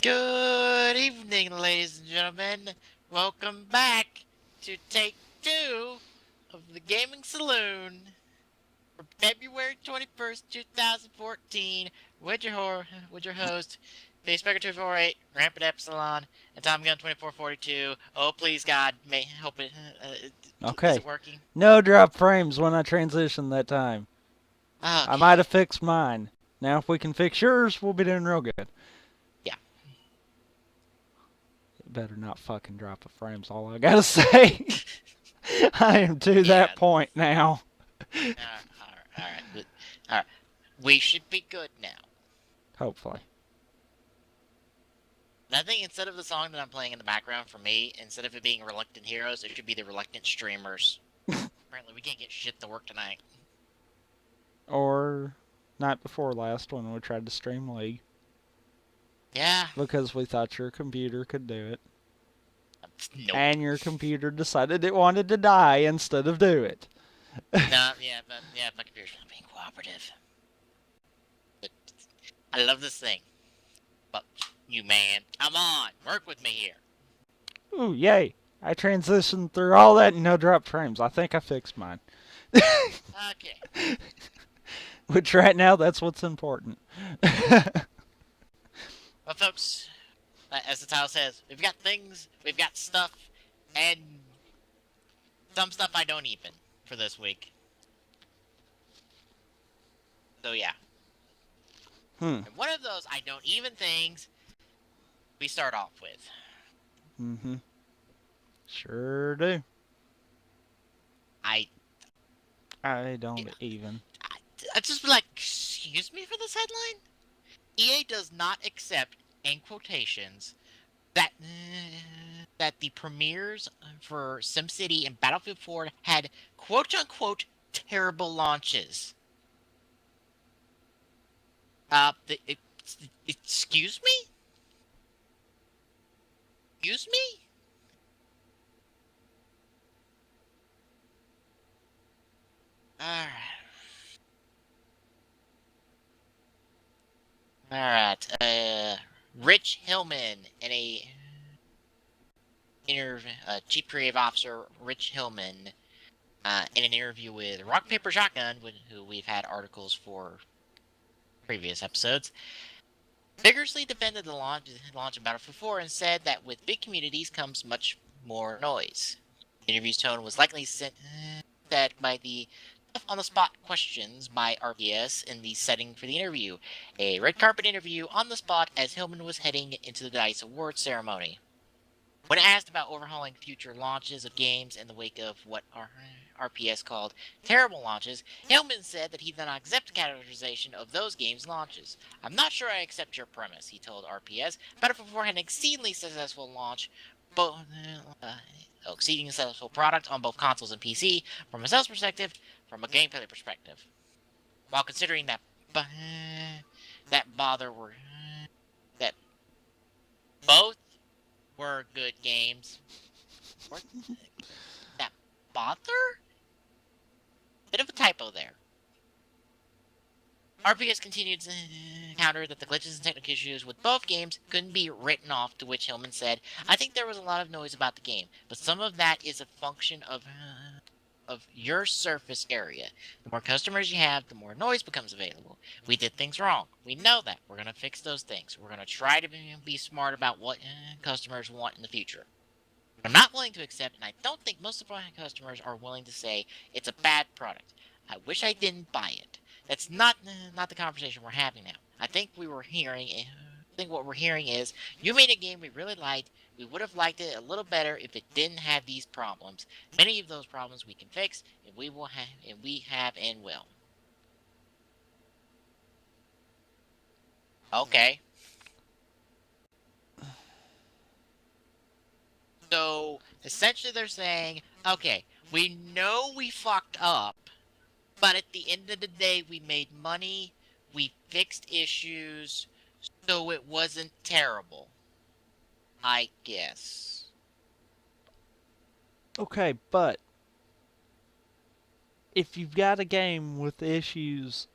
Good evening, ladies and gentlemen. Welcome back to take 2 of the Gaming Saloon for February 21st, 2014. With your host, Facemaker 248, Rampant Epsilon, and Tom Gun 2442. Oh, please, God, may help it. Is Okay. it working? No drop frames when I transition that time. I might Okay. have fixed mine. Now, if we can fix yours, we'll be doing real good. Yeah. It better not fucking drop a frame's all I gotta say. I am to Yeah. that point now. All right. All right. We should be good now. Hopefully. I think instead of the song that I'm playing in the background for me, instead of it being Reluctant Heroes, it should be the Reluctant Streamers. Apparently, we can't get shit to work tonight. Or night before last when we tried to stream League. Yeah. Because we thought your computer could do it. Nope. And your computer decided it wanted to die instead of do it. No, my computer's not being cooperative. But I love this thing. But you, man, come on, work with me here. Ooh, yay. I transitioned through all that no drop frames. I think I fixed mine. Okay. Which right now, that's what's important. Well, folks, as the title says, we've got things, we've got stuff, and some stuff I don't even for this week. So yeah. And one of those I don't even things we start off with. Mm-hmm. Sure do. I don't even. just be like, excuse me for this headline? EA does not accept, in quotations, that the premieres for SimCity and Battlefield 4 had quote-unquote terrible launches. Excuse me? Excuse me? Alright. Alright, Rich Hillman in a Chief Creative Officer Rich Hillman in an interview with Rock Paper Shotgun, who we've had articles for previous episodes, vigorously defended the launch of Battlefield 4 and said that with big communities comes much more noise. The interview's tone was likely set by the on-the-spot questions by RPS in the setting for the interview, a red carpet interview on the spot as Hillman was heading into the DICE Awards ceremony. When asked about overhauling future launches of games in the wake of what RPS called terrible launches, Hillman said that he did not accept the categorization of those games' launches. I'm not sure I accept your premise, he told RPS. Battlefield 4 had an exceedingly successful launch, exceedingly successful product on both consoles and PC, from a sales perspective, from a gameplay perspective. While considering that that both were good games. That bother? Bit of a typo there. RPS continued to counter that the glitches and technical issues with both games couldn't be written off, to which Hillman said, I think there was a lot of noise about the game, but some of that is a function of your surface area. The more customers you have, the more noise becomes available. We did things wrong. We know that. We're going to fix those things. We're going to try to be smart about what customers want in the future. I'm not willing to accept, and I don't think most of our customers are willing to say it's a bad product. I wish I didn't buy it. That's not the conversation we're having now. I think what we're hearing is, you made a game we really liked. We would have liked it a little better if it didn't have these problems. Many of those problems we can fix, and we have and will. Okay. So essentially, they're saying, okay, we know we fucked up. But at the end of the day, we made money, we fixed issues, so it wasn't terrible. I guess. Okay, but if you've got a game with issues,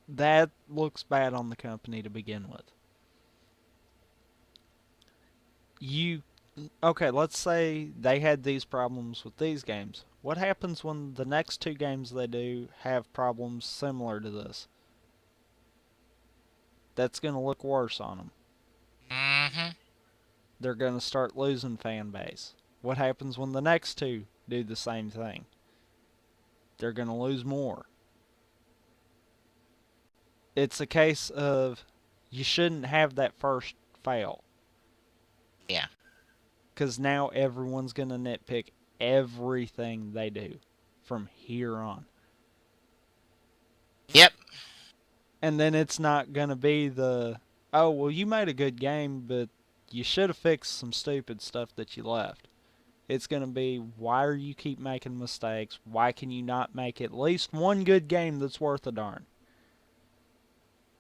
that looks bad on the company to begin with. you okay, let's say they had these problems with these games. What happens when the next two games they do have problems similar to this? That's going to look worse on them. Mm-hmm. They're going to start losing fan base. What happens when the next two do the same thing? They're going to lose more. It's a case of you shouldn't have that first fail. Yeah. Because now everyone's going to nitpick everything they do from here on. Yep. And then it's not going to be the, oh, well, you made a good game, but you should have fixed some stupid stuff that you left. It's going to be, why are you keep making mistakes? Why can you not make at least one good game that's worth a darn?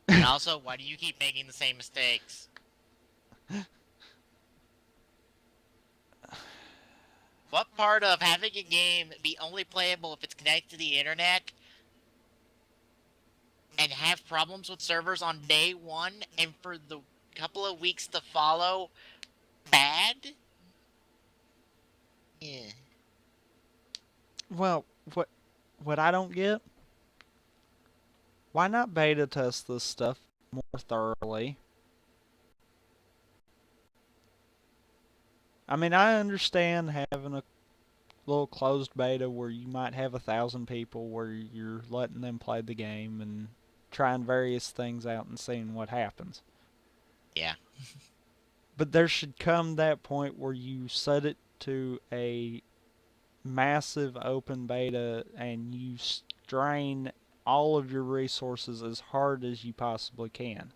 And also, why do you keep making the same mistakes? What part of having a game be only playable if it's connected to the internet and have problems with servers on day one and for the couple of weeks to follow bad? Yeah. Well, what I don't get, why not beta test this stuff more thoroughly? I mean, I understand having a little closed beta where you might have 1,000 people where you're letting them play the game and trying various things out and seeing what happens. Yeah. But there should come that point where you set it to a massive open beta and you strain all of your resources as hard as you possibly can.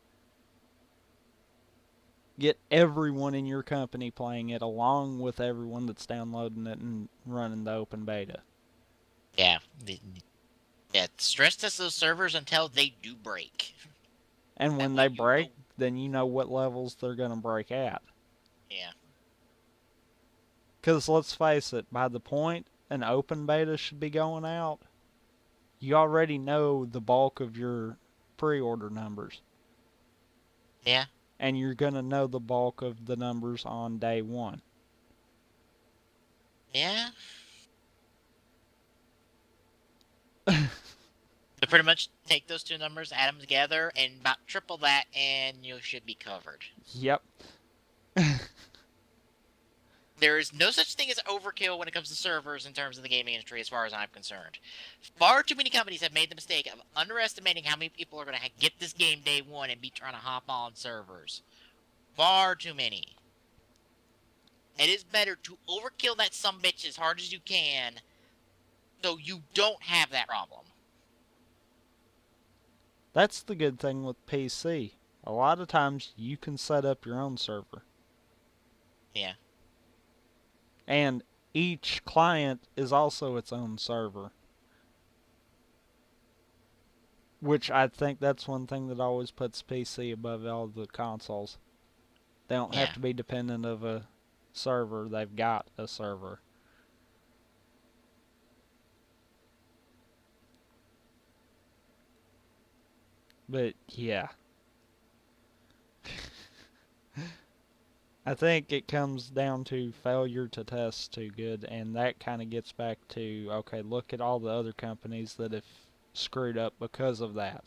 Get everyone in your company playing it along with everyone that's downloading it and running the open beta. Yeah. Yeah. Stress test those servers until they do break. And That when way they you break, know. then you know what levels they're going to break at. Yeah. Because let's face it, by the point an open beta should be going out, you already know the bulk of your pre order numbers. Yeah. And you're going to know the bulk of the numbers on day one. Yeah. So pretty much take those two numbers, add them together, and about triple that, and you should be covered. Yep. There is no such thing as overkill when it comes to servers in terms of the gaming industry, as far as I'm concerned. Far too many companies have made the mistake of underestimating how many people are going to get this game day one and be trying to hop on servers. Far too many. It is better to overkill that sumbitch as hard as you can, so you don't have that problem. That's the good thing with PC. A lot of times you can set up your own server. Yeah. And each client is also its own server. Which I think that's one thing that always puts PC above all the consoles. They don't have Yeah. to be dependent of a server, they've got a server. But yeah. I think it comes down to failure to test too good, and that kind of gets back to, okay, look at all the other companies that have screwed up because of that.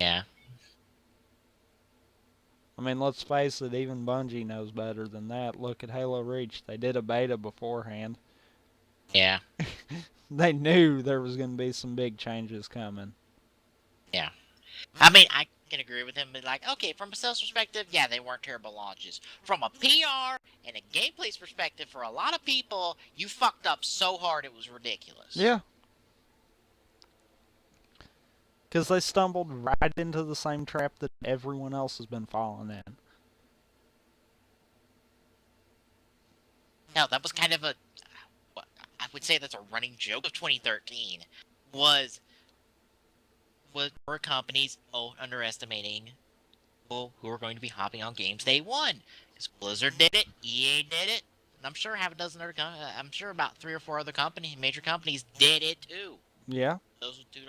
Yeah. I mean, let's face it, even Bungie knows better than that. Look at Halo Reach. They did a beta beforehand. Yeah. They knew there was going to be some big changes coming. Yeah. I mean, I can agree with him, but like, okay, from a sales perspective, yeah, they weren't terrible launches. From a PR and a gameplay perspective, for a lot of people, you fucked up so hard it was ridiculous. Yeah. Because they stumbled right into the same trap that everyone else has been falling in. Hell, that was kind of a, I would say that's a running joke of 2013, was were companies underestimating people who are going to be hopping on games day one. Because Blizzard did it, EA did it, and I'm sure half a dozen other I'm sure about 3 or 4 other major companies did it too. Yeah. Those are two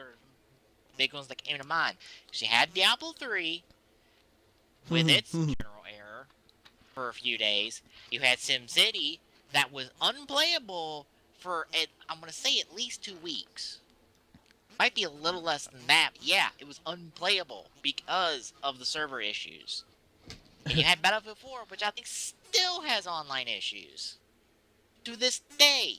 big ones that came to mind. Because you had Diablo 3 with its general error. for a few days. You had SimCity that was unplayable for, I'm going to say, at least 2 weeks. Might be a little less than that, but yeah, it was unplayable because of the server issues. And you had Battlefield 4, which I think still has online issues. To this day.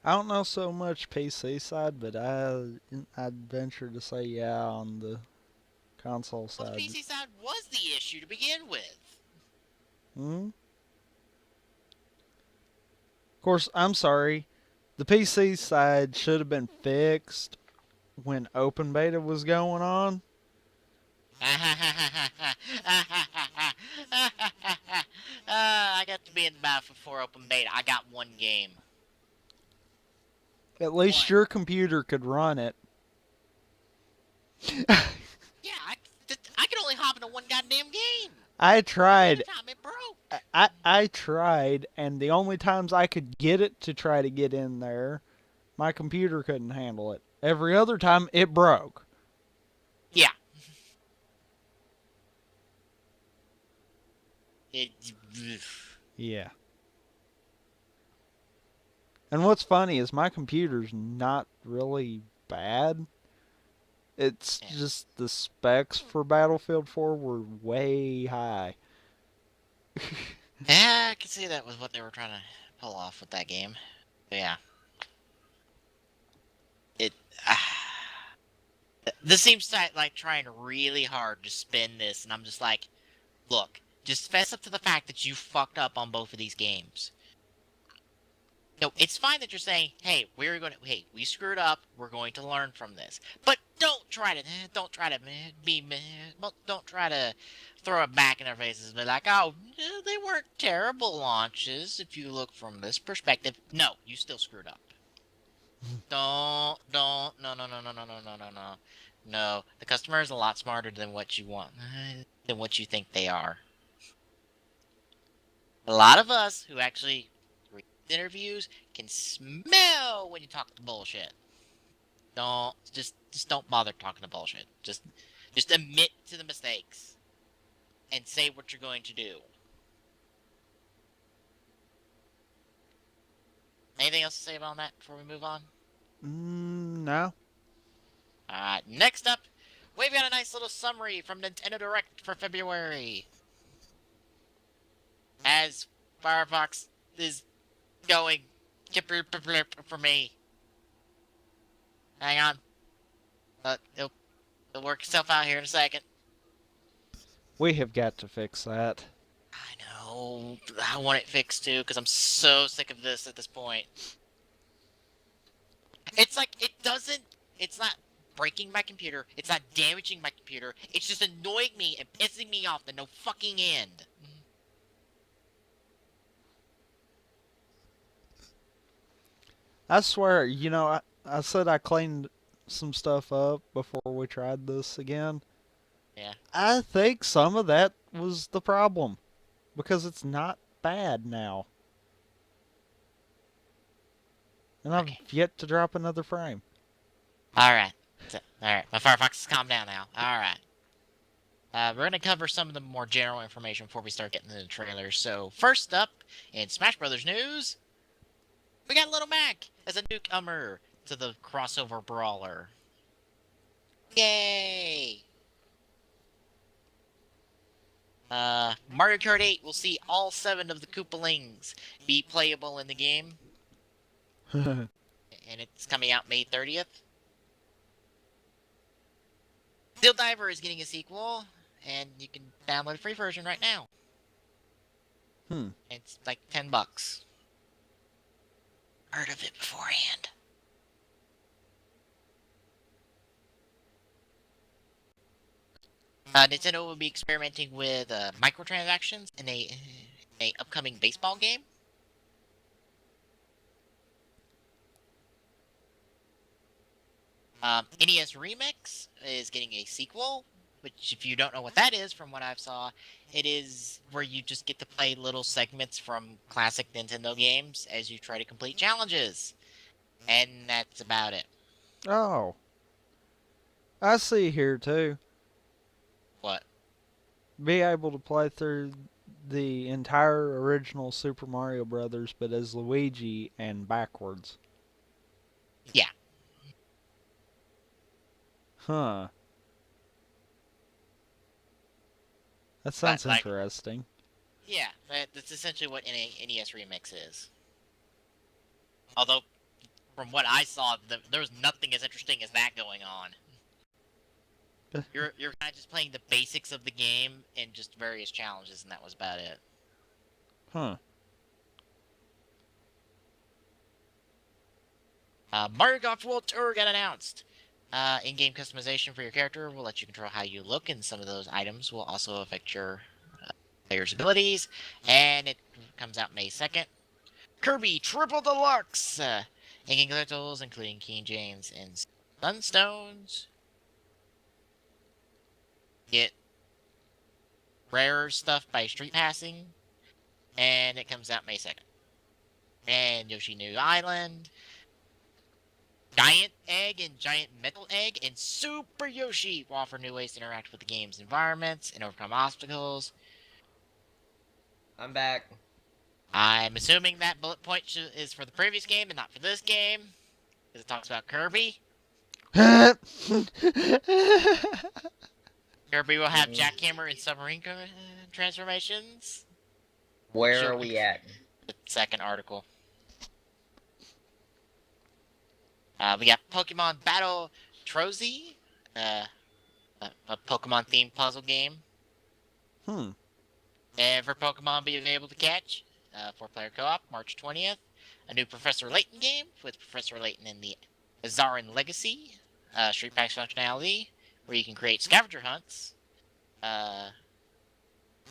I don't know so much PC side, but I'd venture to say yeah on the console Well, the side. PC side was the issue to begin with. Hmm. Of course, I'm sorry. The PC side should have been fixed when open beta was going on. I got to be in the Battlefield 4 open beta. I got one game. At least One. your computer could run it. Yeah, I could only hop into one goddamn game. I Every other tried. time it broke. I tried, and the only times I could get it to try to get in there, my computer couldn't handle it. Every other time, it broke. Yeah. It, Yeah. And what's funny is my computer's not really bad. It's yeah. just the specs for Battlefield 4 were way high. Yeah, I can see that was what they were trying to pull off with that game. But yeah. It. This seems like trying really hard to spin this, and I'm just like, look, just fess up to the fact that you fucked up on both of these games. No, it's fine that you're saying, hey, we screwed up. We're going to learn from this. But don't try to don't try to throw it back in their faces and be like, oh, they weren't terrible launches if you look from this perspective. No, you still screwed up. No, no. No, the customer is a lot smarter than what you want, than what you think they are. A lot of us who actually read interviews can smell when you talk bullshit. Just don't bother talking to bullshit. Just admit to the mistakes and say what you're going to do. Anything else to say about that before we move on? No. Alright, next up, we've got a nice little summary from Nintendo Direct for February. As Firefox is going for me. Hang on. It'll work itself out here in a second. We have got to fix that. I know. I want it fixed too, because I'm so sick of this at this point. It's like, it's not breaking my computer. It's not damaging my computer. It's just annoying me and pissing me off to no fucking end. I swear, I said I cleaned some stuff up before we tried this again. Yeah. I think some of that was the problem because it's not bad now. And I've Okay. yet to drop another frame. Alright. Alright. My Firefox has calmed down now. Alright. We're going to cover some of the more general information before we start getting into the trailers. So, first up, in Smash Brothers news, we got Little Mac as a newcomer to the crossover brawler. Yay! Mario Kart 8 will see all 7 of the Koopalings be playable in the game. And it's coming out May 30th. Steel Diver is getting a sequel, and you can download a free version right now. It's like $10. Heard of it beforehand. Nintendo will be experimenting with microtransactions in a upcoming baseball game. NES Remix is getting a sequel, which, if you don't know what that is, from what I've saw, it is where you just get to play little segments from classic Nintendo games as you try to complete challenges. And that's about it. Oh, I see here too. What? be able to play through the entire original Super Mario Brothers, but as Luigi and backwards. Yeah, Huh. That but sounds like, interesting. yeah, that's essentially what NES Remix is. Although, from what I saw, there was nothing as interesting as that going on. You're kind of just playing the basics of the game and just various challenges, and that was about it. Huh. Mario Golf World Tour got announced. In-game customization for your character will let you control how you look, and some of those items will also affect your player's abilities. And it comes out May 2nd. Kirby Triple Deluxe! In-game collectibles, including King James and Sunstones. Get rare stuff by street passing, and it comes out May 2nd. And Yoshi New Island, Giant Egg and Giant Metal Egg, and Super Yoshi will offer new ways to interact with the game's environments and overcome obstacles. I'm back. I'm assuming that bullet point is for the previous game and not for this game, because it talks about Kirby. Kirby will have jackhammer and submarine transformations. Where are we at? The second article. We got Pokemon Battle Trozy, a Pokemon-themed puzzle game. And for Pokemon being able to catch, 4-player co-op, March 20th. A new Professor Layton game with Professor Layton in the Azaran Legacy. Street Pass functionality, where you can create scavenger hunts.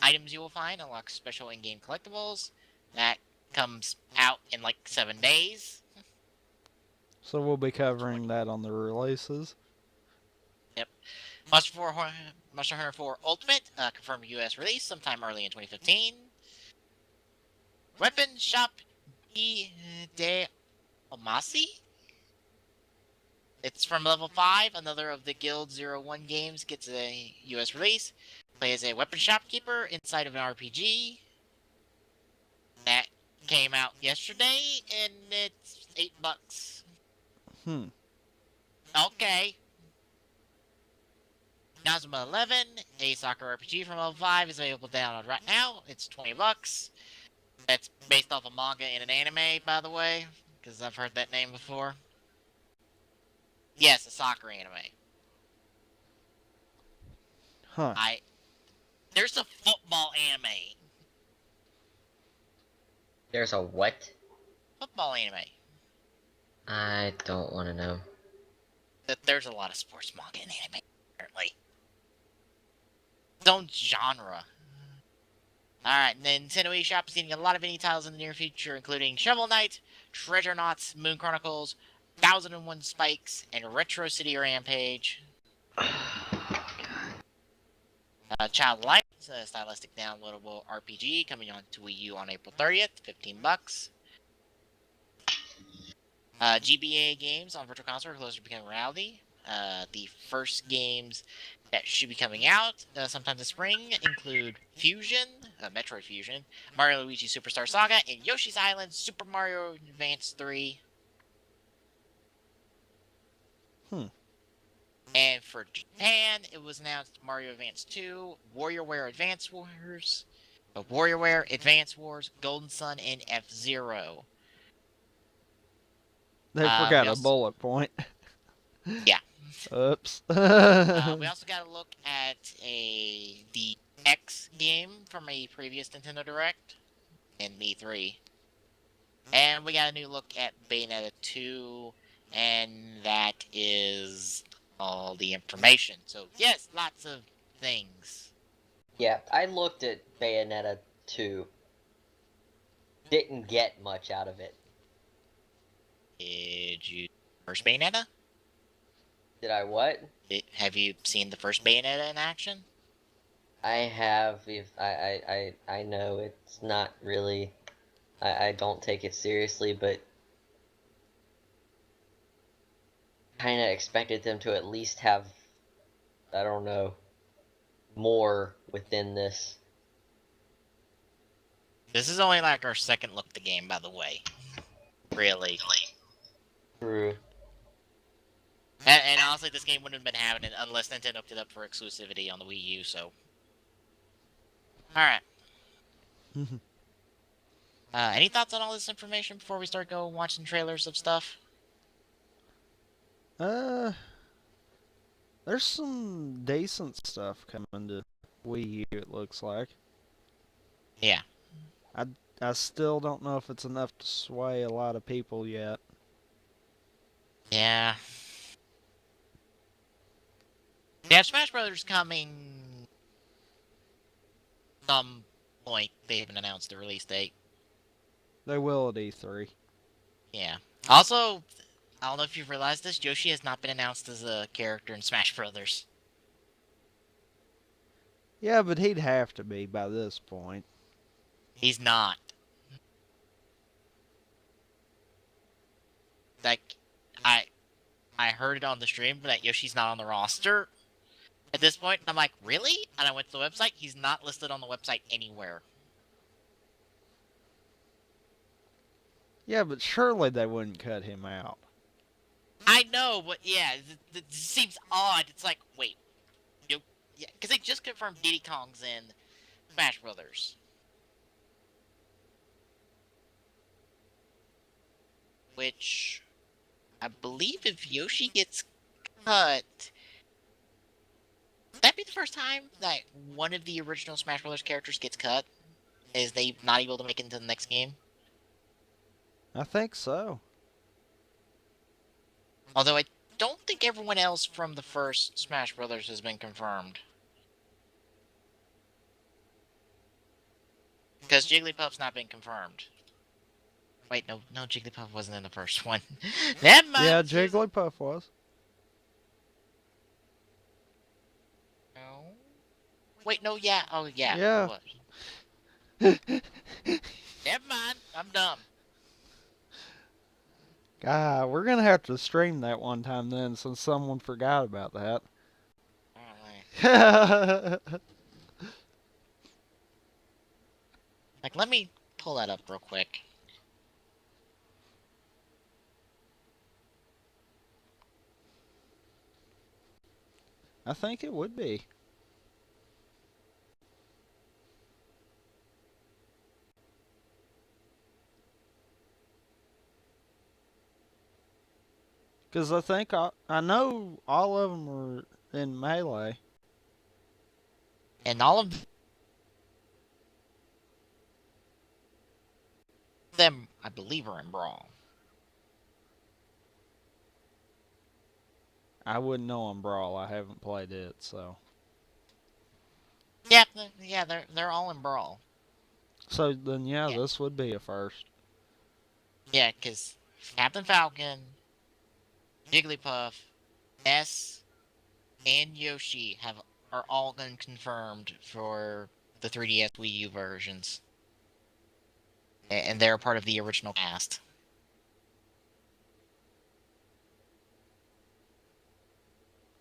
Items you will find unlock special in-game collectibles. That comes out in like 7 days. So we'll be covering that on the releases. Yep. Monster Hunter 4 Ultimate, confirmed US release sometime early in 2015. Weapon Shop de Omasi. It's from level 5. Another of the Guild 01 games gets a US release. Play as a weapon shopkeeper inside of an RPG. That came out yesterday, and it's $8. Okay. Nazuma 11, a soccer RPG from level 5, is available to download right now. It's $20. That's based off a manga and an anime, by the way, because I've heard that name before. Yes, a soccer anime. Huh. There's a football anime. There's a what? Football anime. I don't want to know. There's a lot of sports manga and anime, apparently. Its own genre. Alright, Nintendo eShop is getting a lot of indie titles in the near future, including Shovel Knight, Treasure Knots, Moon Chronicles, 1001 Spikes, and Retro City Rampage. Child Light, a stylistic downloadable RPG coming on to Wii U on April 30th, $15. GBA games on Virtual Console are closer to becoming reality. The first games that should be coming out sometime this spring include Fusion, Metroid Fusion, Mario Luigi Superstar Saga, and Yoshi's Island Super Mario Advance 3. And for Japan, it was announced Mario Advance 2, WarioWare Advance Wars, WarioWare Advance Wars, Golden Sun, and F-Zero. They forgot a bullet point. Yeah. Oops. We also got a look at the X game from a previous Nintendo Direct in E3. And we got a new look at Bayonetta 2, and that is all the information. So, yes, lots of things. Yeah, I looked at Bayonetta 2. Didn't get much out of it. Did you first Bayonetta? Did I what? Have you seen the first Bayonetta in action? I have. I know it's not really. I don't take it seriously, but kind of expected them to at least have, I don't know, more within this. This is only like our second look at the game, by the way. Really. True. And honestly, this game wouldn't have been happening unless Nintendo picked it up for exclusivity on the Wii U, so. Alright. Any thoughts on all this information before we start watching trailers of stuff? There's some decent stuff coming to Wii U, it looks like. Yeah. I still don't know if it's enough to sway a lot of people yet. Yeah. They have Smash Brothers coming some point. They haven't announced the release date. They will at E3. Yeah. Also, I don't know if you've realized this, Yoshi has not been announced as a character in Smash Brothers. Yeah, but he'd have to be by this point. He's not. Like, I heard it on the stream that Yoshi's not on the roster at this point. And I'm like, really? And I went to the website. He's not listed on the website anywhere. Yeah, but surely they wouldn't cut him out. I know, but yeah, it seems odd. It's like, wait, yeah, because they just confirmed Diddy Kong's in Smash Brothers, which I believe if Yoshi gets cut, that'd be the first time that one of the original Smash Brothers characters gets cut. Is they not able to make it into the next game? I think so. Although I don't think everyone else from the first Smash Brothers has been confirmed. Because Jigglypuff's not been confirmed. Wait, no, Jigglypuff wasn't in the first one. Never mind. Yeah, Jigglypuff was. No. Wait, no, yeah. Oh, yeah. Yeah. What? Never mind. I'm dumb. God, we're gonna have to stream that one time then, since someone forgot about that. Alright. Like, let me pull that up real quick. I think it would be. Because I think I know all of them are in Melee. And all of them, I believe, are in Brawl. I wouldn't know on Brawl. I haven't played it, so. Yeah, they're all in Brawl. So then, yeah, Yeah. this would be a first. Yeah, because Captain Falcon, Jigglypuff, Ness, and Yoshi are all been confirmed for the 3DS Wii U versions. And they're part of the original cast.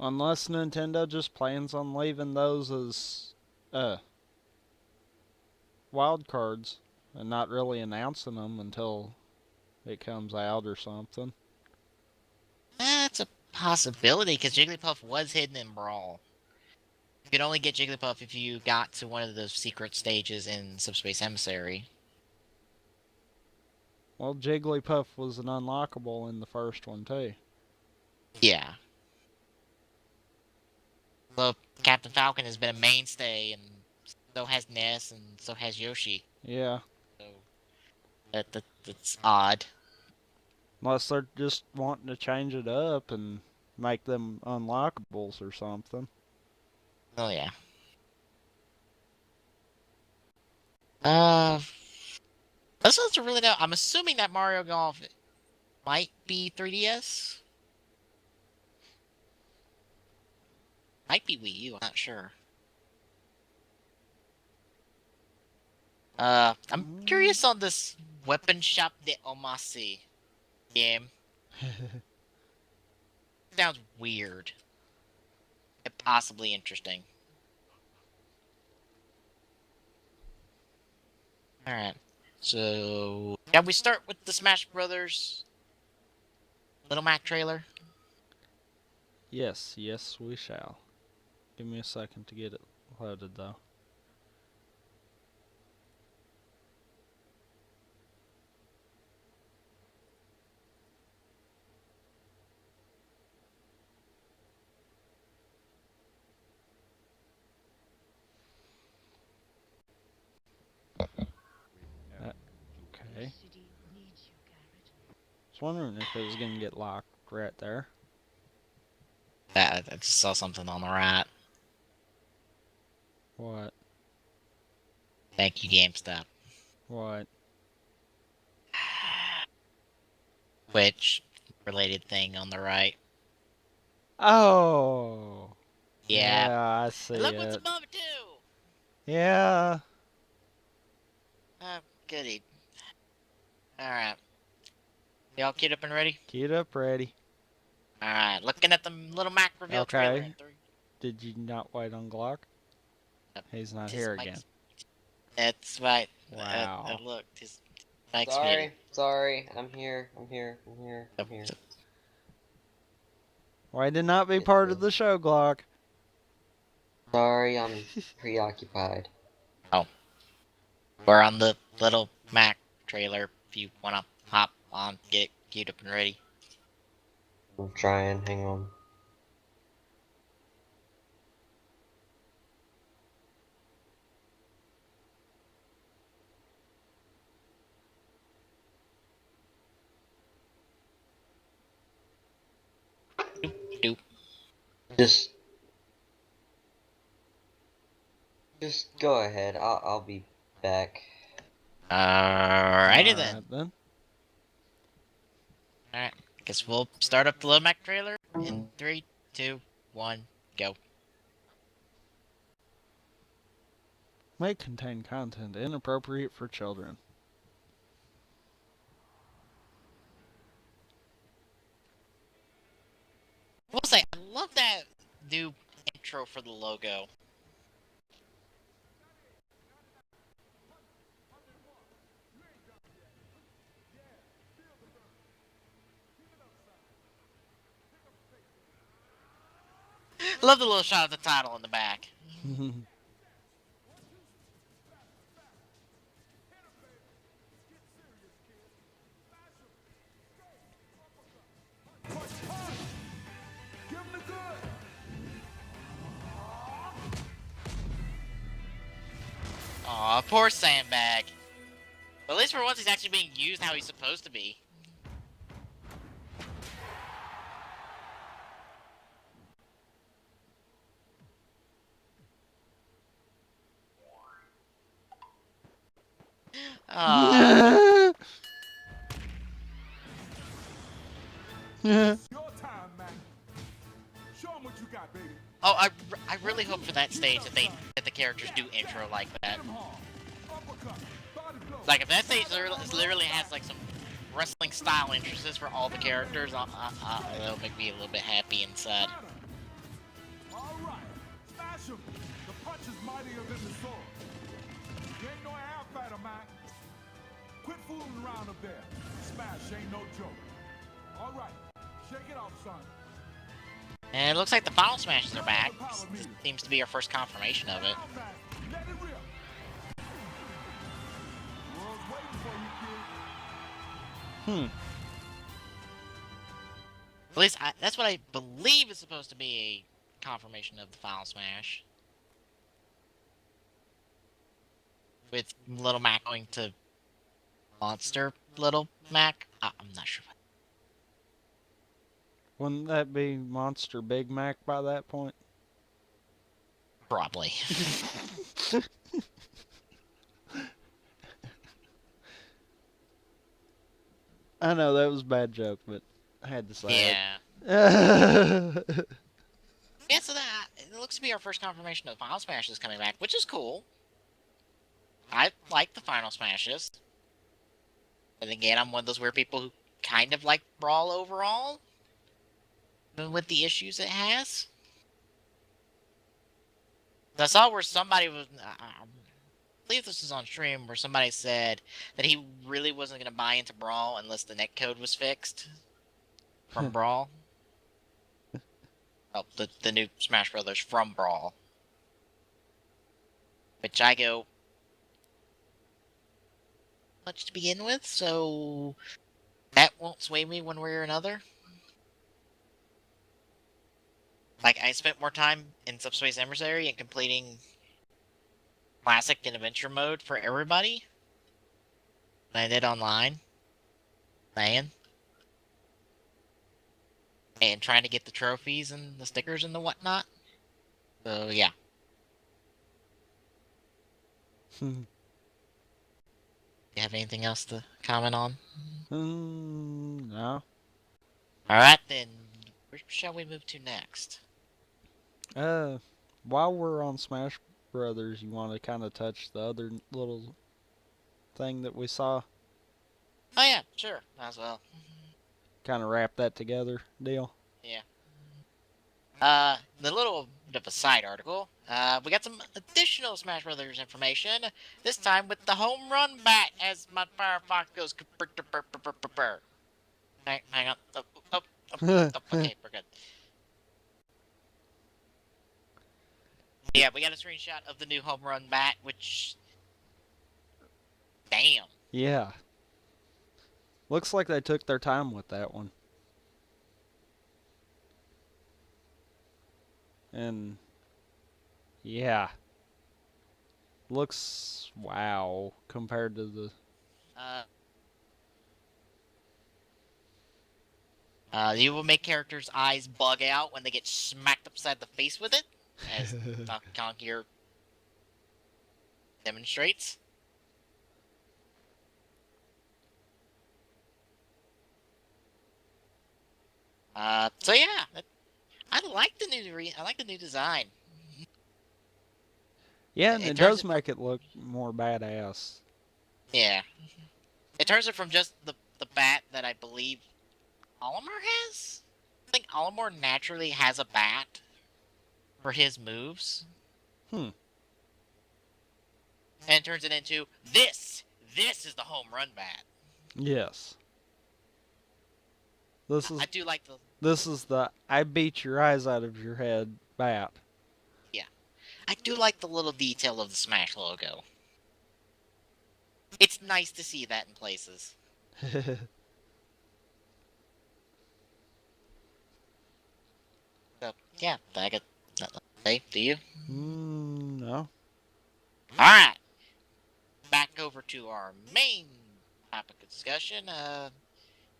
Unless Nintendo just plans on leaving those as wild cards and not really announcing them until it comes out or something. That's a possibility, because Jigglypuff was hidden in Brawl. You could only get Jigglypuff if you got to one of those secret stages in Subspace Emissary. Well, Jigglypuff was an unlockable in the first one, too. Yeah. Well, Captain Falcon has been a mainstay, and so has Ness, and so has Yoshi. Yeah. So that's odd. Unless they're just wanting to change it up and make them unlockables or something. Oh yeah. Uh, this one's really know. I'm assuming that Mario Golf might be 3DS. Might be Wii U. I'm not sure. I'm curious on this Weapon Shop de Omasi game. Sounds weird. And possibly interesting. Alright. So, yeah, we start with the Smash Brothers Little Mac trailer. Yes, yes, we shall. Give me a second to get it loaded, though. Okay. I was wondering if it was going to get locked right there. I just saw something on the right. What? Thank you, GameStop. What? Twitch related thing on the right. Oh! Yeah. Yeah, I And see look what's it. above it, too! Yeah. Oh, goody. Alright. Y'all queued up and ready? Get up, ready. Alright, looking at the Little Mac reveal trailer in Okay. 3. Did you not wait on Glock? He's not Tis here Mike's. again. That's right. Wow. Look, tis Mike's meeting. Sorry. I'm here. I'm here. Why did not be It's part of me. the show, Glock? Sorry, I'm preoccupied. Oh, we're on the Little Mac trailer. If you wanna hop on, get queued up and ready. I'm trying. Hang on. Doop. Just go ahead. I'll be back. Alrighty then. Then. Alright, guess we'll start up the Little Mac trailer in 3, 2, 1, go. May contain content inappropriate for children. I will say, I love that new intro for the logo. Love the little shot of the title in the back. Aw, poor Sandbag. But at least for once he's actually being used how he's supposed to be. Aww. Your time, man. Show 'em what you got, baby. Oh, I really hope for that stage that the characters do intro like that. Like if that stage literally has like some wrestling style entrances for all the characters, that'll make me a little bit happy inside. All right, smash 'em. The punch is mightier than the sword. You ain't no half fighter, man. Quit fooling around up there. Smash ain't no joke. All right, shake it off, son. And it looks like the Final Smashes are back. Seems to be our first confirmation of it. Let it rip. World's waiting for you, kid. At least that's what I believe is supposed to be a confirmation of the Final Smash. With Little Mac going to Monster Little Mac. I'm not sure. Wouldn't that be Monster Big Mac by that point? Probably. I know that was a bad joke, but I had to say Yeah. it. Yeah, so that it looks to be our first confirmation of the Final Smashes coming back, which is cool. I like the Final Smashes. And again, I'm one of those weird people who kind of like Brawl overall, even with the issues it has. I saw where somebody was believe this was on stream where somebody said that he really wasn't going to buy into Brawl unless the netcode was fixed from Brawl. Oh, the new Smash Brothers from Brawl. Which I go much to begin with, so that won't sway me one way or another. Like, I spent more time in Subspace Emissary and completing Classic and Adventure mode for everybody than I did online. Man. And trying to get the trophies and the stickers and the whatnot. So, yeah. You have anything else to comment on? No. Alright, then. Where shall we move to next? While we're on Smash Brothers, you want to kind of touch the other little thing that we saw? Oh, yeah, sure. Might as well. Kind of wrap that together deal? Yeah. The little bit of a side article. We got some additional Smash Brothers information. This time with the home run bat as my Firefox goes. Hang on. Okay, we're good. Yeah, we got a screenshot of the new home run bat, which. Damn. Yeah. Looks like they took their time with that one. And yeah. Looks wow compared to the You will make characters' eyes bug out when they get smacked upside the face with it, as Donkey Kong here demonstrates. So yeah, I like the new design. Yeah, and It it turns does it make it look more badass. Yeah, it turns it from just the bat that I believe Olimar has. I think Olimar naturally has a bat for his moves. Hmm. And it turns it into this. This is the home run bat. Yes. This is I do like the. This is the I beat your eyes out of your head bat. Yeah, I do like the little detail of the Smash logo. It's nice to see that in places. So yeah, I got nothing to say. Do you? No. All right. Back over to our main topic of discussion.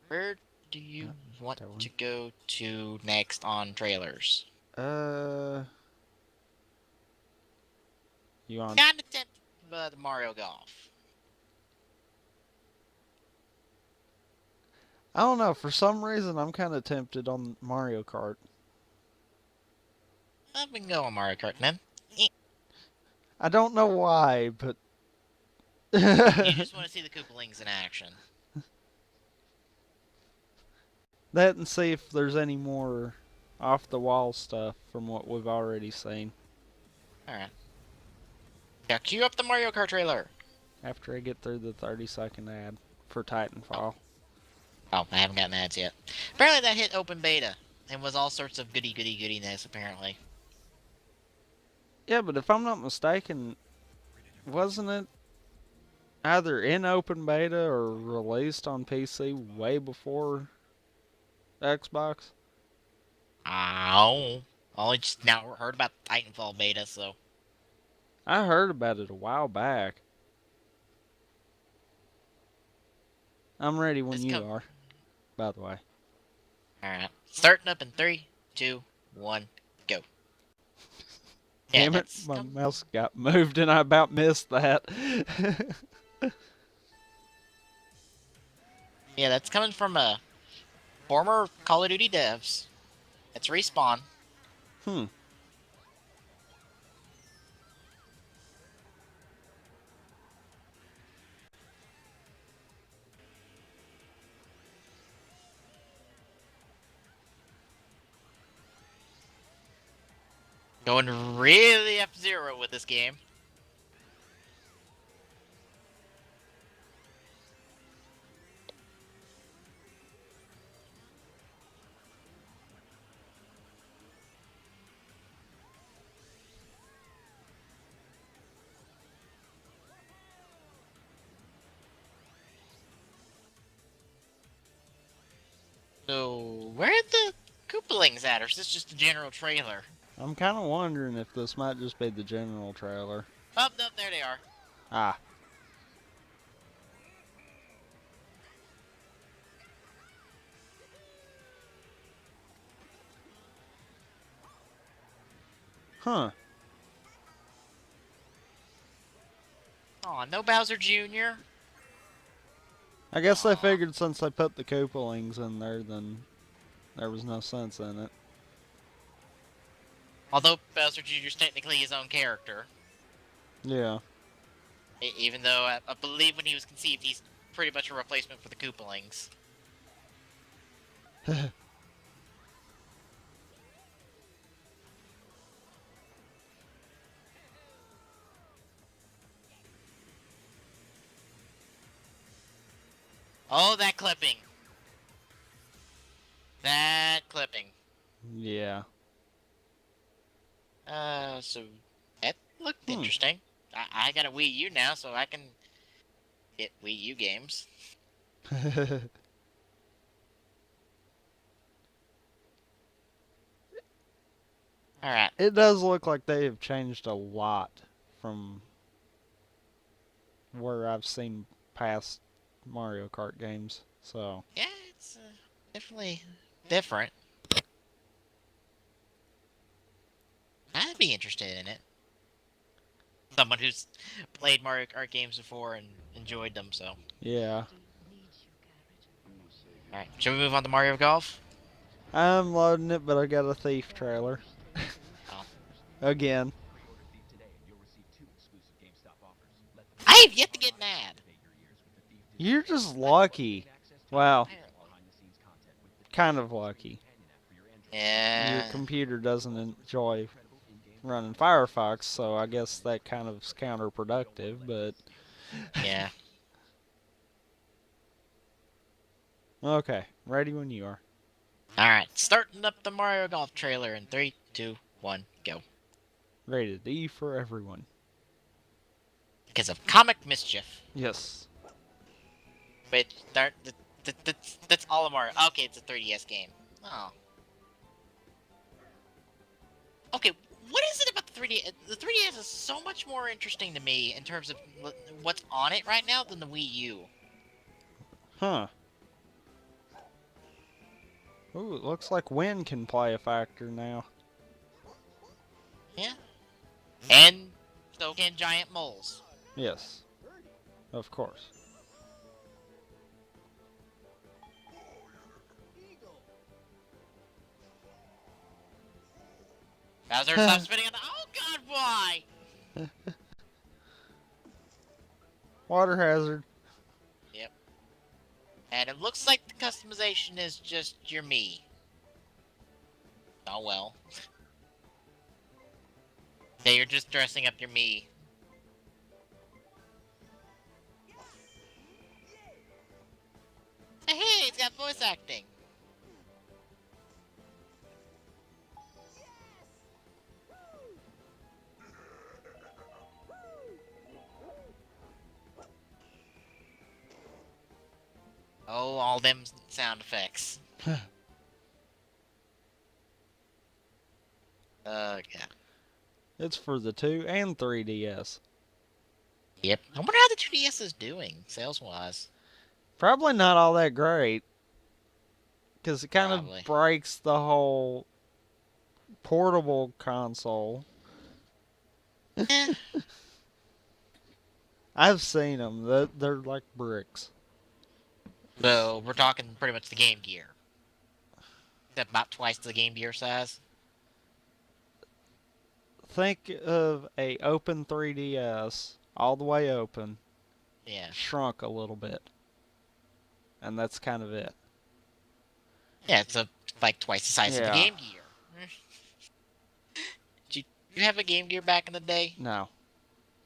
Where do you want that one. to go to next on trailers? You on? Got tempted by the Mario Golf. I don't know. For some reason, I'm kind of tempted on Mario Kart. We can go on Mario Kart then. I don't know why, but You just want to see the Koopalings in action. that and see if there's any more off the wall stuff from what we've already seen. Alright. Yeah, cue up the Mario Kart trailer. After I get through the 30-second ad for Titanfall. Oh, I haven't gotten ads yet. Apparently that hit open beta and was all sorts of goodiness, apparently. Yeah, but if I'm not mistaken, wasn't it either in open beta or released on PC way before Xbox? Ow. Only just now heard about Titanfall beta, so. I heard about it a while back. I'm ready when you are, by the way. Alright. Starting up in 3, 2, 1, go. Yeah, Damn it, my mouse got moved and I about missed that. Yeah, that's coming from a former Call of Duty devs. It's Respawn. Going really F-Zero with this game. Where are the Koopalings at, or is this just a general trailer? I'm kind of wondering if this might just be the general trailer. Oh, no, there they are. Ah. Huh. Aw, no Bowser Jr.? I guess they Aw. figured since they put the Koopalings in there, then there was no sense in it. Although Bowser Jr. is technically his own character. Yeah. Even though I believe when he was conceived, he's pretty much a replacement for the Koopalings. Oh, that clipping. That clipping. Yeah. So that looked interesting. I got a Wii U now, so I can get Wii U games. Alright. It does look like they have changed a lot from where I've seen past Mario Kart games. So, Yeah, it's definitely different. I'd be interested in it. Someone who's played Mario Kart games before and enjoyed them, so. yeah. Alright, shall we move on to Mario Golf? I'm loading it, but I got a Thief trailer. Oh. Again. I have yet to get an ad. You're just lucky. Well, kind of lucky. Yeah. Your computer doesn't enjoy running Firefox, so I guess that kind of is counterproductive, but Yeah. okay, ready when you are. Alright, starting up the Mario Golf trailer in 3, 2, 1, go. Rated E for everyone. Because of comic mischief. Yes. Wait, that's all of Mario. Okay, it's a 3DS game. Oh. Okay, what is it about the 3DS? The 3DS is so much more interesting to me in terms of what's on it right now than the Wii U. Huh. Ooh, it looks like wind can play a factor now. Yeah. And so can giant moles. Yes. Of course. Bowser, stop spinning on the. Oh God, why? Water hazard. Yep. And it looks like the customization is just your me. Oh well. Yeah, you're just dressing up your me. Hey, it's got voice acting. Oh, all them sound effects. Yeah. It's for the 2 and 3DS. Yep. I wonder how the 2DS is doing, sales-wise. Probably not all that great. Because it kind Probably. of breaks the whole portable console. Eh. I've seen them. They're like bricks. So, we're talking pretty much the Game Gear. Except about twice the Game Gear size. Think of a open 3DS, all the way open, Yeah. shrunk a little bit. And that's kind of it. Yeah, it's like twice the size of the Yeah. Game Gear. Did you have a Game Gear back in the day? No.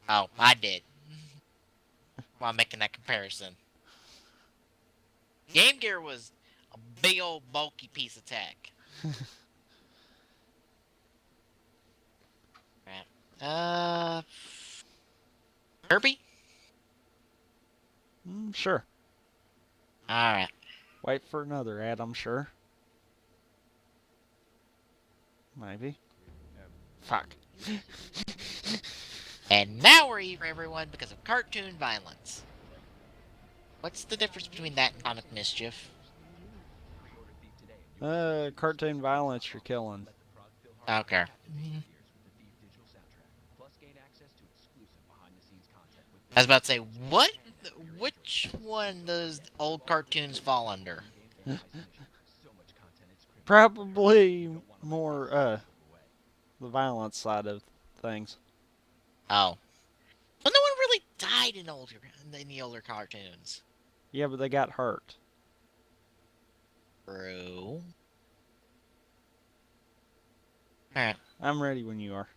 Oh, I did. While making that comparison. Game Gear was a big old bulky piece of tech. Right. Kirby? Sure. Alright. Wait for another ad, I'm sure. Maybe. Fuck. And now we're here, everyone, because of cartoon violence. What's the difference between that and comic mischief? Cartoon violence you're killing. Okay. I was about to say, which one does old cartoons fall under? Probably more, the violence side of things. Oh. Well, no one really died in the older cartoons. Yeah, but they got hurt. True. Alright. I'm ready when you are.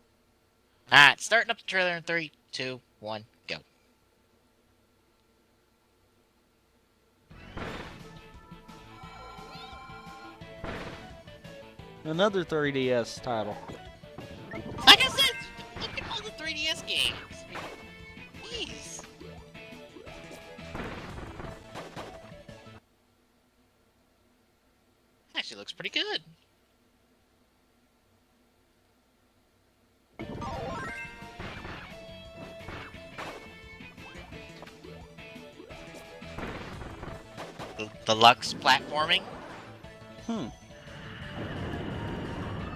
Alright, starting up the trailer in 3, 2, 1, go. Another 3DS title. Like I said, look at all the 3DS games. Jeez. Actually looks pretty good. Deluxe platforming.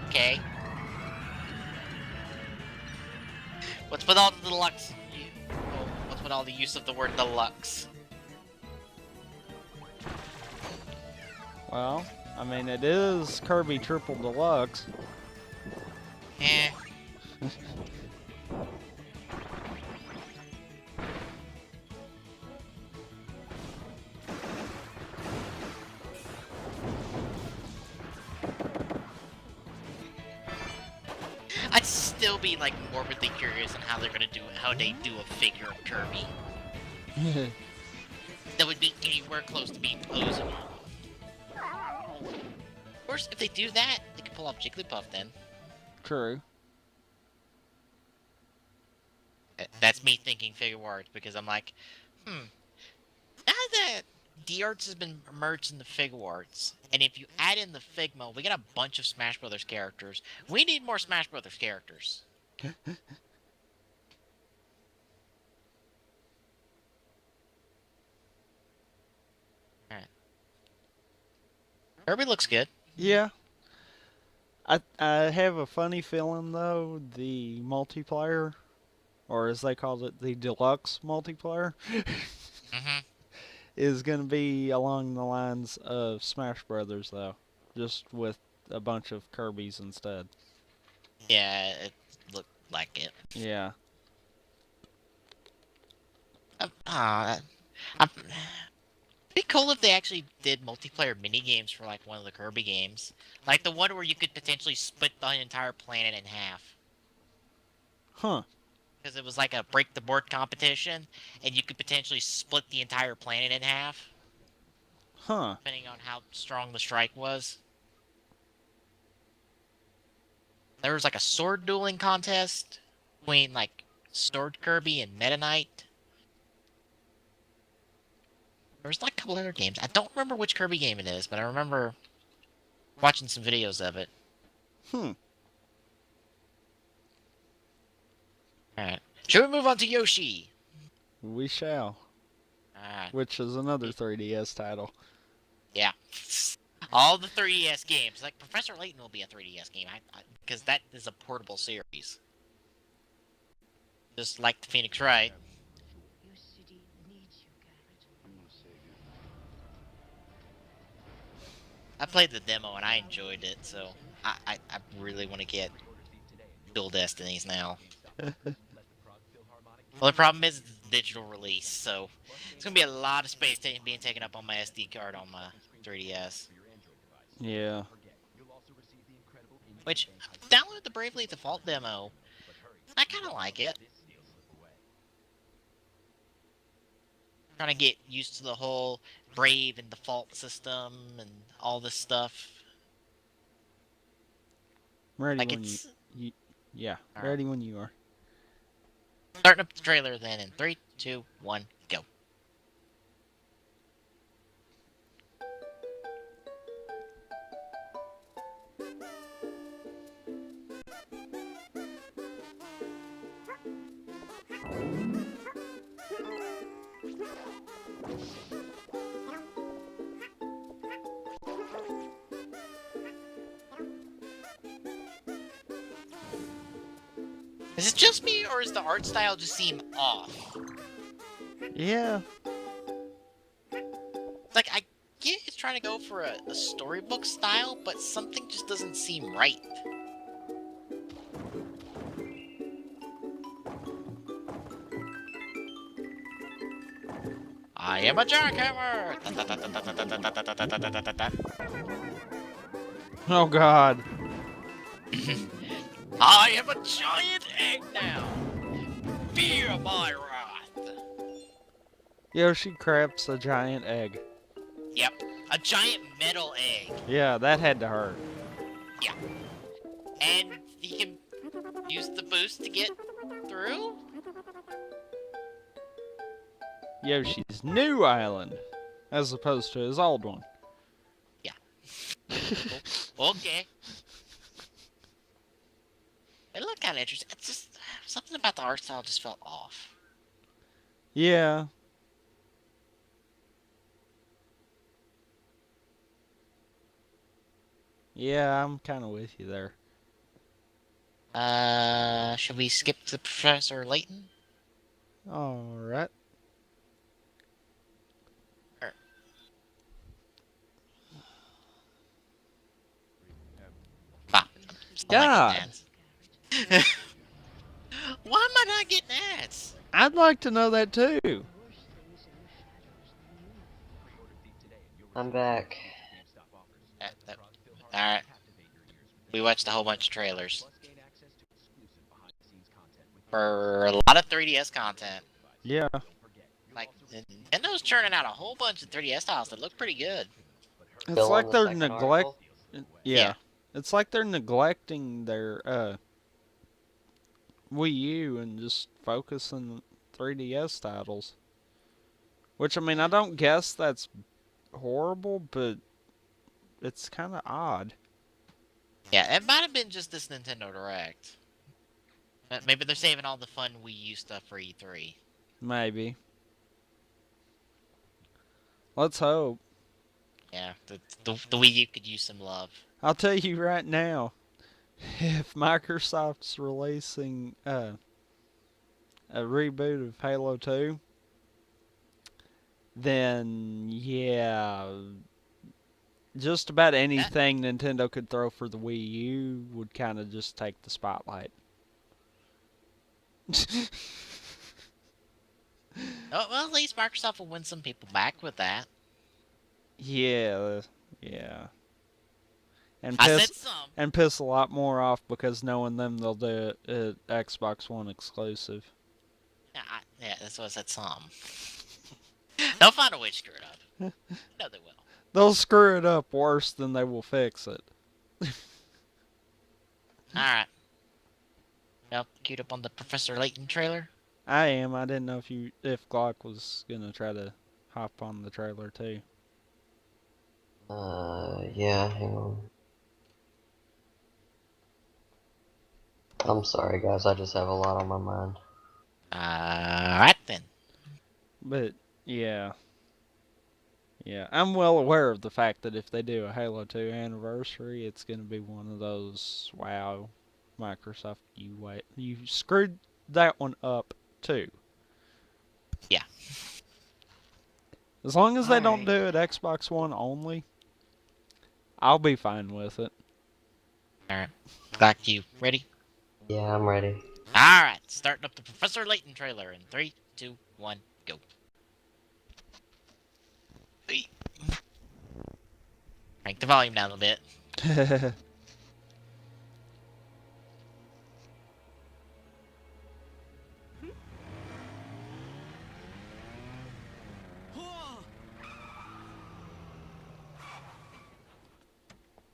Okay. What's with all the deluxe? What's with all the use of the word deluxe? Well, I mean, it is Kirby Triple Deluxe. Eh. I'd still be like morbidly curious on how they're gonna do it, how they do a figure of Kirby that would be anywhere close to being posable. Of course, if they do that, they can pull off Jigglypuff then. True. That's me thinking figure arts because I'm like, now that D-Arts has been merged into Figure Arts, and if you add in the Figma, we got a bunch of Smash Brothers characters. We need more Smash Brothers characters. Alright. Kirby looks good. Yeah. I have a funny feeling, though, the multiplayer, or as they called it, the deluxe multiplayer, Mm-hmm. is going to be along the lines of Smash Brothers, though. Just with a bunch of Kirbys instead. Yeah, it looked like it. Yeah. It'd be cool if they actually did multiplayer mini games for like one of the Kirby games, like the one where you could potentially split the entire planet in half. Huh. Because it was like a break the board competition, and you could potentially split the entire planet in half, Huh. depending on how strong the strike was. There was like a sword dueling contest between like Sword Kirby and Meta Knight. There was like a couple other games. I don't remember which Kirby game it is, but I remember watching some videos of it. Alright. Should we move on to Yoshi? We shall. Alright. Which is another 3DS title. Yeah. All the 3DS games. Like, Professor Layton will be a 3DS game, because that is a portable series. Just like the Phoenix Wright. Your city needs you, Garrett. I played the demo and I enjoyed it, so I really want to get Dual Destinies now. Well, the problem is it's a digital release, so it's going to be a lot of space being taken up on my SD card on my 3DS. Yeah. Which, download the Bravely Default demo. I kind of like it. Trying to get used to the whole Brave and default system and all this stuff. I'm ready Like when it's... you yeah, All right. ready when you are. Starting up the trailer then in 3, 2, 1, go. Is it just me, or is the art style just seem off? Yeah. Like, I get it's trying to go for a storybook style, but something just doesn't seem right. I am a jackhammer! Oh God. I am a giant egg now! Fear my wrath! Yoshi craps a giant egg. Yep, a giant metal egg. Yeah, that had to hurt. Yeah. And he can use the boost to get through? Yoshi's new island, as opposed to his old one. Yeah. Okay. It looked kind of interesting. It's just something about the art style just felt off. Yeah. Yeah, I'm kind of with you there. Should we skip to Professor Layton? Alright. Ah, still not God. getting ads. Why am I not getting ads? I'd like to know that too. I'm back. Alright. We watched a whole bunch of trailers. For a lot of 3DS content. Yeah. Like, Nintendo's churning out a whole bunch of 3DS titles that look pretty good. It's Still like on the they're second article? Yeah. It's like they're neglecting their Wii U and just focusing 3DS titles. Which, I mean, I don't guess that's horrible, but it's kind of odd. Yeah, it might have been just this Nintendo Direct. Maybe they're saving all the fun Wii U stuff for E3. Maybe. Let's hope. Yeah, the Wii U could use some love. I'll tell you right now, if Microsoft's releasing a reboot of Halo 2, then yeah, just about anything Nintendo could throw for the Wii U would kind of just take the spotlight. Oh, well, at least Microsoft will win some people back with that. Yeah, yeah. And I said some. piss a lot more off because knowing them, they'll do it Xbox One exclusive. Yeah, that's what I said, some. They'll find a way to screw it up. No, they will. They'll screw it up worse than they will fix it. Alright. Yep, queued up on the Professor Layton trailer. I am. I didn't know if Glock was gonna try to hop on the trailer too. Yeah, hang on. I'm sorry, guys. I just have a lot on my mind. Alright then. But yeah, yeah, I'm well aware of the fact that if they do a Halo 2 anniversary, it's gonna be one of those wow, Microsoft, you screwed that one up too. Yeah. As long as they don't Alright. do it Xbox One only, I'll be fine with it. Alright. Back to you. Ready? Yeah, I'm ready. Alright, starting up the Professor Layton trailer in 3, 2, 1, go. Crank the volume down a little bit.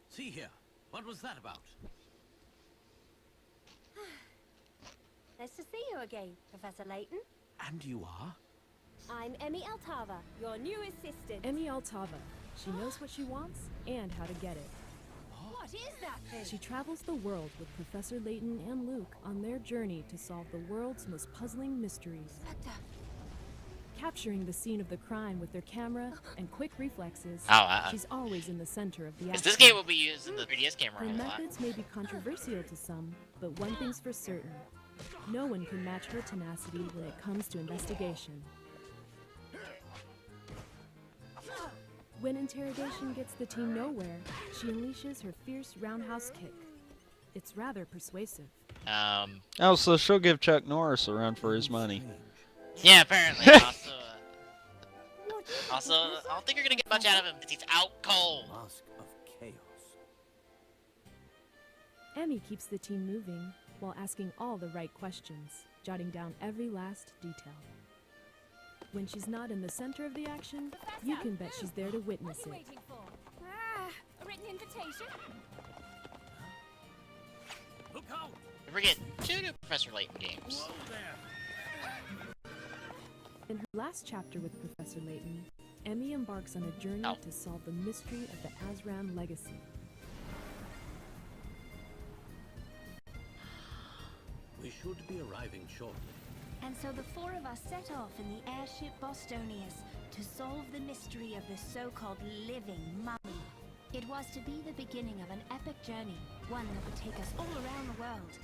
See here, what was that about? Nice to see you again, Professor Layton. And you are? I'm Emmy Altava, your new assistant. Emmy Altava. She knows what she wants and how to get it. What is that thing? She travels the world with Professor Layton and Luke on their journey to solve the world's most puzzling mysteries. Spectre. Capturing the scene of the crime with their camera and quick reflexes, she's always in the center of the action. This game will be used in the 3DS camera Her a lot. methods may be controversial to some, but one thing's for certain. No one can match her tenacity when it comes to investigation. When interrogation gets the team nowhere, she unleashes her fierce roundhouse kick. It's rather persuasive. Oh, so she'll give Chuck Norris a run for his money. Yeah, apparently. Also, I don't think you're gonna get much out of him because he's out cold. Mask of chaos. Emmy keeps the team moving while asking all the right questions, jotting down every last detail. When she's not in the center of the action, you can bet she's there to witness it. Waiting for? A written invitation? Look out! Don't forget 2 new Professor Layton games. Whoa there! In her last chapter with Professor Layton, Emmy embarks on a journey to solve the mystery of the Azran legacy. We should be arriving shortly. And so the 4 of us set off in the airship Bostonius to solve the mystery of the so-called living mummy. It was to be the beginning of an epic journey, one that would take us all around the world.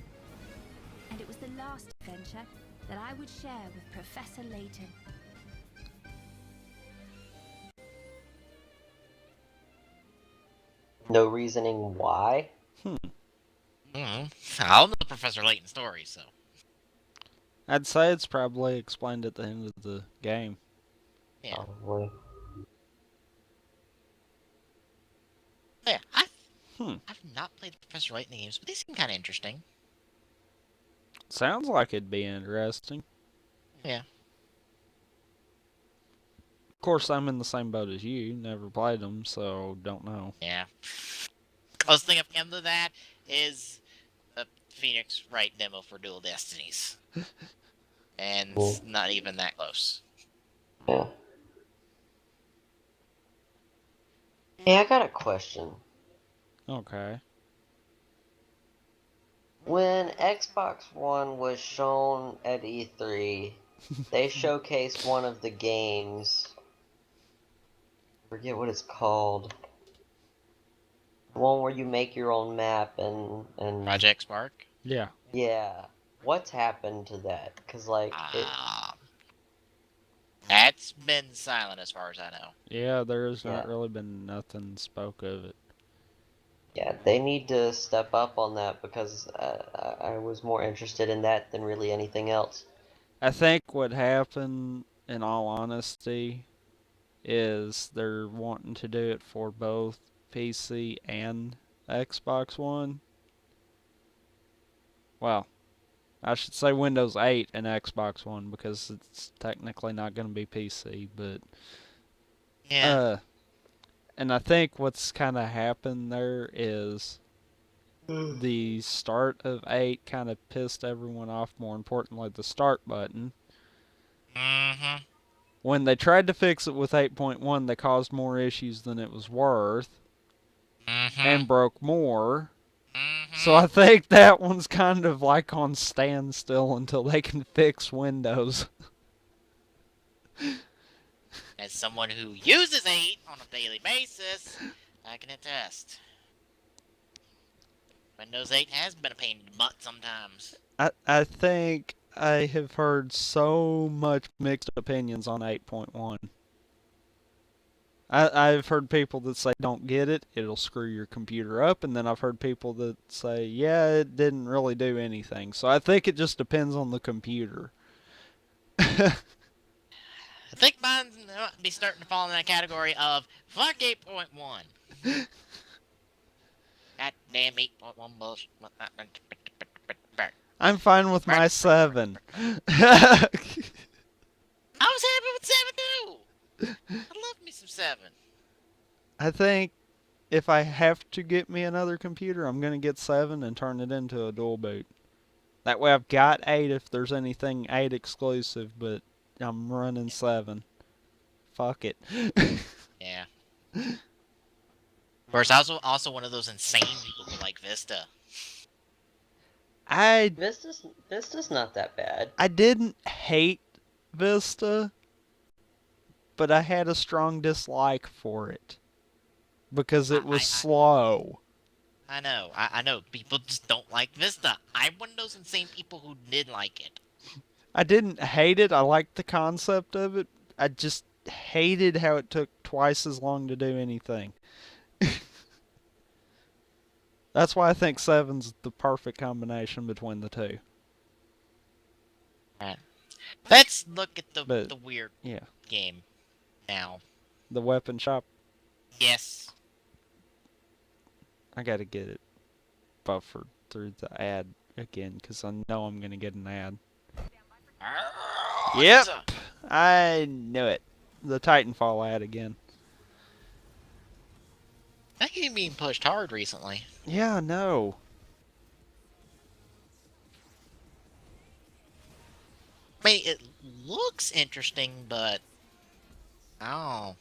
And it was the last adventure that I would share with Professor Layton. No reasoning why? I don't know Professor Layton's story, so. I'd say it's probably explained at the end of the game. Yeah. Probably. Yeah, I've not played the Professor Layton games, but they seem kind of interesting. Sounds like it'd be interesting. Yeah. Of course, I'm in the same boat as you. Never played them, so don't know. Yeah. Closest thing I've come to that is a Phoenix Wright demo for Dual Destinies. And it's not even that close. Yeah. Hey, I got a question. Okay. When Xbox One was shown at E3, they showcased one of the games. I forget what it's called. The one where you make your own map and Project Spark? Yeah. Yeah. What's happened to that? Cause like That's been silent as far as I know. Yeah, there's not really been nothing spoke of it. Yeah, they need to step up on that because I was more interested in that than really anything else. I think what happened, in all honesty, is they're wanting to do it for both PC and Xbox One. Well, I should say Windows 8 and Xbox One because it's technically not going to be PC, but Yeah. and I think what's kind of happened there is the start of 8 kind of pissed everyone off, more importantly, the start button. Mm-hmm. When they tried to fix it with 8.1, they caused more issues than it was worth and broke more. So I think that one's kind of like on standstill until they can fix Windows. As someone who uses 8 on a daily basis, I can attest. Windows 8 has been a pain in the butt sometimes. I think I have heard so much mixed opinions on 8.1. I've heard people that say don't get it, it'll screw your computer up, and then I've heard people that say, yeah, it didn't really do anything. So I think it just depends on the computer. I think mine might be starting to fall in that category of fuck 8.1. God damn 8.1 bullshit. I'm fine with my 7. I was happy with 7 too. I love me some 7. I think if I have to get me another computer, I'm going to get 7 and turn it into a dual boot. That way I've got 8 if there's anything 8 exclusive, but I'm running 7. Fuck it. Yeah. Of course, I was also one of those insane people Vista. Vista's not that bad. I didn't hate Vista, but I had a strong dislike for it because it was slow. I know. I know. People just don't like Vista. I'm one of those insane people who did like it. I didn't hate it. I liked the concept of it. I just hated how it took twice as long to do anything. That's why I think 7's the perfect combination between the two. Alright. Let's look at the But, weird yeah. game now. The weapon shop, Yes. I gotta get it buffered through the ad again because I know I'm gonna get an ad. Yep, I knew it. The Titanfall ad again. That game being pushed hard recently. Yeah, I know. I mean, it looks interesting, but oh,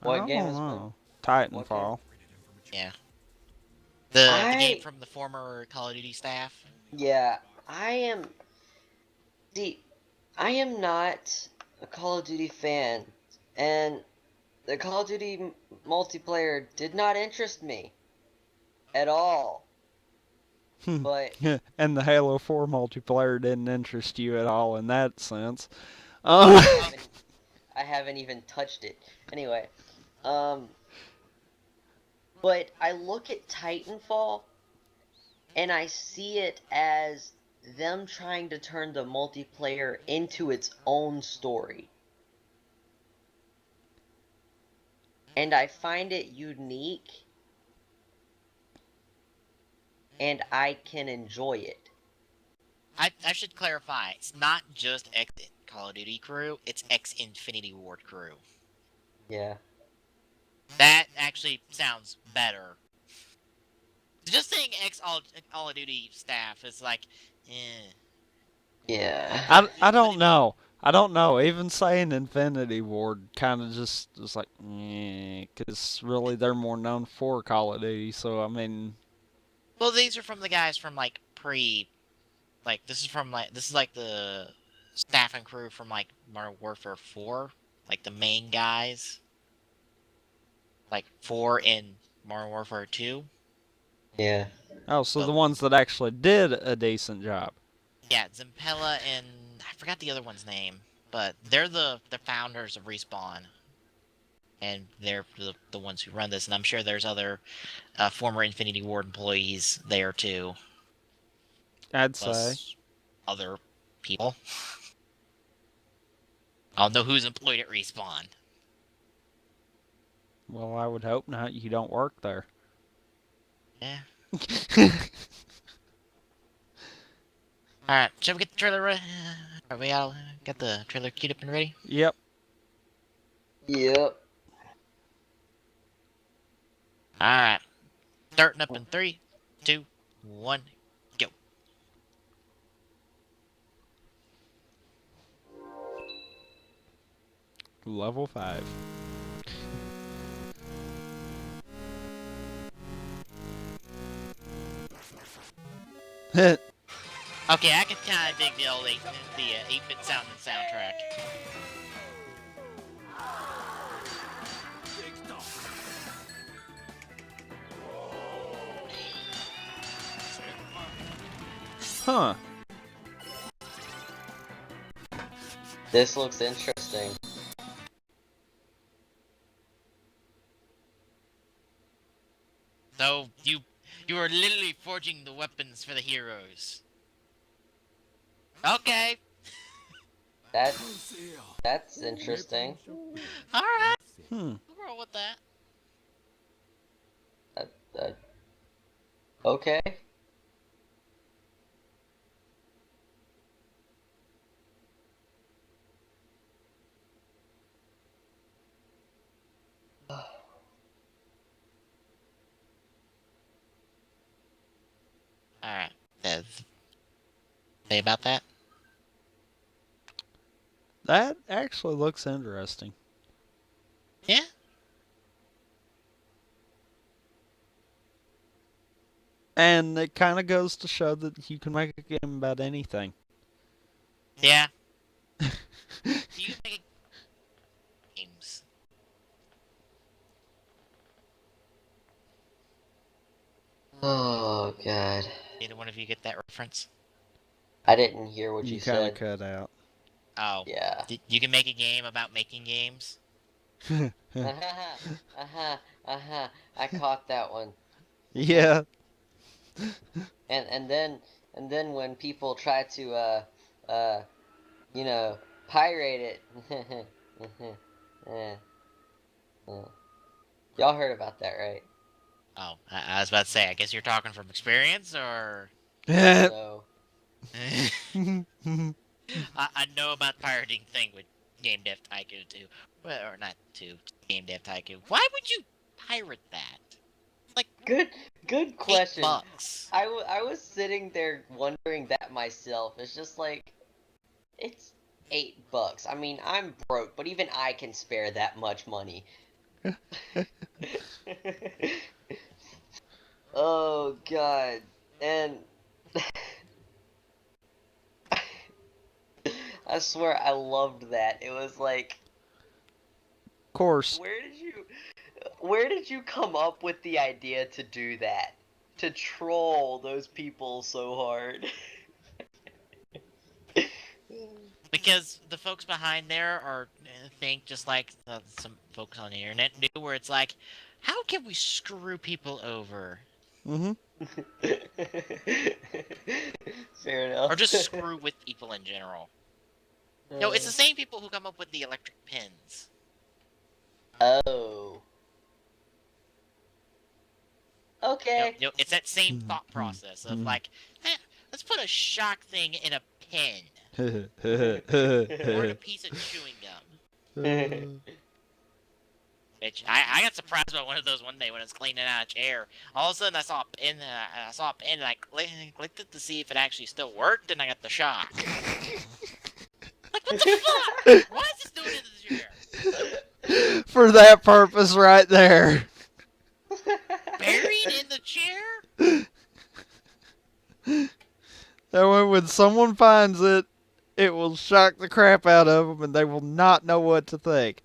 What I game don't is know. What Titanfall. yeah. The game from the former Call of Duty staff. Yeah, I am. See, I am not a Call of Duty fan, and the Call of Duty multiplayer did not interest me at all. But And the Halo 4 multiplayer didn't interest you at all in that sense. I haven't even touched it. Anyway, but I look at Titanfall, and I see it as them trying to turn the multiplayer into its own story. And I find it unique, and I can enjoy it. I should clarify. It's not just X Call of Duty crew. It's X Infinity Ward crew. Yeah. That actually sounds better. Just saying X Call of Duty staff is like, eh. Yeah. I don't know. I don't know. Even saying Infinity Ward kind of just is like, because really they're more known for Call of Duty. So I mean, Well, these are from the guys from like this is like the staff and crew from like Modern Warfare 4, like the main guys, like 4 in Modern Warfare 2. Yeah. oh, so But- the ones that actually did a decent job. Yeah, Zimpella and I forgot the other one's name, but they're the founders of Respawn, and they're the ones who run this. And I'm sure there's other former Infinity Ward employees there too, I'd say. plus other people. I don't know who's employed at Respawn. Well, I would hope not. You don't work there. Yeah. Alright, shall we get the trailer ready? Are we all got the trailer queued up and ready? Yep. Yep. Alright. Starting up in 3, 2, 1, go. Level 5. Okay, I can kind of dig the old 8-bit sound and soundtrack. Huh. This looks interesting. So, you are literally forging the weapons for the heroes. Okay. That's interesting. Alright. Hmm. We'll roll with that. Okay. Alright. Say about that? That actually looks interesting. Yeah? And it kind of goes to show that you can make a game about anything. Yeah. Do you make games? Oh god. Either one of you get that reference? I didn't hear what You you kind of said. cut out. Oh. Yeah. You can make a game about making games? I caught that one. Yeah. And then when people try to you know, pirate it. Y'all heard about that, right? Oh, I was about to say, I guess you're talking from experience, or... So I know about pirating thing with Game Dev Tycoon 2. Well, or not 2, Game Dev Tycoon. Why would you pirate that? Like, good question. $8. I was sitting there wondering that myself. It's just like, it's $8. I mean, I'm broke, but even I can spare that much money. Oh god. And I swear I loved that. It was like, Of course. where did you come up with the idea to do that? To troll those people so hard? because the folks behind there are think just like some folks on the internet do, where it's like, how can we screw people over? Mm-hmm. Fair enough. Or just screw with people in general. No, it's the same people who come up with the electric pins. Oh. Okay. It's that same thought process of like, let's put a shock thing in a pen. Or in a piece of chewing gum. Which I got surprised by one of those one day when I was cleaning out a chair. All of a sudden I saw a pin, and I clicked it to see if it actually still worked, and I got the shock. Like, what the fuck? Why is this doing it to the chair? For that purpose right there. Buried in the chair? That way when someone finds it, it will shock the crap out of them and they will not know what to think.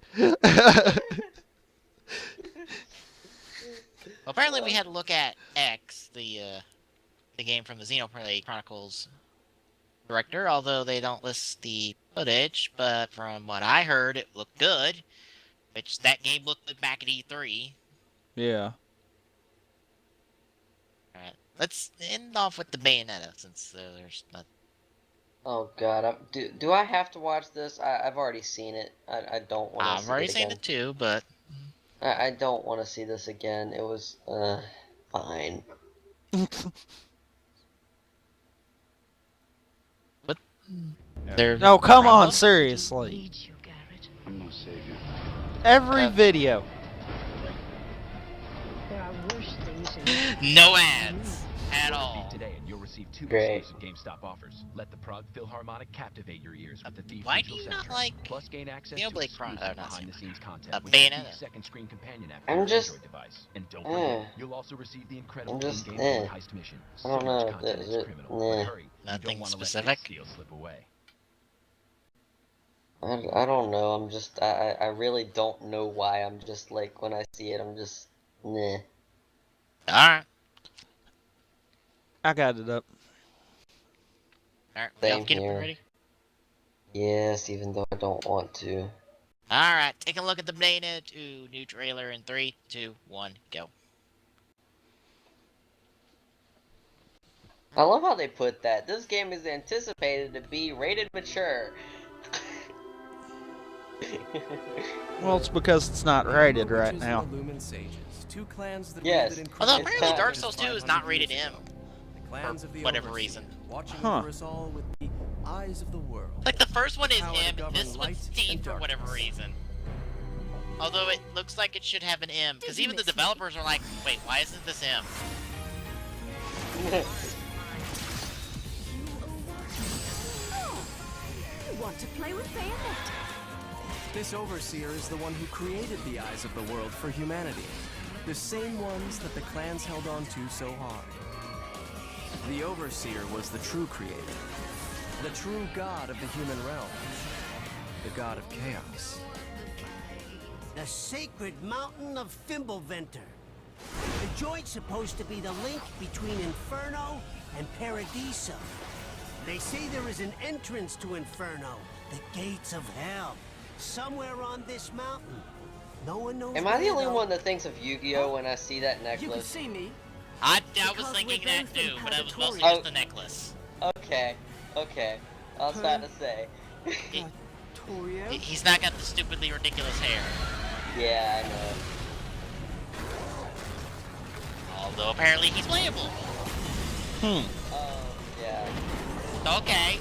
Well, apparently we had to look at X, the game from the Xenoblade Chronicles director, although they don't list the footage, but from what I heard, it looked good, which that game looked good back at E3. Yeah. Alright, let's end off with the Bayonetta, since there's not... Oh god, do I have to watch this? I've already seen it. I don't want to see it again. I've already seen it too, but... I don't want to see this again. It was, fine. But... They're... No, come on, seriously. I'm no savior. Every video. There are worse things in No ads at all. Today, and you'll receive 2 Great. exclusive GameStop offers. Let the Prague Philharmonic captivate your ears with the Thief Why Digital do you not soundtrack. like Plus, gain access Xenoblade to exclusive not behind-the-scenes content with Bayonetta? your unique second-screen companion app I'm for your just- Android device. And don't forget, you'll also receive the incredible just, in-game heist mission. I don't So know, much content is criminal. But hurry, you Nothing don't want to let specific? that steal slip away. I don't know. I'm just, I really don't know why. I'm just like, when I see it, I'm just, nah. Alright. I got it up. Alright, Same y'all get it here. ready? Yes, even though I don't want to. Alright, take a look at the Bayonetta 2 new trailer in 3, 2, 1, go. I love how they put that. This game is anticipated to be rated mature. Well, it's because it's not rated right now. Yes. Although It's apparently not- Dark Souls 2 is not rated M. For whatever reason. Huh. Like the first one is M, this one's C for whatever reason. Although it looks like it should have an M, because even the developers are like, wait, why isn't this M? You want to play with Bayonetta? This Overseer is the one who created the Eyes of the World for humanity. The same ones that the clans held on to so hard. The Overseer was the true creator. The true god of the human realm. The god of chaos. The sacred mountain of Fimbleventer. The joint's supposed to be the link between Inferno and Paradiso. They say there is an entrance to Inferno, the gates of hell, somewhere on this mountain. No one knows. Am I the where, only though. one that thinks of Yu-Gi-Oh when I see that You can necklace? see me. I was Because thinking we're that both in too, but it was mostly purgatory. just the necklace. Okay. I was about to say. He's not got the stupidly ridiculous hair. Yeah, I know. Although apparently he's playable. Oh, yeah. Okay.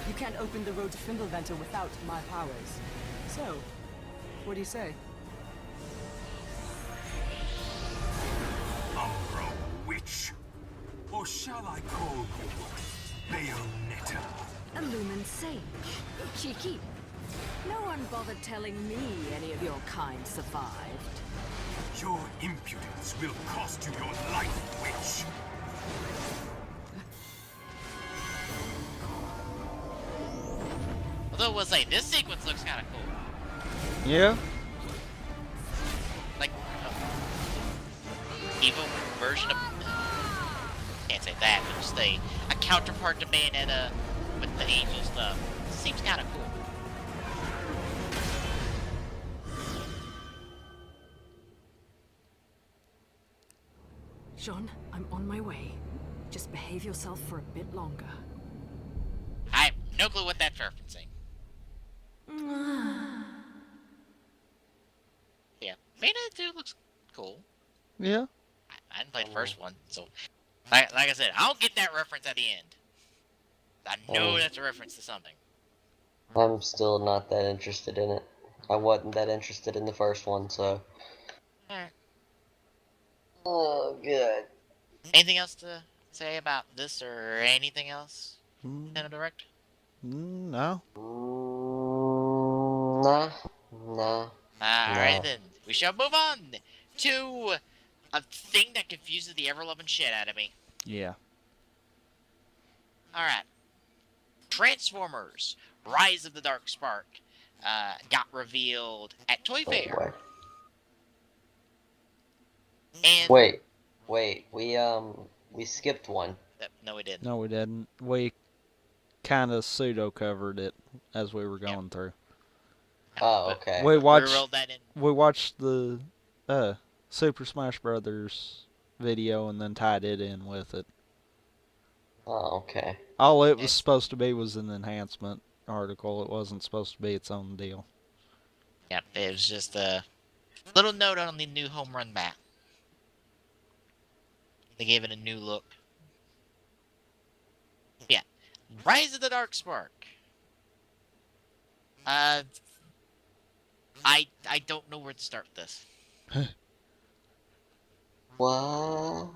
You can't open the road to Fimbleventer without my powers. So, what do you say? Umbro Witch. Or shall I call you Bayonetta? Illumined Sage. Cheeky. No one bothered telling me any of your kind survived. Your impudence will cost you your life, Witch. Although we'll say this sequence looks kind of cool. Yeah. Like evil version of can't say that, but just a counterpart to Bayonetta with the angel stuff. Seems kind of cool. Jean, I'm on my way. Just behave yourself for a bit longer. I have no clue what that's referencing. Yeah, Bayonetta 2 looks cool. Yeah. I didn't play the first one, so like I said, I don't get that reference at the end. I know that's a reference to something. I'm still not that interested in it. I wasn't that interested in the first one, so. Alright. Oh, good. Anything else to say about this or anything else? Nintendo Direct? No. Nah. Alright then, we shall move on to a thing that confuses the ever-loving shit out of me. Yeah. Alright. Transformers Rise of the Dark Spark got revealed at Toy Fair. And Wait, we skipped one. no, we didn't. No, we didn't. We kind of pseudo covered it as we were going through. Oh, okay. We rolled that in. We watched the Super Smash Brothers video and then tied it in with it. Oh, okay. All it was supposed to be was an enhancement article. It wasn't supposed to be its own deal. Yep, it was just a little note on the new home run bat. They gave it a new look. Yeah. Rise of the Dark Spark. I don't know where to start with this. What?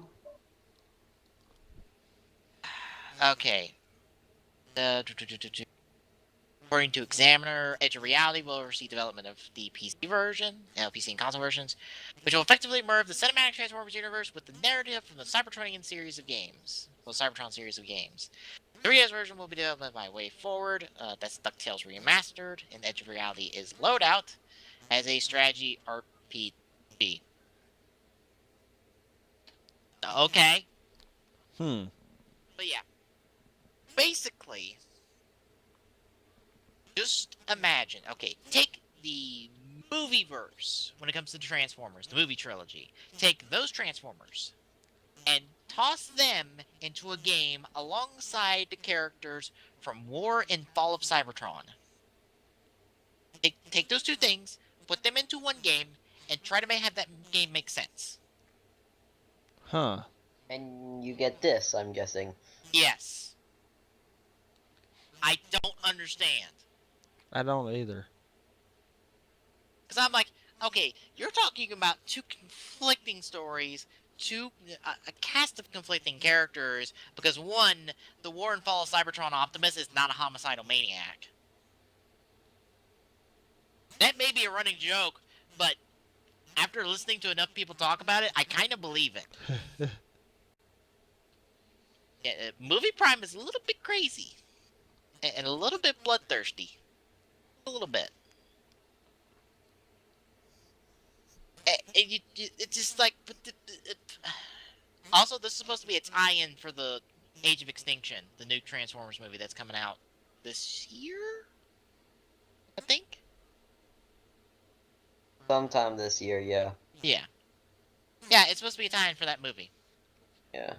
Okay. According to Examiner, Edge of Reality will oversee development of the PC version, PC and console versions, which will effectively merge the cinematic Transformers universe with the narrative from the Cybertronian series of games. Well, Cybertron series of games. The 3DS version will be developed by Way Forward. That's DuckTales Remastered, and Edge of Reality is Loadout as a strategy RPG. Okay. But yeah. Basically, just imagine, okay, take the movie verse when it comes to Transformers, the movie trilogy. Take those Transformers and toss them into a game alongside the characters from War and Fall of Cybertron. Take those two things, put them into one game, and try to have that game make sense. Huh. And you get this, I'm guessing. Yes. I don't understand. I don't either. Because I'm like, okay, you're talking about two conflicting stories, a cast of conflicting characters, because one, the War and Fall of Cybertron Optimus is not a homicidal maniac. That may be a running joke, but after listening to enough people talk about it, I kind of believe it. Movie Prime is a little bit crazy and a little bit bloodthirsty, a little bit. It's just like, also this is supposed to be a tie-in for the Age of Extinction, the new Transformers movie that's coming out this year, I think. Sometime this year, yeah. Yeah. Yeah, it's supposed to be a tie-in for that movie. Yeah.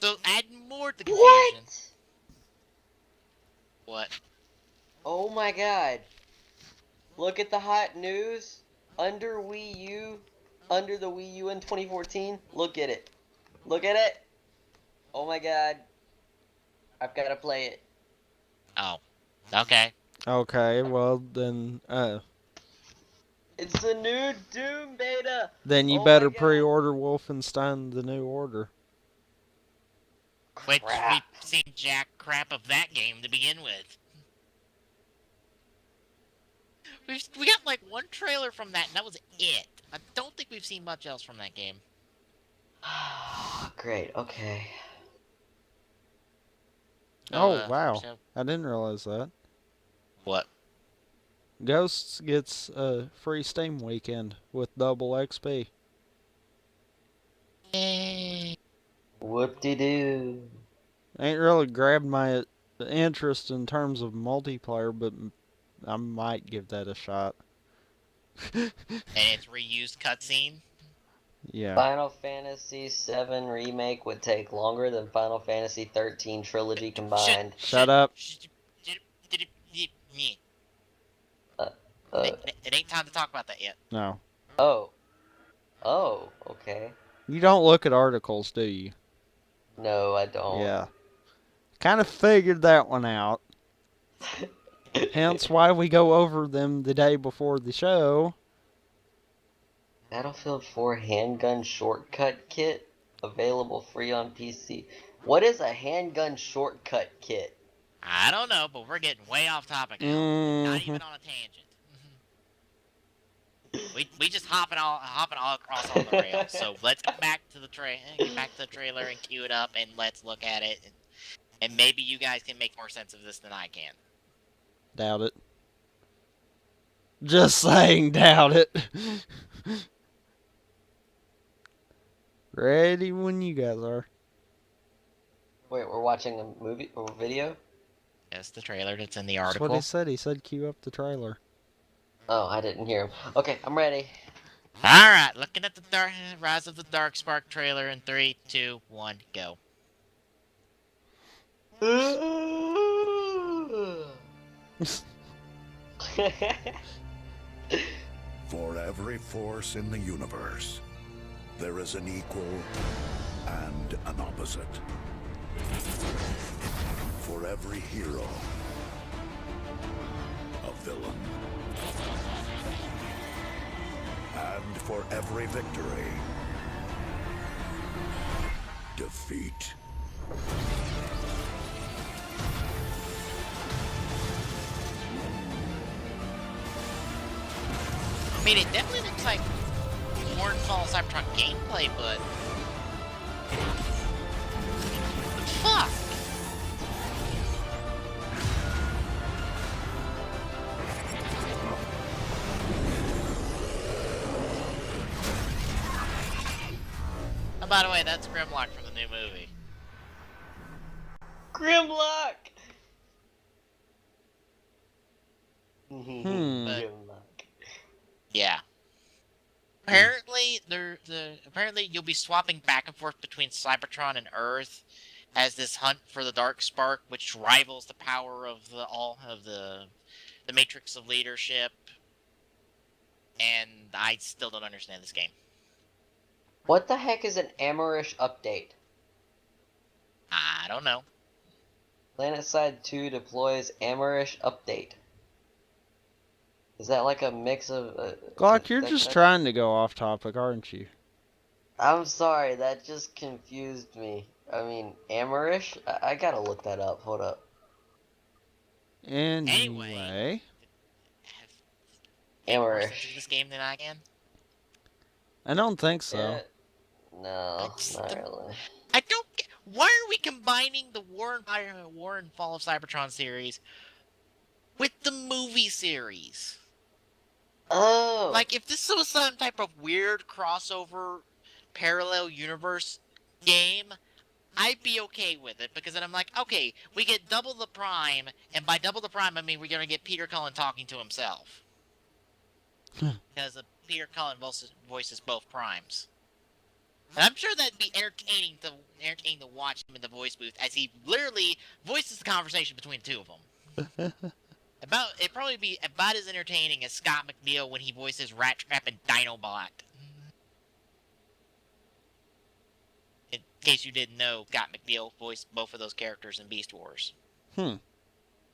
So add more to the confusion. What? Oh my god. Look at the hot news. Under Wii U. Under the Wii U in 2014. Look at it. Look at it. Oh my god. I've got to play it. Oh. Okay. Okay, well then, It's the new Doom beta. then you better pre-order Wolfenstein: The New Order. Which we've seen jack crap of that game to begin with. We got like one trailer from that, and that was it. I don't think we've seen much else from that game. Great, okay. Oh, wow. I didn't realize that. What? Ghosts gets a free Steam weekend with double XP. Whoop-de-doo. Ain't really grabbed my interest in terms of multiplayer, but I might give that a shot. And it's reused cutscene? Yeah. Final Fantasy VII Remake would take longer than Final Fantasy XIII Trilogy combined. Shut up. It ain't time to talk about that yet. No. Oh. Oh, okay. You don't look at articles, do you? No, I don't. Yeah. Kind of figured that one out. Hence why we go over them the day before the show. Battlefield 4 handgun shortcut kit available free on PC. What is a handgun shortcut kit? I don't know, but we're getting way off topic now. Not even on a tangent. We just hopping all across all the rails. So let's get back to the trailer and cue it up, and let's look at it. And maybe you guys can make more sense of this than I can. Doubt it. Just saying, doubt it. Ready when you guys are. Wait, we're watching a movie or video? Yes, the trailer that's in the That's article. what he said. He said cue up the trailer. Oh, I didn't hear him. Okay, I'm ready. Alright, looking at the Rise of the Darkspark trailer in 3, 2, 1, go. For every force in the universe, there is an equal and an opposite. For every hero, a villain. And for every victory, defeat. I mean, it definitely looks like more Fall Cybertron gameplay, but... Fuck! Oh, by the way, that's Grimlock from the new movie. Grimlock! But, yeah. Apparently, apparently you'll be swapping back and forth between Cybertron and Earth as this hunt for the Dark Spark, which rivals the power of the Matrix of Leadership. And I still don't understand this game. What the heck is an Amerish update? I don't know. PlanetSide 2 deploys Amerish update. Is that like a mix of... Glock, you're just trying to go off topic, aren't you? I'm sorry, that just confused me. I mean, Amerish? I gotta look that up. Hold up. Anyway. Amerish. This game than I can? I don't think so. No, not really. I don't get... Why are we combining the War and Fall of Cybertron series with the movie series? Oh. Like, if this was some type of weird crossover parallel universe game, I'd be okay with it, because then I'm like, okay, we get double the Prime, and by double the Prime, I mean we're gonna get Peter Cullen talking to himself. Because Peter Cullen voices both Primes. And I'm sure that'd be entertaining to watch him in the voice booth, as he literally voices the conversation between the two of them. It'd probably be about as entertaining as Scott McNeil when he voices Rat Trap and Dinobot. In case you didn't know, Scott McNeil voiced both of those characters in Beast Wars. And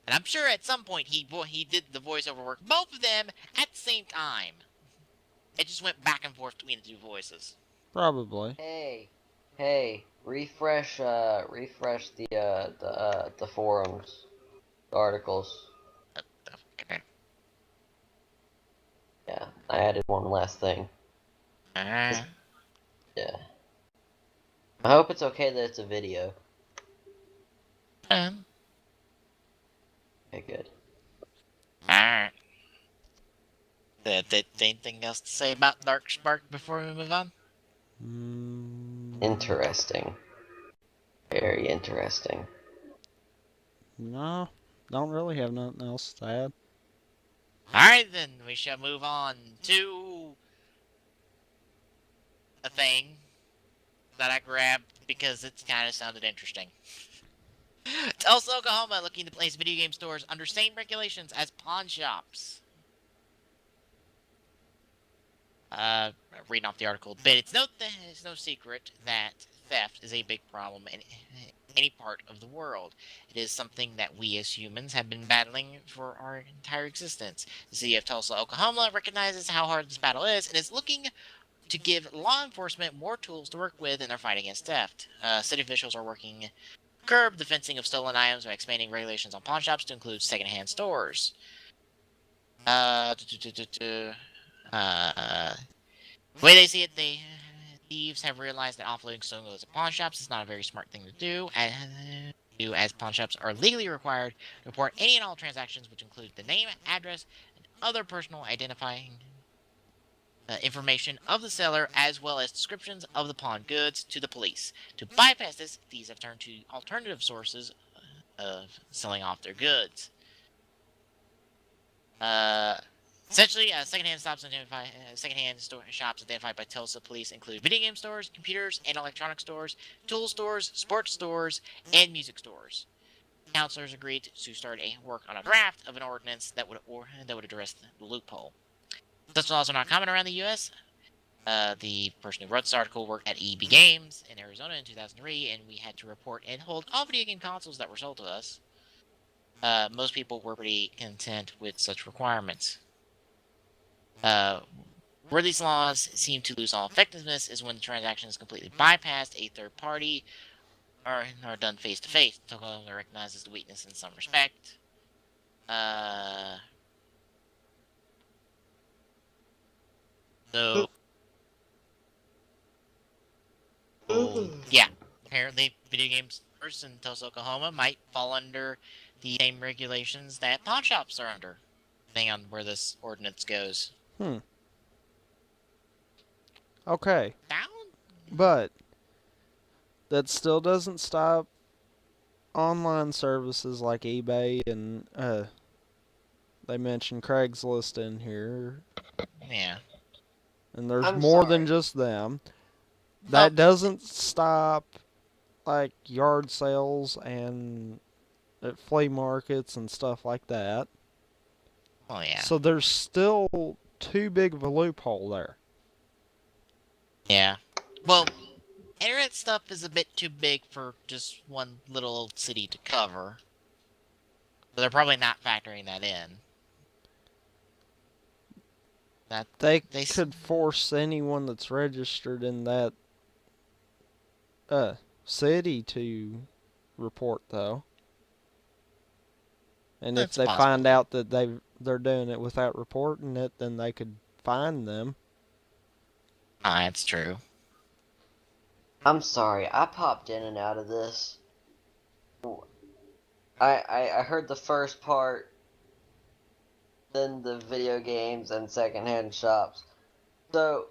I'm sure at some point he did the voiceover work, both of them at the same time. It just went back and forth between the two voices. Probably. Hey, refresh the forums, the articles. Okay. Yeah, I added one last thing. Alright. Yeah. I hope it's okay that it's a video. Okay, good. Alright. Anything else to say about Dark Spark before we move on? Interesting. Very interesting. No, don't really have nothing else to add. Alright then, we shall move on to a thing that I grabbed because it kind of sounded interesting. Tulsa, Oklahoma, looking to place video game stores under same regulations as pawn shops. Reading off the article, but it's no secret that theft is a big problem in any part of the world. It is something that we as humans have been battling for our entire existence. The city of Tulsa, Oklahoma recognizes how hard this battle is and is looking to give law enforcement more tools to work with in their fight against theft. City officials are working to curb the fencing of stolen items by expanding regulations on pawn shops to include secondhand stores. The way they see it, thieves have realized that offloading stolen goods at pawn shops is not a very smart thing to do, as pawn shops are legally required to report any and all transactions, which include the name, address, and other personal identifying information of the seller, as well as descriptions of the pawned goods, to the police. To bypass this, thieves have turned to alternative sources of selling off their goods. Essentially, secondhand shops identified by Tulsa police include video game stores, computers and electronic stores, tool stores, sports stores, and music stores. Councilors agreed to start work on a draft of an ordinance that would address the loophole. Such laws are not common around the U.S. The person who wrote this article worked at EB Games in Arizona in 2003, and we had to report and hold all video game consoles that were sold to us. Most people were pretty content with such requirements. Where these laws seem to lose all effectiveness is when the transaction is completely bypassed a third party or are done face to face. Oklahoma recognizes the weakness in some respect. Yeah, apparently video game stores in Tulsa, Oklahoma might fall under the same regulations that pawn shops are under, depending on where this ordinance goes. Okay. But that still doesn't stop online services like eBay and they mentioned Craigslist in here. Yeah. And there's more than just them. That doesn't stop like yard sales and at flea markets and stuff like that. Oh yeah. So there's still too big of a loophole there. Yeah. Well, internet stuff is a bit too big for just one little old city to cover. So they're probably not factoring that in. They could force anyone that's registered in that city to report, though. And if they find out that they're doing it without reporting it, then they could fine them. That's true. I'm sorry, I popped in and out of this. I heard the first part, then the video games and secondhand shops. So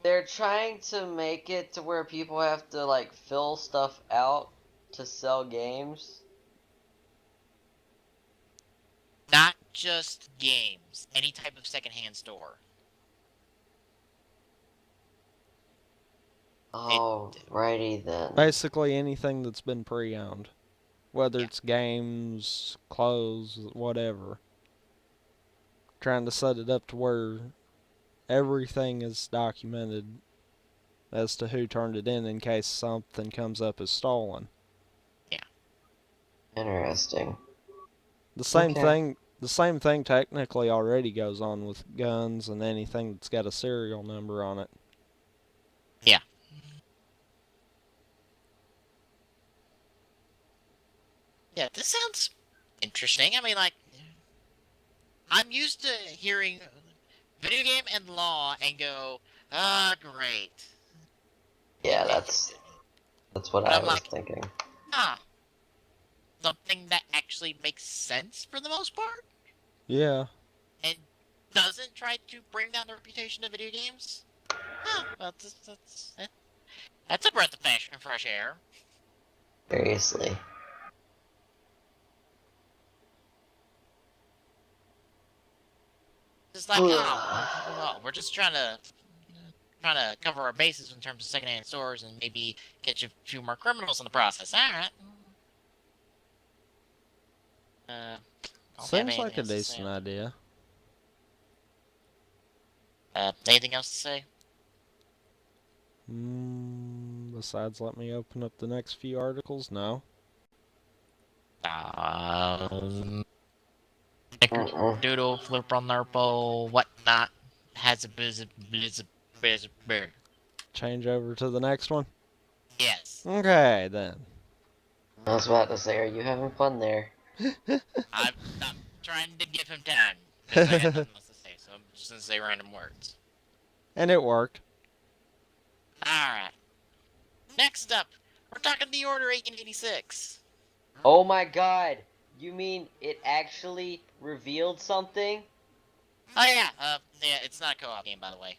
they're trying to make it to where people have to like fill stuff out to sell games. Not just games, any type of secondhand store. Alrighty then. Basically anything that's been pre-owned. Whether it's games, clothes, whatever. Trying to set it up to where everything is documented as to who turned it in case something comes up as stolen. Yeah. Interesting. The same thing technically already goes on with guns and anything that's got a serial number on it. Yeah. Yeah, this sounds interesting. I mean, like, I'm used to hearing video game and law and go, great. Yeah, that's what But I I'm was like, thinking. Something that actually makes sense for the most part? Yeah. And doesn't try to bring down the reputation of video games? Well, that's a breath of fresh air. Seriously. Just like, well, we're just trying to cover our bases in terms of secondhand stores and maybe catch a few more criminals in the process. Alright. Seems like a decent idea. Anything else to say? Besides, let me open up the next few articles. No. Doodle, Flipper Nurple, whatnot. Has a blizzard. Change over to the next one? Yes. Okay, then. I was about to say, are you having fun there? I'm trying to give him time. Because I got nothing else to say, so I'm just going to say random words. And it worked. Alright. Next up, we're talking the Order 1886. Oh my god! You mean it actually revealed something? Oh yeah, yeah, it's not a co-op game, by the way.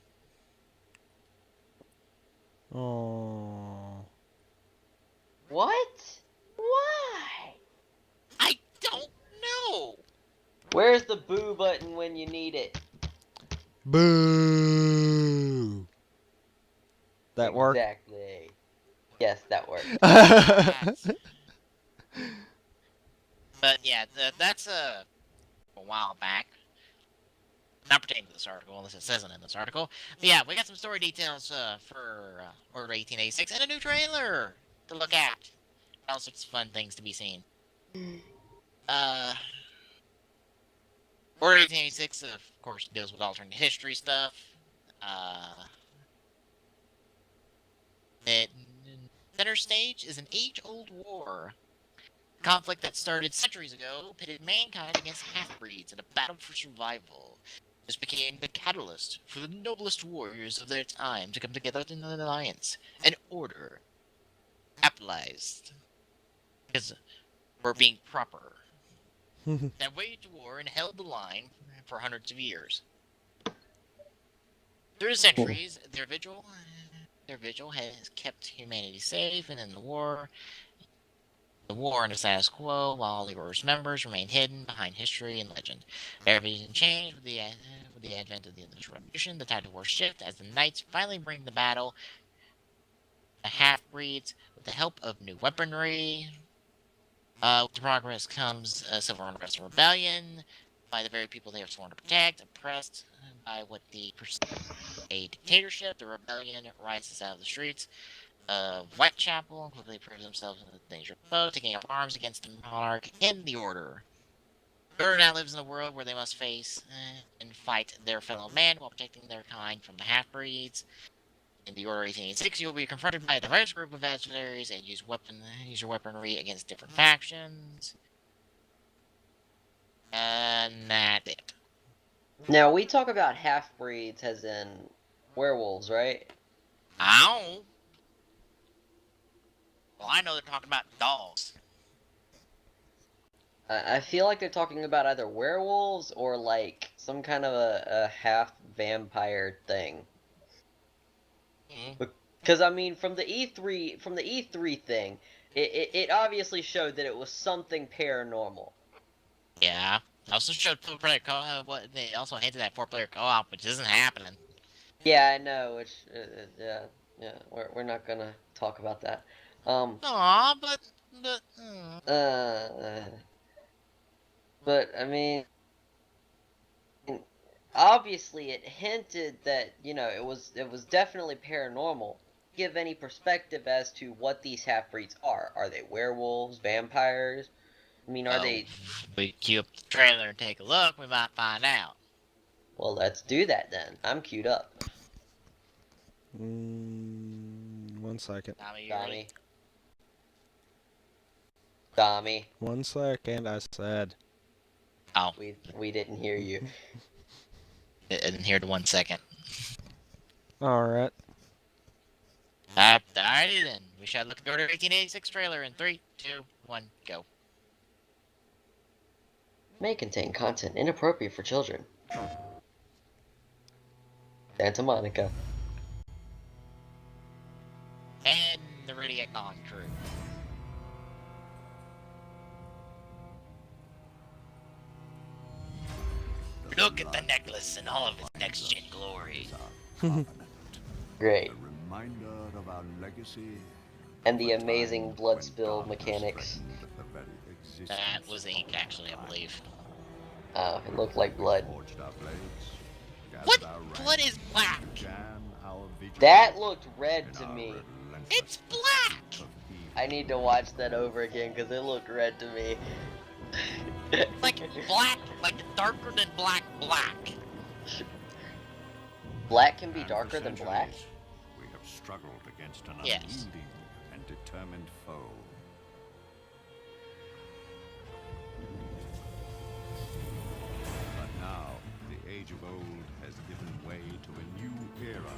Oh. What? Why? I don't know! Where's the boo button when you need it? Boo! That worked? Exactly. Yes, that worked. But yeah, that's a while back. Not pertaining to this article, unless it says it in this article. But yeah, we got some story details for Order 1886 and a new trailer to look at. All sorts of fun things to be seen. Order 1886, of course, deals with alternate history stuff. Center stage is an age-old war. Conflict that started centuries ago pitted mankind against half-breeds in a battle for survival. This became the catalyst for the noblest warriors of their time to come together in an alliance, an order. Capitalized. Because we're being proper. That waged war and held the line for hundreds of years. Through the centuries, their vigil has kept humanity safe, and in the war and the status quo, while the Order's members remain hidden behind history and legend. Everything changed with the advent of the Industrial Revolution. The tide of war shifted as the Knights finally bring the battle. The half-breeds, with the help of new weaponry. With the progress comes a civil unrest and rebellion by the very people they have sworn to protect, oppressed by what they perceive a dictatorship. The rebellion rises out of the streets of Whitechapel and quickly proves themselves in a dangerous foe, taking up arms against the monarch and the Order. The Order now lives in a world where they must face and fight their fellow man while protecting their kind from the half-breeds. In the Order 1886, you will be confronted by a diverse group of adversaries and use your weaponry against different factions. And that's it. Now, we talk about half-breeds as in werewolves, right? Ow! Well, I know they're talking about dogs. I feel like they're talking about either werewolves or like some kind of a half vampire thing. Because I mean, from the E3 thing, it obviously showed that it was something paranormal. Yeah. Also showed four-player co-op. What they also hinted at four-player co-op, which isn't happening. Yeah, I know. Which yeah. We're not gonna talk about that. Aw, but uh, but I mean, obviously it hinted that it was definitely paranormal. Give any perspective as to what these half breeds are? Are they werewolves, vampires? I mean, are they? if we cue up the trailer and take a look, we might find out. Well, let's do that then. I'm queued up. 1 second. Tommy. Tommy. 1 second, I said. Oh. We didn't hear you. Didn't hear the 1 second. Alright. Alrighty then. We shall look at the Order 1886 trailer in 3, 2, 1, go. May contain content inappropriate for children. Santa Monica. And the Radiacon crew. Look at the necklace in all of its next-gen glory. Great. Reminder of our legacy. And the amazing blood spill mechanics. That was ink, actually, I believe. Oh, it looked like blood. What? Blood is black! That looked red to me. It's black! I need to watch that over again because it looked red to me. Like black, like darker than black. Black can be darker than black? We have struggled against an Yes. unyielding and determined foe. But now, the age of old has given way to a new era,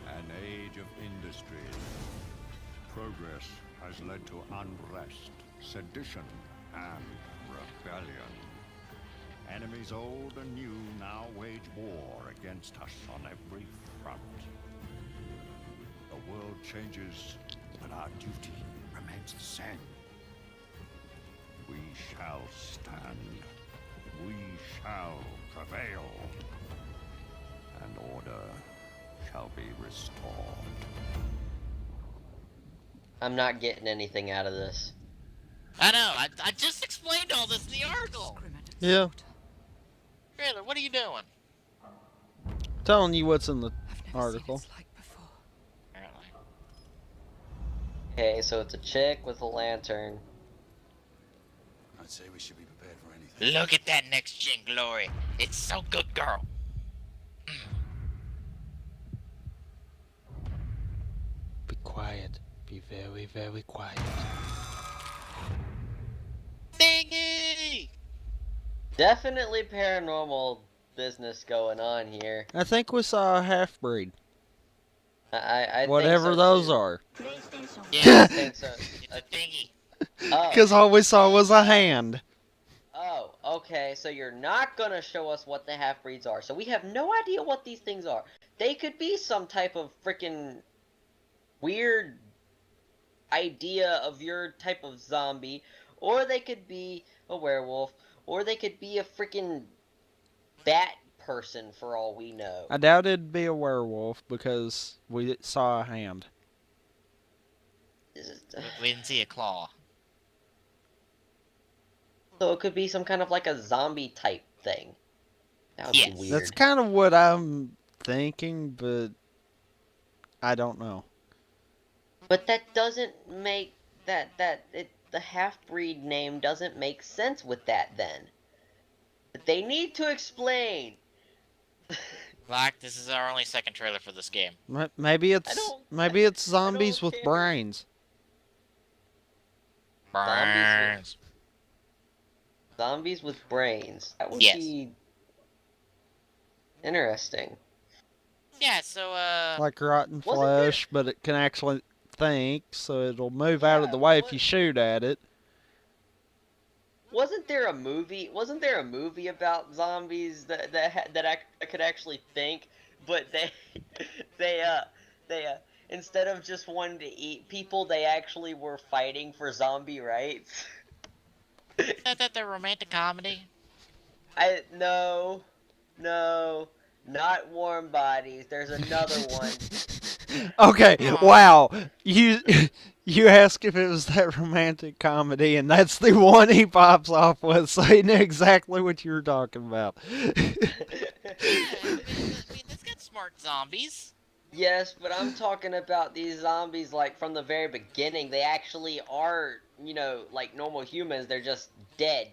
an age of industry. Progress has led to unrest, sedition, and rebellion. Enemies old and new now wage war against us on every front. The world changes, but our duty remains the same. We shall stand. We shall prevail. And order shall be restored. I'm not getting anything out of this. I know, I just explained all this in the article! Yeah. Trailer, what are you doing? Telling you what's in the article. Okay, so it's a chick with a lantern. I'd say we should be prepared for anything. Look at that next-gen glory. It's so good, girl. Be quiet. Be very, very quiet. Thingy! Definitely paranormal business going on here. I think we saw a half-breed. I Whatever think so those too. are. Yeah, I think so. It's a thingy. Because all we saw was a hand. Oh, okay, so you're not gonna show us what the half-breeds are. So we have no idea what these things are. They could be some type of freaking weird idea of your type of zombie, or they could be a werewolf, or they could be a freaking bat person for all we know. I doubt it'd be a werewolf because we saw a hand. We didn't see a claw. So it could be some kind of like a zombie type thing. That would be weird. That's kind of what I'm thinking, but I don't know. But that doesn't make the half-breed name doesn't make sense with that then. They need to explain. Black, this is our only second trailer for this game. Maybe it's zombies with brains. Brains. Zombies with brains. That would be interesting. Yeah, so, Like rotten Wasn't there- flesh, but it can actually think, so it'll move out of the way if you shoot at it. Wasn't there a movie? Wasn't there a movie about zombies that could actually think, but they instead of just wanting to eat people, they actually were fighting for zombie rights. is that the romantic comedy? No, not Warm Bodies. There's another one. Okay, wow. You asked if it was that romantic comedy, and that's the one he pops off with, so he knew exactly what you were talking about. It's got smart zombies. Yes, but I'm talking about these zombies, like, from the very beginning. They actually are, like normal humans. They're just dead.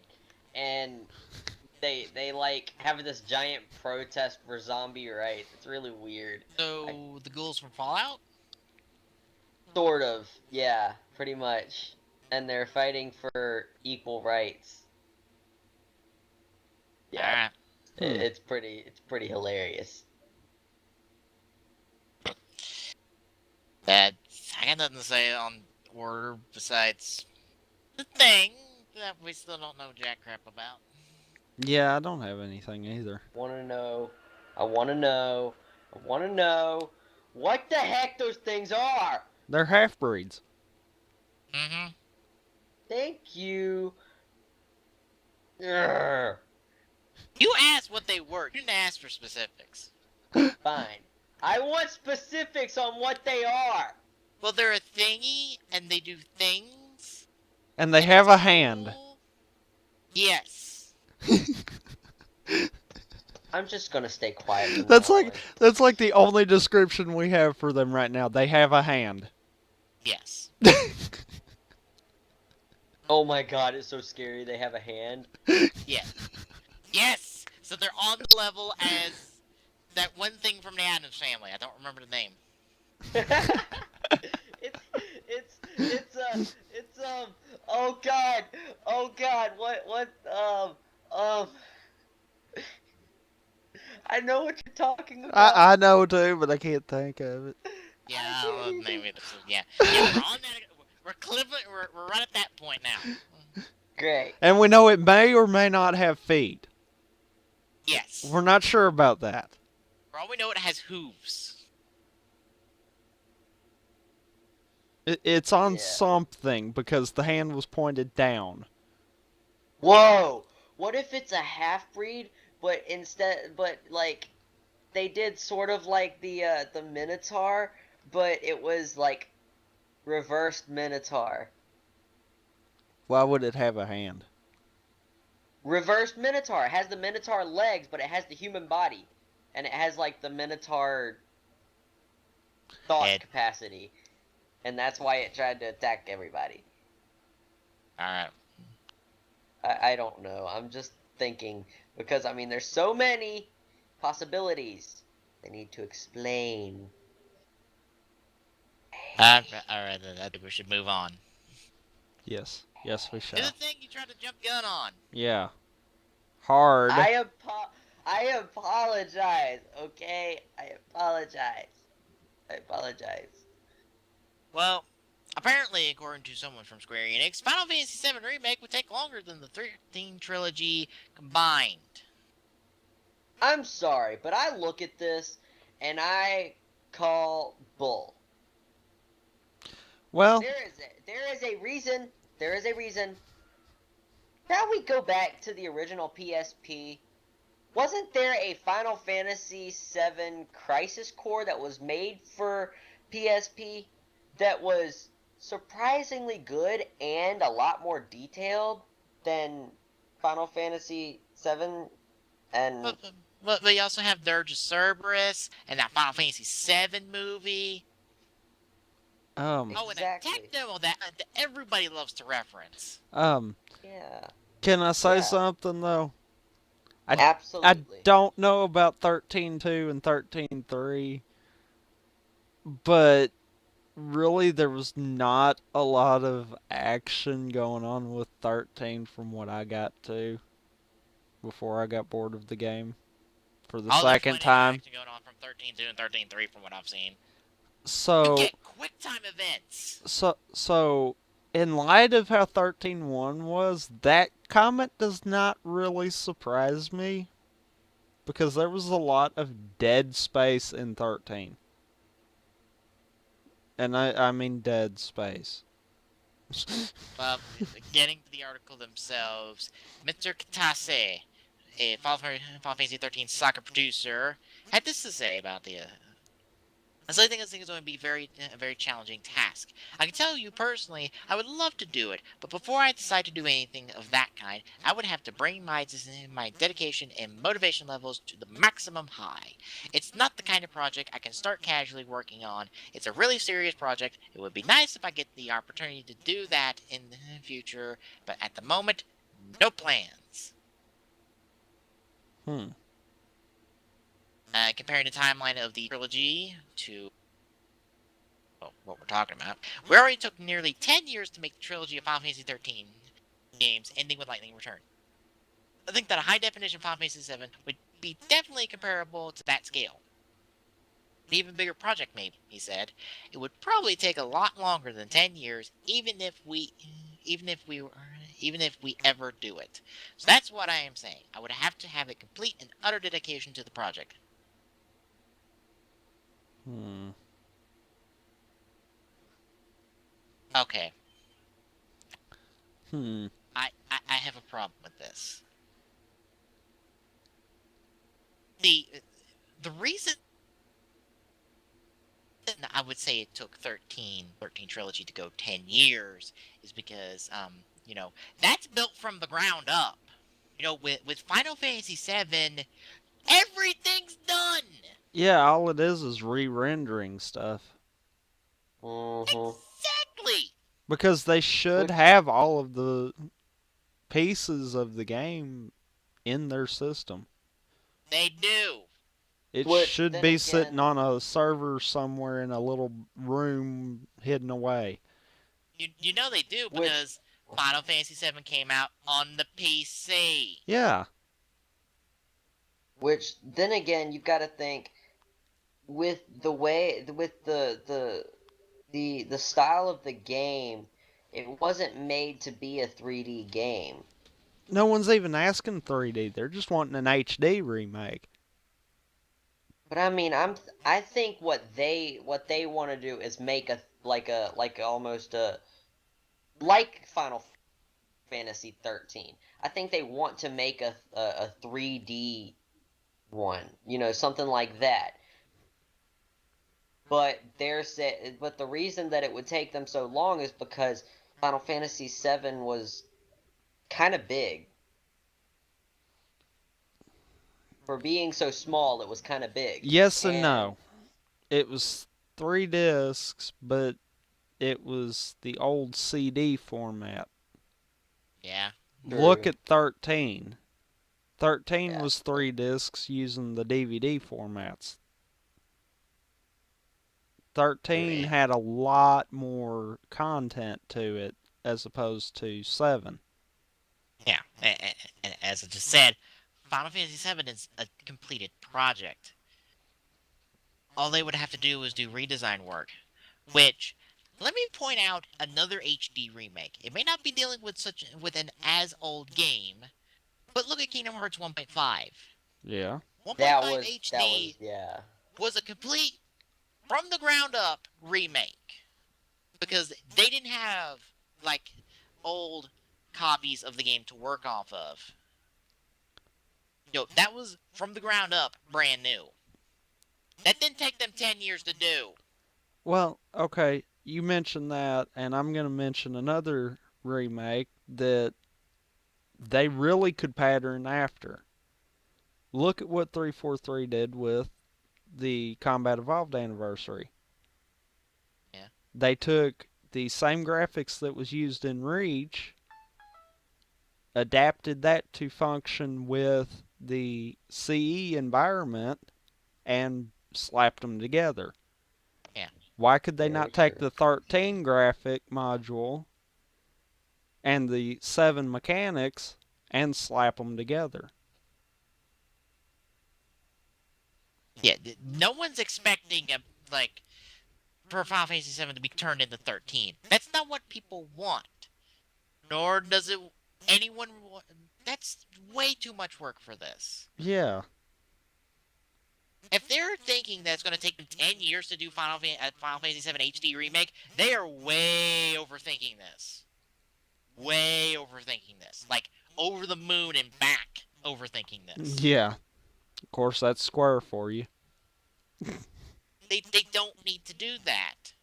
And they like, have this giant protest for zombie rights. It's really weird. So, the ghouls from Fallout? Sort of, yeah, pretty much. And they're fighting for equal rights. Yeah. It's pretty hilarious. I got nothing to say on Order besides the thing that we still don't know jack crap about. Yeah, I don't have anything either. I wanna know what the heck those things are! They're half-breeds. Mm-hmm. Thank you. Urgh. You asked what they were. You didn't ask for specifics. Fine. I want specifics on what they are! Well, they're a thingy, and they do things. And they have a hand. Yes. I'm just gonna stay quiet. That's like the only description we have for them right now. They have a hand. Yes. Oh my god, it's so scary. They have a hand. Yeah. Yes. So they're on the level as that one thing from the Addams Family. I don't remember the name. It's oh god, what I know what you're talking about. I know too, but I can't think of it. Yeah, I'll name it. Yeah, we're on that. We're right at that point now. Great. And we know it may or may not have feet. Yes. We're not sure about that. For all we know, it has hooves. It's on something because the hand was pointed down. Whoa! What if it's a half-breed, but like, they did sort of like the Minotaur, but it was like reversed Minotaur. Why would it have a hand? Reversed Minotaur. It has the Minotaur legs, but it has the human body. And it has like the Minotaur thought capacity. And that's why it tried to attack everybody. Alright. I don't know. I'm just thinking, because I mean there's so many possibilities. They need to explain. Alright, then I think we should move on. Yes. Yes, we shall. Do the thing you tried to jump gun on. Yeah. Hard. I apologize, okay? I apologize. Well, apparently, according to someone from Square Enix, Final Fantasy VII Remake would take longer than the 13 trilogy combined. I'm sorry, but I look at this and I call bull. Well, there is a reason. There is a reason. Shall we go back to the original PSP? Wasn't there a Final Fantasy VII Crisis Core that was made for PSP that was surprisingly good and a lot more detailed than Final Fantasy VII? And But we also have Dirge of Cerberus and that Final Fantasy VII movie. Oh, and that tech demo that everybody loves to reference. Yeah. Can I say something though? Absolutely. I don't know about 13.2 and 13.3, but really there was not a lot of action going on with 13 from what I got to before I got bored of the game. for the All the second fun time. interaction going on from 13.2 and 13.3 from what I've seen. You So get quick time events. so in light of how 13.1 was, that comment does not really surprise me because there was a lot of dead space in 13. And I mean dead space. Well, getting to the article themselves, Mr. Katase, a Final Fantasy 13 soccer producer, had this to say about the. So I think this thing is going to be a very challenging task. I can tell you personally, I would love to do it, but before I decide to do anything of that kind, I would have to bring my dedication and motivation levels to the maximum high. It's not the kind of project I can start casually working on. It's a really serious project. It would be nice if I get the opportunity to do that in the future, but at the moment, no plans. Comparing the timeline of the trilogy to what we're talking about, we already took nearly 10 years to make the trilogy of Final Fantasy 13 games, ending with Lightning Return. I think that a high-definition Final Fantasy 7 would be definitely comparable to that scale. An even bigger project, maybe, he said. It would probably take a lot longer than 10 years, even if we ever do it. So that's what I am saying. I would have to have a complete and utter dedication to the project. Okay. I have a problem with this. The reason I would say it took 13 trilogy to go 10 years is because that's built from the ground up. With Final Fantasy 7, everything's done. Yeah, all it is re-rendering stuff. Exactly. Because they should have all of the pieces of the game in their system. They do. It should be sitting on a server somewhere in a little room hidden away. You know they do because Final Fantasy 7 came out on the PC. Yeah. Which then again, you've got to think with the style of the game, it wasn't made to be a 3D game. No one's even asking 3D. They're just wanting an HD remake. But I mean, I think what they want to do is make like Final Fantasy 13. I think they want to make a 3D one, something like that. But the reason that it would take them so long is because Final Fantasy 7 was kind of big. For being so small, it was kind of big. Yes and no. It was 3 discs, but it was the old CD format. Yeah. Look at 13. 13 was 3 discs using the DVD formats. 13 had a lot more content to it as opposed to 7. Yeah, and as I just said, Final Fantasy 7 is a completed project. All they would have to do is do redesign work, which, let me point out another HD remake. It may not be dealing with an as old game, but look at Kingdom Hearts 1.5. Yeah. 1.5 HD was a complete, from the ground up remake. Because they didn't have, old copies of the game to work off of. That was, from the ground up, brand new. That didn't take them 10 years to do. Well, okay, you mentioned that, and I'm going to mention another remake that they really could pattern after. Look at what 343 did with the Combat Evolved anniversary. Yeah. They took the same graphics that was used in Reach, adapted that to function with the CE environment, and slapped them together. Yeah. Why could they not take the 13 graphic module and the 7 mechanics and slap them together? Yeah, no one's expecting for Final Fantasy VII to be turned into 13. That's not what people want. Nor does it anyone want. That's way too much work for this. Yeah. If they're thinking that it's going to take them 10 years to do Final Fantasy VII HD Remake, they are way overthinking this. Way overthinking this. Like, over the moon and back overthinking this. Yeah. Of course, that's Square for you. They don't need to do that.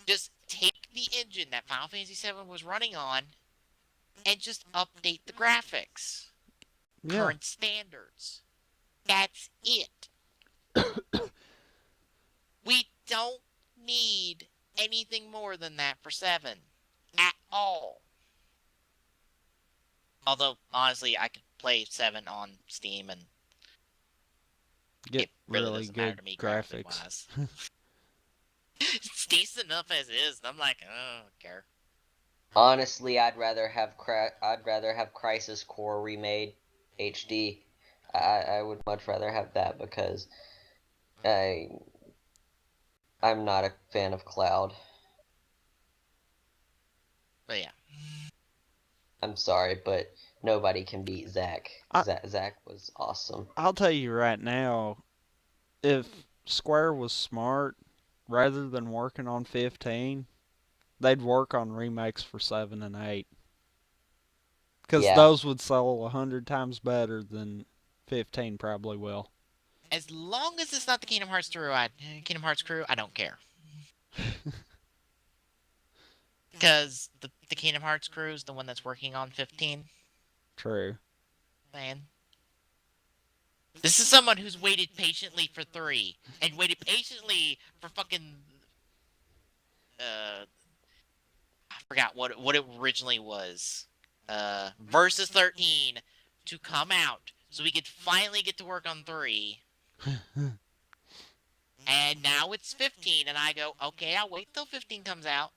Just take the engine that Final Fantasy VII was running on and just update the graphics. Yeah. Current standards. That's it. We don't need anything more than that for 7. At all. Although, honestly, I could play 7 on Steam and Get it really really doesn't matter good to me graphics. It's decent enough as is, and I'm like, oh, I don't care. Honestly, I'd rather have Crisis Core remade HD. I would much rather have that because I'm not a fan of Cloud. But yeah. I'm sorry, but nobody can beat Zack. Zack was awesome. I'll tell you right now, if Square was smart, rather than working on 15, they'd work on remakes for 7 and 8. Because those would sell 100 times better than 15 probably will. As long as it's not the Kingdom Hearts crew, I don't care. Because the Kingdom Hearts crew is the one that's working on 15. True. Man. This is someone who's waited patiently for 3. And waited patiently for fucking... I forgot what it originally was. Versus 13 to come out. So we could finally get to work on 3. And now it's 15, and I go, okay, I'll wait till 15 comes out.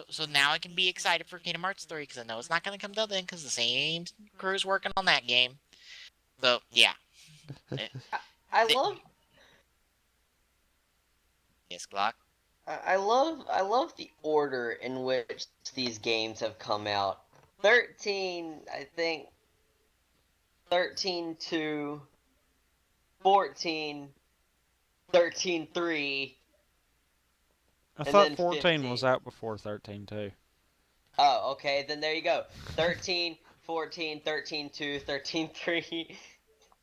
So now I can be excited for Kingdom Hearts 3, because I know it's not going to come till then, because the same crew's working on that game. So, yeah. I love... Yes, Glock? I love the order in which these games have come out. 13, I think... 13-2... 14... 13-3... I thought 14 was out before 13 too. Oh, okay, then there you go. 13, 14, 13-2, 13-3,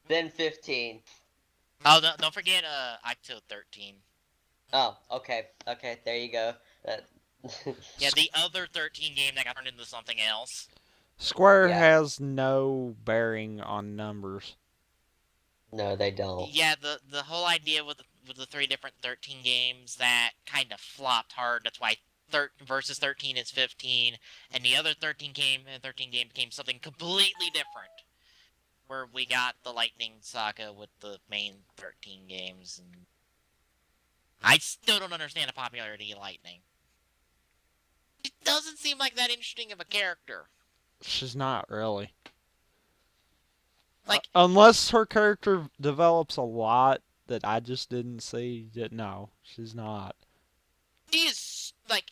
then 15. Oh, don't forget Icto 13. Oh, okay, there you go. Yeah, the other 13 game that got turned into something else. Square has no bearing on numbers. No, they don't. Yeah, the whole idea with the 3 different 13 games that kind of flopped hard. That's why versus 13 is 15, and the other 13 game became something completely different. Where we got the Lightning Saga with the main 13 games, and I still don't understand the popularity of Lightning. It doesn't seem like that interesting of a character. She's not really. Like, unless her character develops a lot that I just didn't see, no, she's not. She is, like,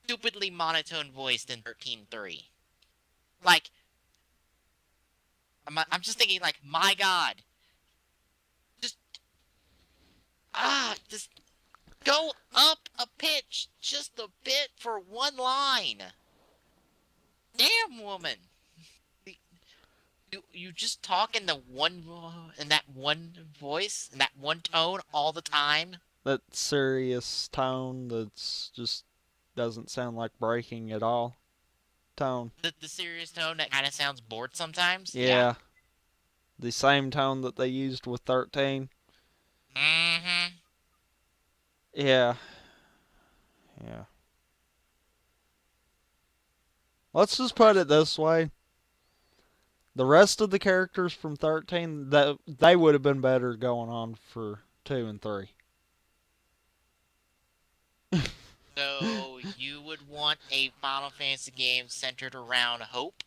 stupidly monotone voiced in 13-3. Like, I'm just thinking, like, my god. Just go up a pitch just a bit for one line. Damn, woman. You just talk in that one voice, in that one tone all the time. That serious tone that's just doesn't sound like breaking at all. Tone. The serious tone that kind of sounds bored sometimes. Yeah. The same tone that they used with 13. Mm-hmm. Yeah. Let's just put it this way. The rest of the characters from 13, they would have been better going on for 2 and 3. So, you would want a Final Fantasy game centered around Hope?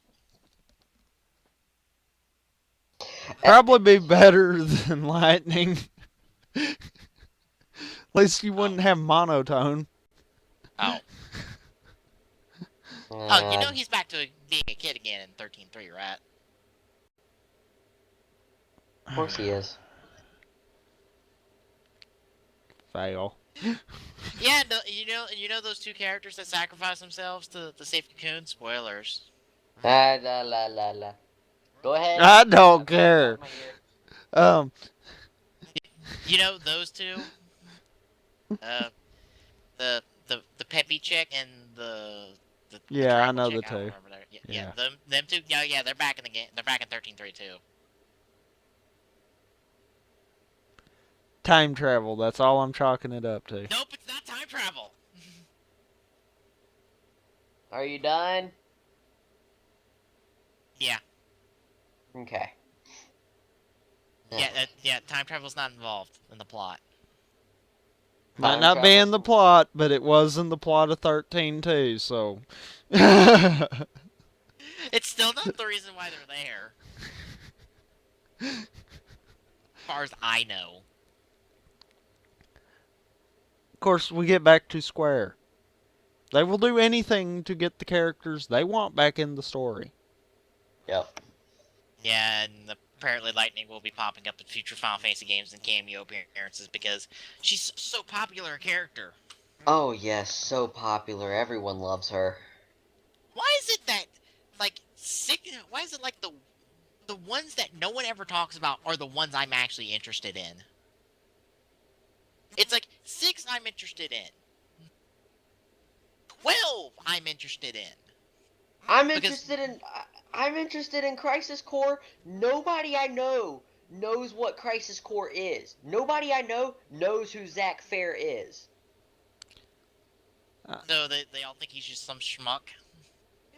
Probably be better than Lightning. At least you wouldn't have monotone. Oh. Oh, you know he's back to being a kid again in 13.3, right? Of course he is. Fail. Yeah, no, you know those two characters that sacrifice themselves to save Cocoon? Spoilers. La la la la la. Go ahead. I don't care. You know those two? The peppy chick and the Yeah, I tribal know chick. the I don't two. remember their. Yeah, Yeah. them two. Yeah, they're back in the game. They're back in 13.3 too. Time travel, that's all I'm chalking it up to. Nope, it's not time travel. Are you done? Yeah. Okay. Yeah, time travel's not involved in the plot. Might Time not be travel? in the plot, but it was in the plot of 13 too, so. It's still not the reason why they're there. As far as I know. Of course, we get back to Square. They will do anything to get the characters they want back in the story. Yep. Yeah, and apparently Lightning will be popping up in future Final Fantasy games and cameo appearances because she's so popular a character. Oh yes, so popular. Everyone loves her. Why is it that, like, why is it like the ones that no one ever talks about are the ones I'm actually interested in? It's like 6 I'm interested in. 12 I'm interested in. I'm interested in Crisis Core. Nobody I know knows what Crisis Core is. Nobody I know knows who Zack Fair is. So they all think he's just some schmuck?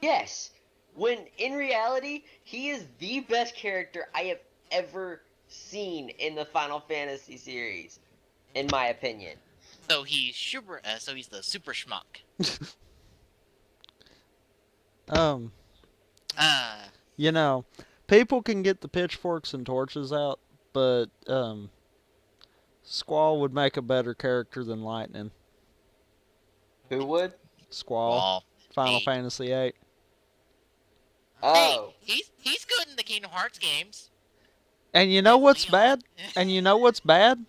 Yes. When in reality, he is the best character I have ever seen in the Final Fantasy series, in my opinion. So he's so he's the super schmuck. You know, people can get the pitchforks and torches out, but Squall would make a better character than Lightning. Who would? Squall. Final Fantasy VIII. Oh. Hey, he's good in the Kingdom Hearts games. And you know what's bad? And you know what's bad?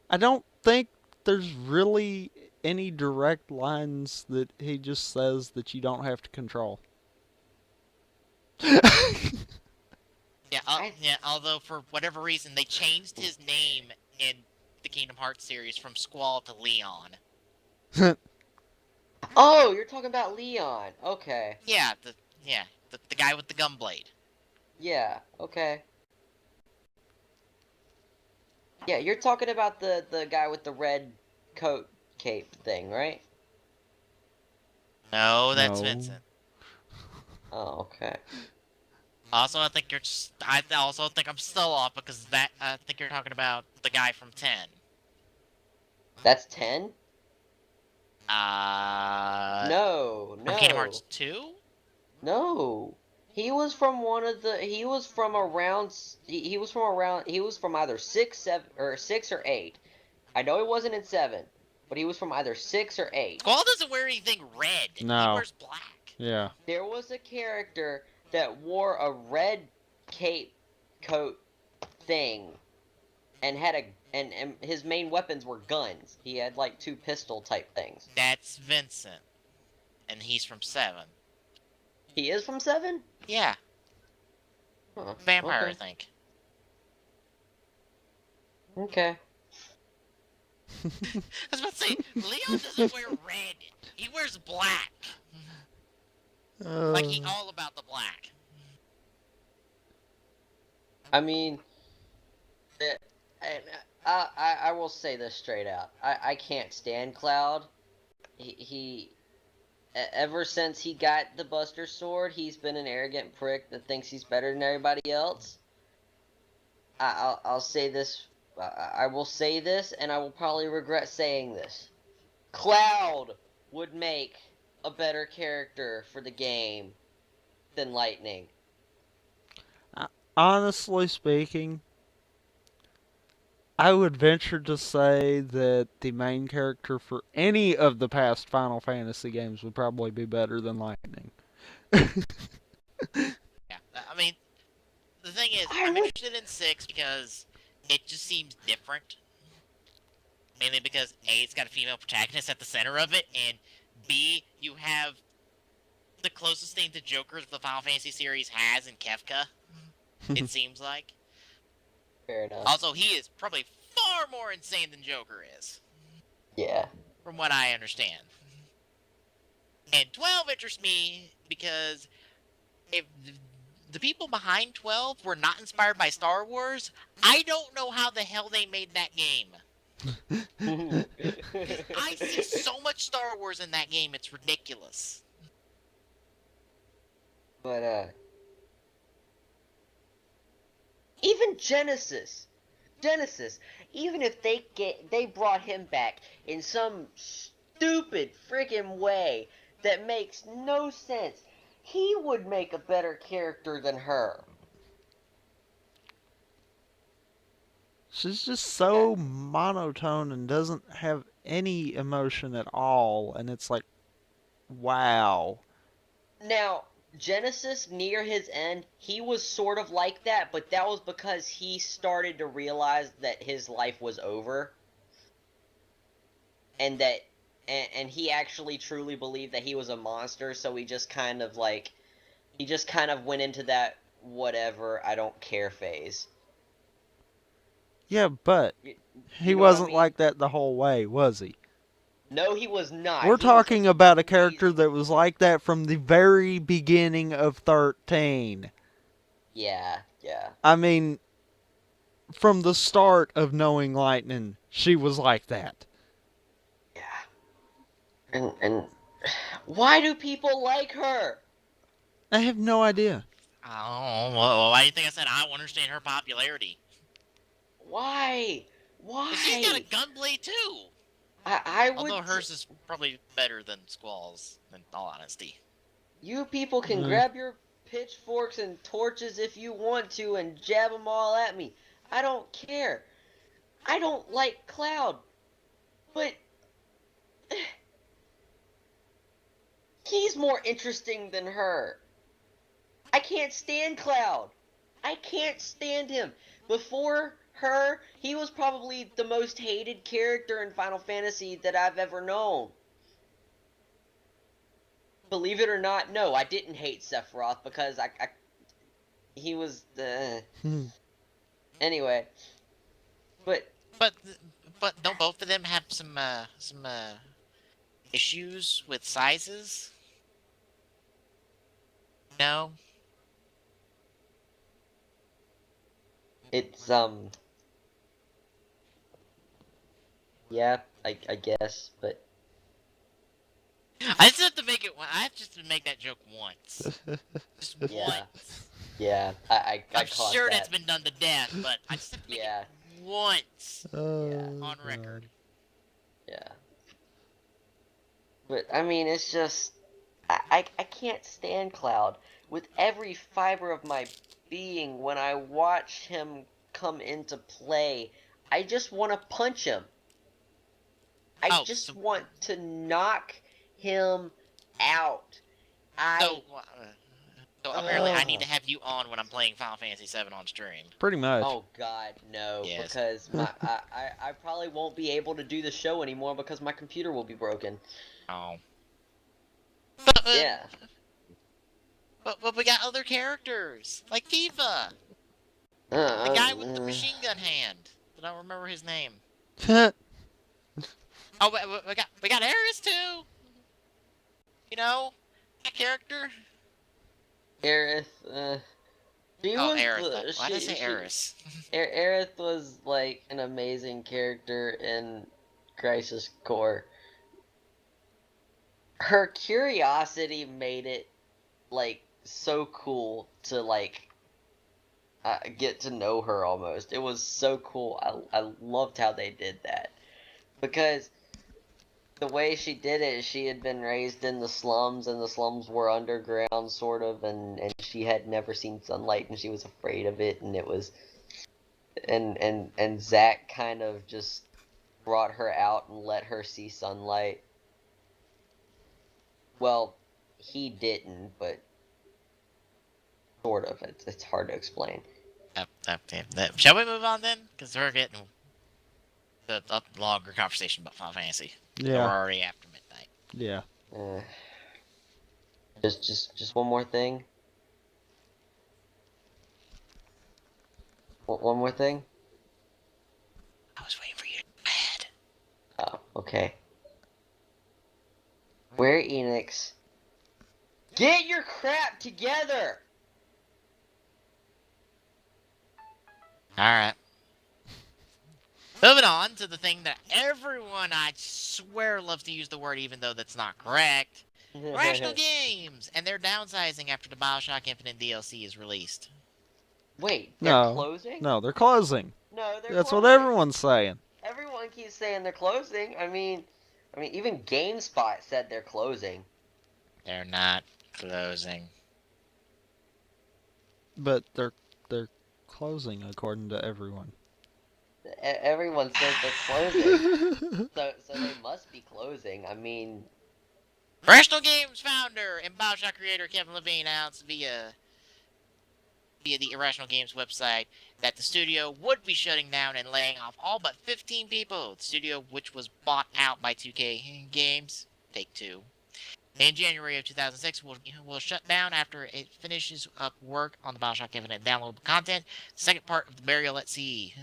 I don't think there's really any direct lines that he just says that you don't have to control. Yeah, although for whatever reason they changed his name in the Kingdom Hearts series from Squall to Leon. Oh, you're talking about Leon. Okay. Yeah, the guy with the gun blade. Yeah, okay. Yeah, you're talking about the guy with the red coat cape thing, right? No, that's Vincent. Oh, okay. Also, I also think I'm still off because I think you're talking about the guy from 10. That's 10? No. No. Kingdom Hearts 2? No. He was from he was from either 6, 7, or 6 or 8. I know he wasn't in 7, but he was from either 6 or 8. Squall doesn't wear anything red. No. He wears black. Yeah. There was a character that wore a red cape coat thing and had and his main weapons were guns. He had like 2 pistol type things. That's Vincent. And he's from 7. He is from 7? Yeah. Huh, Vampire, okay. I think. Okay. I was about to say, Leon doesn't wear red. He wears black. Like he's all about the black. I mean, I will say this straight out. I can't stand Cloud. He ever since he got the Buster Sword, he's been an arrogant prick that thinks he's better than everybody else. I'll say this. I will say this, and I will probably regret saying this. Cloud would make a better character for the game than Lightning. honestly speaking, I would venture to say that the main character for any of the past Final Fantasy games would probably be better than Lightning. Yeah, I mean, the thing is, I I'm would. interested in 6 because it just seems different. Mainly because A, it's got a female protagonist at the center of it, and B, you have the closest thing to Joker the Final Fantasy series has in Kefka, it seems like. Fair enough. Also, he is probably far more insane than Joker is. Yeah. From what I understand. And 12 interests me because if the people behind 12 were not inspired by Star Wars, I don't know how the hell they made that game. I see so much Star Wars in that game, it's ridiculous. But even Genesis, even if they brought him back in some stupid freaking way that makes no sense, he would make a better character than her. She's just so monotone and doesn't have any emotion at all, and it's like, wow. Now, Genesis, near his end, he was sort of like that, but that was because he started to realize that his life was over. And that, and he actually truly believed that he was a monster, so he just kind of went into that whatever, I don't care phase. Yeah, but he wasn't like that the whole way, was he? No, he was not. We're talking about a character that was like that from the very beginning of 13. Yeah. I mean, from the start of knowing Lightning, she was like that. Yeah. And why do people like her? I have no idea. Oh, well, why do you think I said I don't understand her popularity? Why? She's got a gunblade too. I would. Although hers is probably better than Squall's, in all honesty. You people can grab your pitchforks and torches if you want to and jab them all at me. I don't care. I don't like Cloud. But he's more interesting than her. I can't stand Cloud. I can't stand him. Before her, he was probably the most hated character in Final Fantasy that I've ever known. Believe it or not, no, I didn't hate Sephiroth because he was anyway. But don't both of them have some issues with sizes? No. It's yeah, I guess, but I just have to make it. I have just to make that joke once. Just once. Yeah, I I'm caught sure that. that's been done to death, but I just have to make it once on record. Yeah. But I mean, it's just I can't stand Cloud with every fiber of my being. When I watch him come into play, I just want to punch him. I just want to knock him out. So apparently I need to have you on when I'm playing Final Fantasy VII on stream. Pretty much. Oh God, no! Yes. Because I probably won't be able to do the show anymore because my computer will be broken. Oh. Yeah. But we got other characters like Tifa. The guy with the machine gun hand. I don't remember his name. Oh, we got Aerith too. You know, that character. Aerith, Aerith. Why did I say Aerith? Aerith was like an amazing character in Crisis Core. Her curiosity made it like so cool to like get to know her almost. It was so cool. I loved how they did that because the way she did it, she had been raised in the slums, and the slums were underground, sort of, and she had never seen sunlight, and she was afraid of it, and it was, and Zack kind of just brought her out and let her see sunlight. Well, he didn't, but sort of. It's hard to explain. Shall we move on then? Because we're getting a longer conversation about Final Fantasy. Yeah. We're already after midnight. Yeah. Just one more thing. One more thing. I was waiting for you to go ahead. Oh, okay. Square Enix, get your crap together! Alright. Moving on to the thing that everyone, I swear, loves to use the word even though that's not correct. Irrational Games! And they're downsizing after the Bioshock Infinite DLC is released. Wait, they're closing? No, they're closing. No, they're That's closing. what everyone's saying. Everyone keeps saying they're closing. I mean, even GameSpot said they're closing. They're not closing. But they're closing according to everyone. Everyone says they're closing. so they must be closing. I mean, Irrational Games founder and Bioshock creator Kevin Levine announced via the Irrational Games website that the studio would be shutting down and laying off all but 15 people. The studio, which was bought out by 2K Games, Take-Two, in January of 2006, will shut down after it finishes up work on the Bioshock Infinite downloadable content, the second part of the Burial at Sea.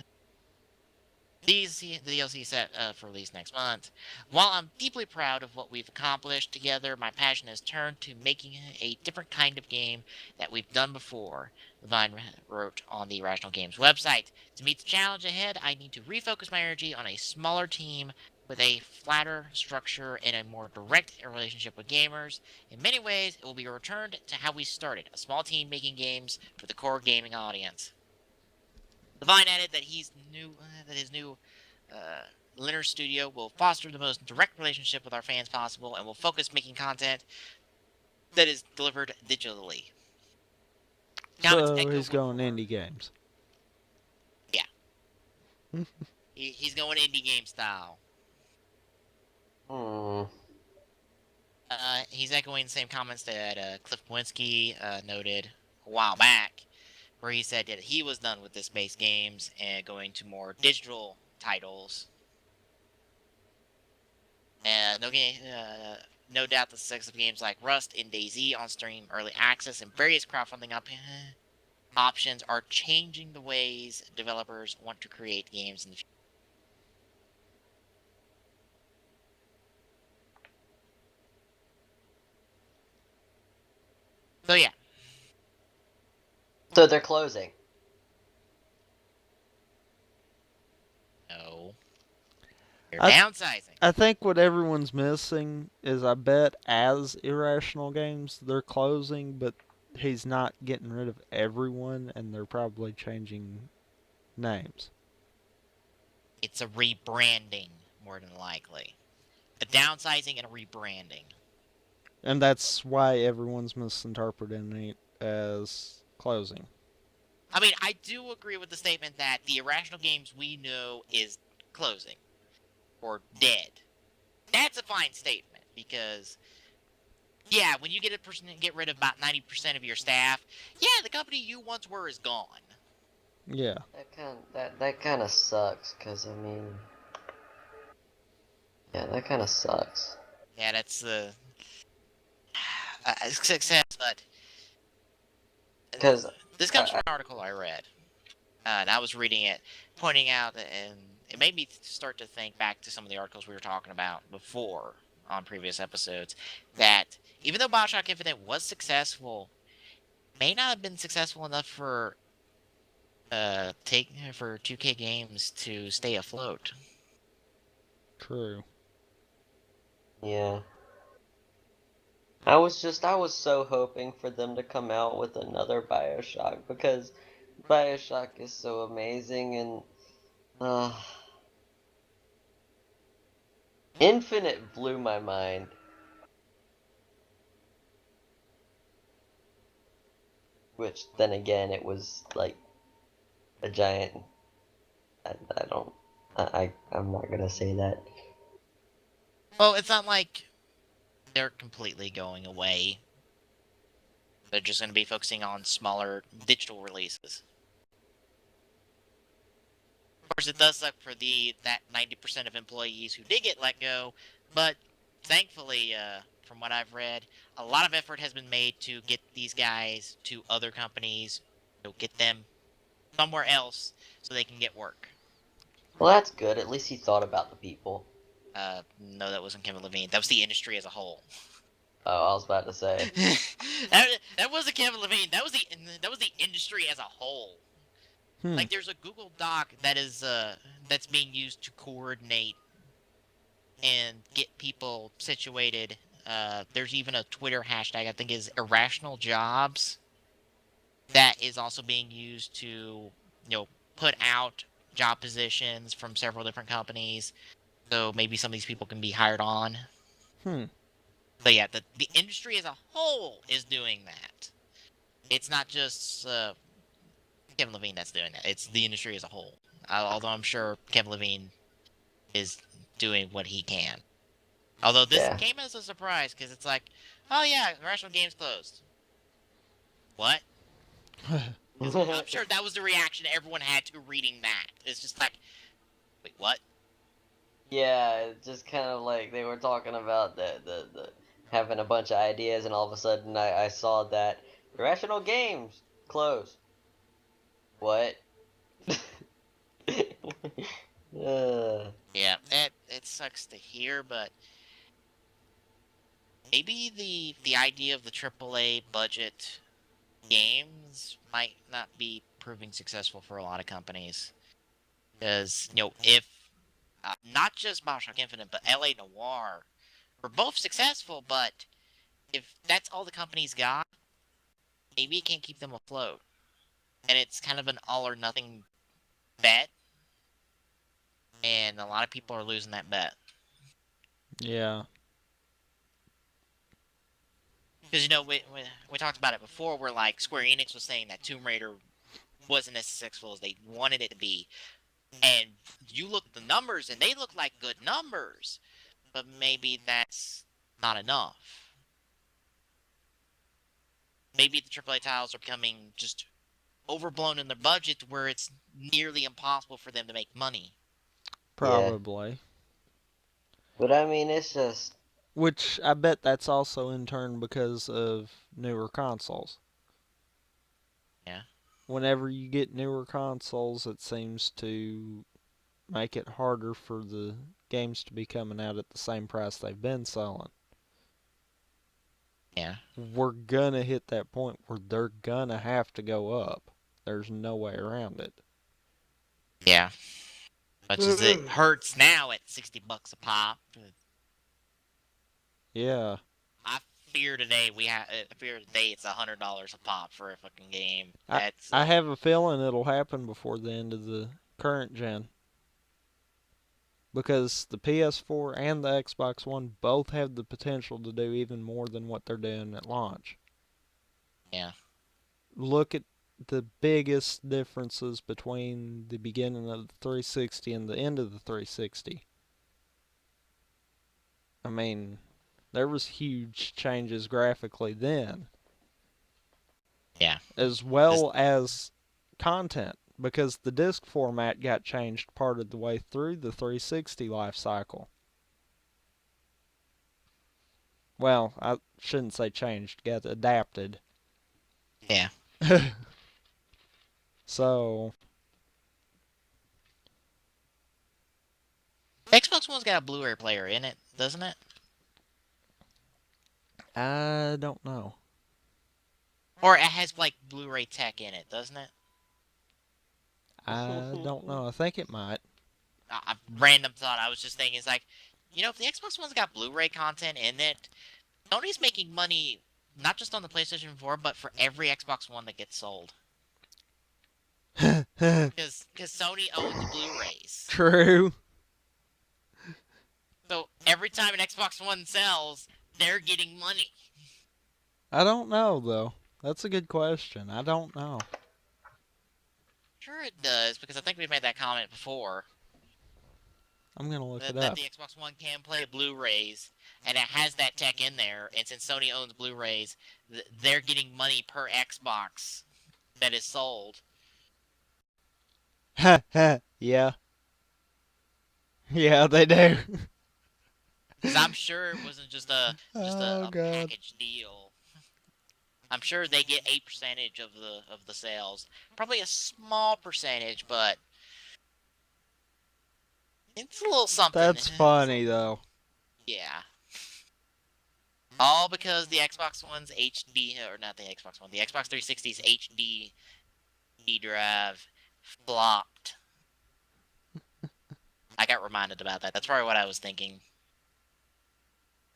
The DLC set for release next month. While I'm deeply proud of what we've accomplished together, my passion has turned to making a different kind of game that we've done before, Levine wrote on the Irrational Games website. To meet the challenge ahead, I need to refocus my energy on a smaller team with a flatter structure and a more direct relationship with gamers. In many ways, it will be a return to how we started, a small team making games for the core gaming audience. Levine added that his new Linear Studio will foster the most direct relationship with our fans possible and will focus making content that is delivered digitally. So he's going indie games. Yeah. He's going indie game style. He's echoing the same comments that Cliff Blinski noted a while back, where he said that he was done with this base games and going to more digital titles. No doubt the success of games like Rust and DayZ on Steam Early Access and various crowdfunding options are changing the ways developers want to create games in the future. So yeah. So they're closing. No. They're downsizing. I think what everyone's missing is, I bet as Irrational Games, they're closing, but he's not getting rid of everyone, and they're probably changing names. It's a rebranding, more than likely. A downsizing and a rebranding. And that's why everyone's misinterpreting it as closing. I mean, I do agree with the statement that the Irrational Games we know is closing. Or dead. That's a fine statement, because yeah, when you get rid of about 90% of your staff, yeah, the company you once were is gone. Yeah. That kind of sucks, because I mean, yeah, that kind of sucks. Yeah, that's success, but because this comes from an article I read, and I was reading it, pointing out, and it made me start to think back to some of the articles we were talking about before on previous episodes, that even though Bioshock Infinite was successful, it may not have been successful enough for 2K Games to stay afloat. True. Yeah. I was so hoping for them to come out with another Bioshock, because Bioshock is so amazing, and Infinite blew my mind. Which, then again, it was like a giant. I don't. I'm not gonna say that. Well, it's not like they're completely going away. They're just going to be focusing on smaller digital releases. Of course, it does suck for that 90% of employees who did get let go, but thankfully, from what I've read, a lot of effort has been made to get these guys to other companies, get them somewhere else so they can get work. Well, that's good. At least he thought about the people. No, that wasn't Kevin Levine. That was the industry as a whole. Oh, I was about to say. that wasn't Kevin Levine. That was the industry as a whole. Like, there's a Google Doc that is that's being used to coordinate and get people situated. There's even a Twitter hashtag, I think is Irrational Jobs, that is also being used to, put out job positions from several different companies. So maybe some of these people can be hired on. So yeah, the industry as a whole is doing that. It's not just Kevin Levine that's doing that. It's the industry as a whole. Although I'm sure Kevin Levine is doing what he can. Although this came as a surprise, because it's like, oh yeah, Irrational Games closed. What? I'm sure that was the reaction everyone had to reading that. It's just like, wait, what? Yeah, it's just kind of like they were talking about the having a bunch of ideas, and all of a sudden I saw that Irrational Games closed. What? Yeah, it sucks to hear, but maybe the idea of the AAA budget games might not be proving successful for a lot of companies. Because, if not just Bioshock Infinite, but LA Noire were both successful, but if that's all the companies got, maybe it can't keep them afloat. And it's kind of an all or nothing bet. And a lot of people are losing that bet. Yeah. Because, we talked about it before, where, like, Square Enix was saying that Tomb Raider wasn't as successful as they wanted it to be. And you look at the numbers, and they look like good numbers. But maybe that's not enough. Maybe the AAA titles are becoming just overblown in their budget, where it's nearly impossible for them to make money. Probably. Yeah. But I mean, it's just... Which I bet that's also in turn because of newer consoles. Yeah. Whenever you get newer consoles, it seems to make it harder for the games to be coming out at the same price they've been selling. Yeah. We're gonna hit that point where they're gonna have to go up. There's no way around it. Yeah. Much as it hurts now at $60 a pop. Yeah. I fear today it's $100 a pop for a fucking game. I have a feeling it'll happen before the end of the current gen. Because the PS4 and the Xbox One both have the potential to do even more than what they're doing at launch. Yeah. Look at the biggest differences between the beginning of the 360 and the end of the 360. I mean, there was huge changes graphically then. Yeah. As well as content, because the disc format got changed part of the way through the 360 life cycle. Well, I shouldn't say changed, got adapted. Yeah. So... Xbox One's got a Blu-ray player in it, doesn't it? I don't know. Or it has, like, Blu-ray tech in it, doesn't it? I don't know. I think it might. A random thought I was just thinking is like, if the Xbox One's got Blu-ray content in it, Sony's making money not just on the PlayStation 4, but for every Xbox One that gets sold. Because Sony owns Blu-rays. True. So every time an Xbox One sells, they're getting money. I don't know, though. That's a good question. I don't know. Sure it does, because I think we made that comment before. I'm going to look it That up. the Xbox One can play Blu-rays, and it has that tech in there, and since Sony owns Blu-rays, they're getting money per Xbox that is sold. Yeah. Yeah, they do. Because I'm sure it wasn't just a God. package deal. I'm sure they get a percentage of the sales. Probably a small percentage, but it's a little something. That's funny, though. Yeah. All because the Xbox One's HD, or not the Xbox One, the Xbox 360's HD drive flopped. I got reminded about that. That's probably what I was thinking.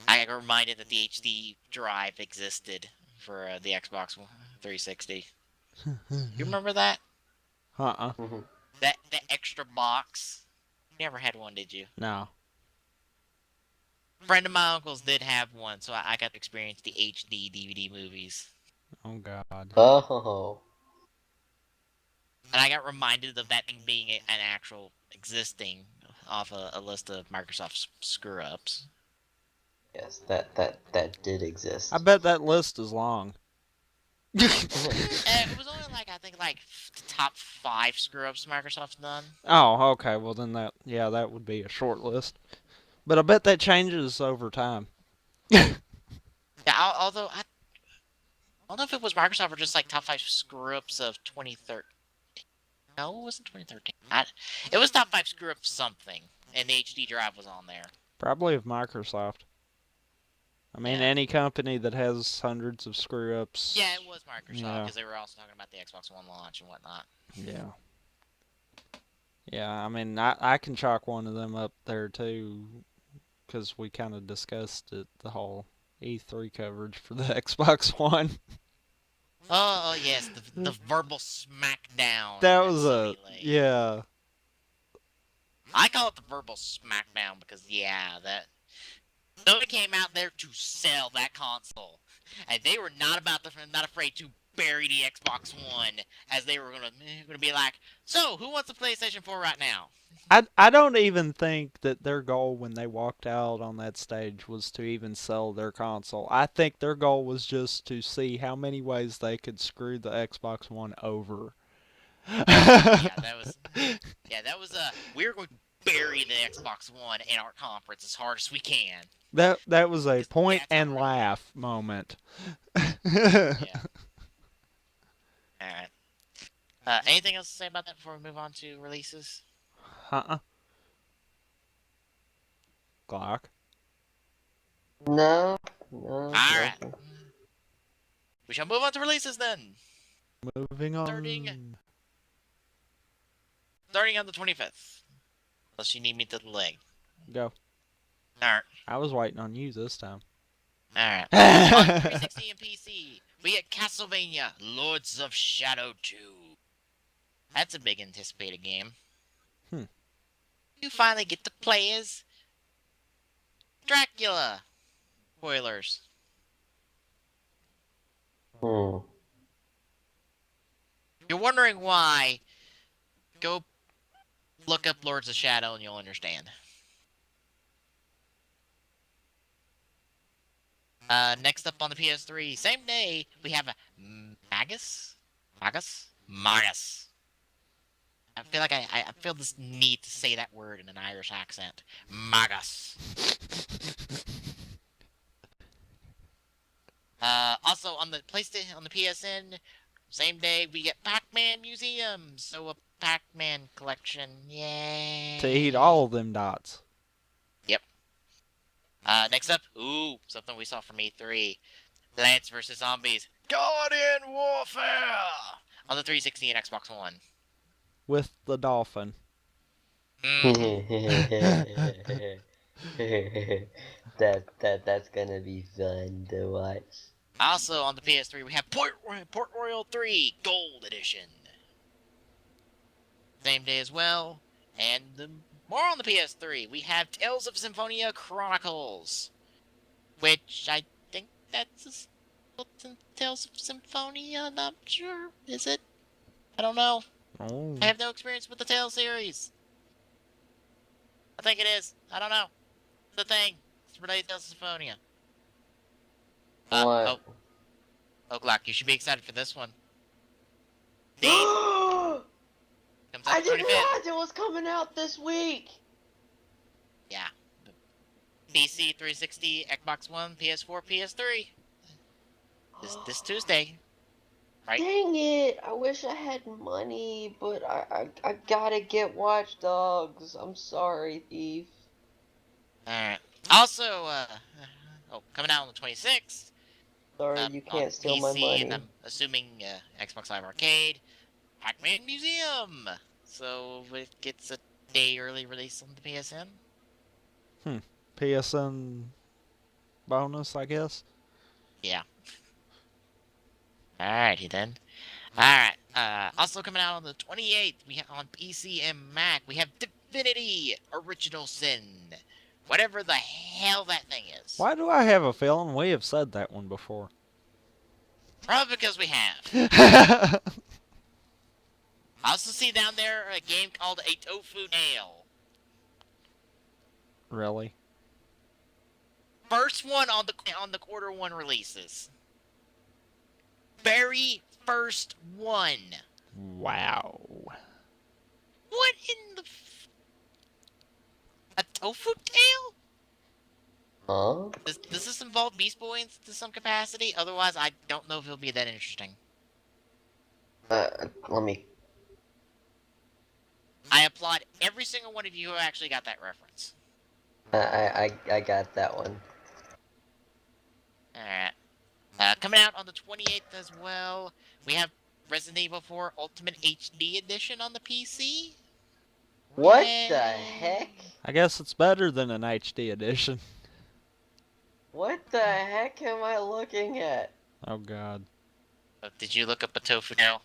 I got reminded that the HD drive existed for the Xbox 360. You remember that? Uh-uh. That extra box? You never had one, did you? No. A friend of my uncle's did have one, so I got to experience the HD DVD movies. Oh, God. Oh. And I got reminded of that thing being an actual existing off a list of Microsoft screw-ups. Yes, that did exist. I bet that list is long. It was only I think the top 5 screw-ups Microsoft's done. Oh, okay. Well, then that would be a short list. But I bet that changes over time. Yeah, although I don't know if it was Microsoft or just top 5 screw-ups of 2013. No, it wasn't 2013. It was top 5 screw-ups something, and the HD drive was on there. Probably of Microsoft. I mean, any company that has hundreds of screw-ups. Yeah, it was Microsoft, because they were also talking about the Xbox One launch and whatnot. Yeah. Yeah, I mean, I can chalk one of them up there, too, because we kind of discussed it, the whole E3 coverage for the Xbox One. Oh, yes, the verbal smackdown. That was yeah. I call it the verbal smackdown because, that Sony came out there to sell that console, and they were not afraid to bury the Xbox One, as they were gonna be like, so who wants a PlayStation 4 right now? I don't even think that their goal when they walked out on that stage was to even sell their console. I think their goal was just to see how many ways they could screw the Xbox One over. that was we're going to bury the Xbox One in our conference as hard as we can. That was a point and laugh moment. Yeah. Alright. Anything else to say about that before we move on to releases? Glock? No. Alright. We shall move on to releases then. Moving on. Starting on the 25th. Unless you need me to delay. Go. Alright. I was waiting on you this time. Alright. On 360 and PC, we get Castlevania Lords of Shadow 2. That's a big anticipated game. You finally get to play as Dracula. Spoilers. You're wondering why? Go look up Lords of Shadow and you'll understand. Next up on the PS3, same day, we have Magus. I feel like I feel this need to say that word in an Irish accent. Magus. Also on the PlayStation, on the PSN, same day we get Pac-Man Museum. So a Pac-Man collection, yay! To eat all of them dots. Yep. Next up, something we saw from E3. Plants vs. Zombies. Guardian Warfare! On the 360 and Xbox One. With the dolphin. That's gonna be fun to watch. Also on the PS3, we have Port Royal 3 Gold Edition. Same day as well, and the More on the PS3. We have Tales of Symphonia Chronicles, which I think that's Tales of Symphonia. I'm not sure. Is it? I don't know. Oh. I have no experience with the Tales series. I think it is. I don't know. It's the thing. It's related to Tales of Symphonia. What? Oh, Glock, you should be excited for this one. I Comes out the didn't 25th. realize it was coming out this week. Yeah. PC, 360, Xbox One, PS4, PS3. This Tuesday. Right? Dang it! I wish I had money, but I gotta get Watch Dogs. I'm sorry, Thief. Alright. Also, coming out on the 26th. Sorry, you On can't steal PC, my money. and I'm assuming Xbox Live Arcade, Pac-Man Museum. So it gets a day early release on the PSN. PSN bonus, I guess. Yeah. Alrighty then. Alright. Also coming out on the 28th, we have on PC and Mac, we have Divinity Original Sin. Whatever the hell that thing is. Why do I have a feeling we have said that one before? Probably because we have. I also see down there a game called A Tofu Tale. Really? First one on the quarter one releases. Very first one. Wow. What in the a Tofu Tale? Huh? Does this involve Beast Boy to some capacity? Otherwise, I don't know if it'll be that interesting. Let me. I applaud every single one of you who actually got that reference. I got that one. Alright. Coming out on the 28th as well, we have Resident Evil 4 Ultimate HD Edition on the PC. What the heck? I guess it's better than an HD edition. What the heck am I looking at? Oh god. Did you look up a Tofu Tale?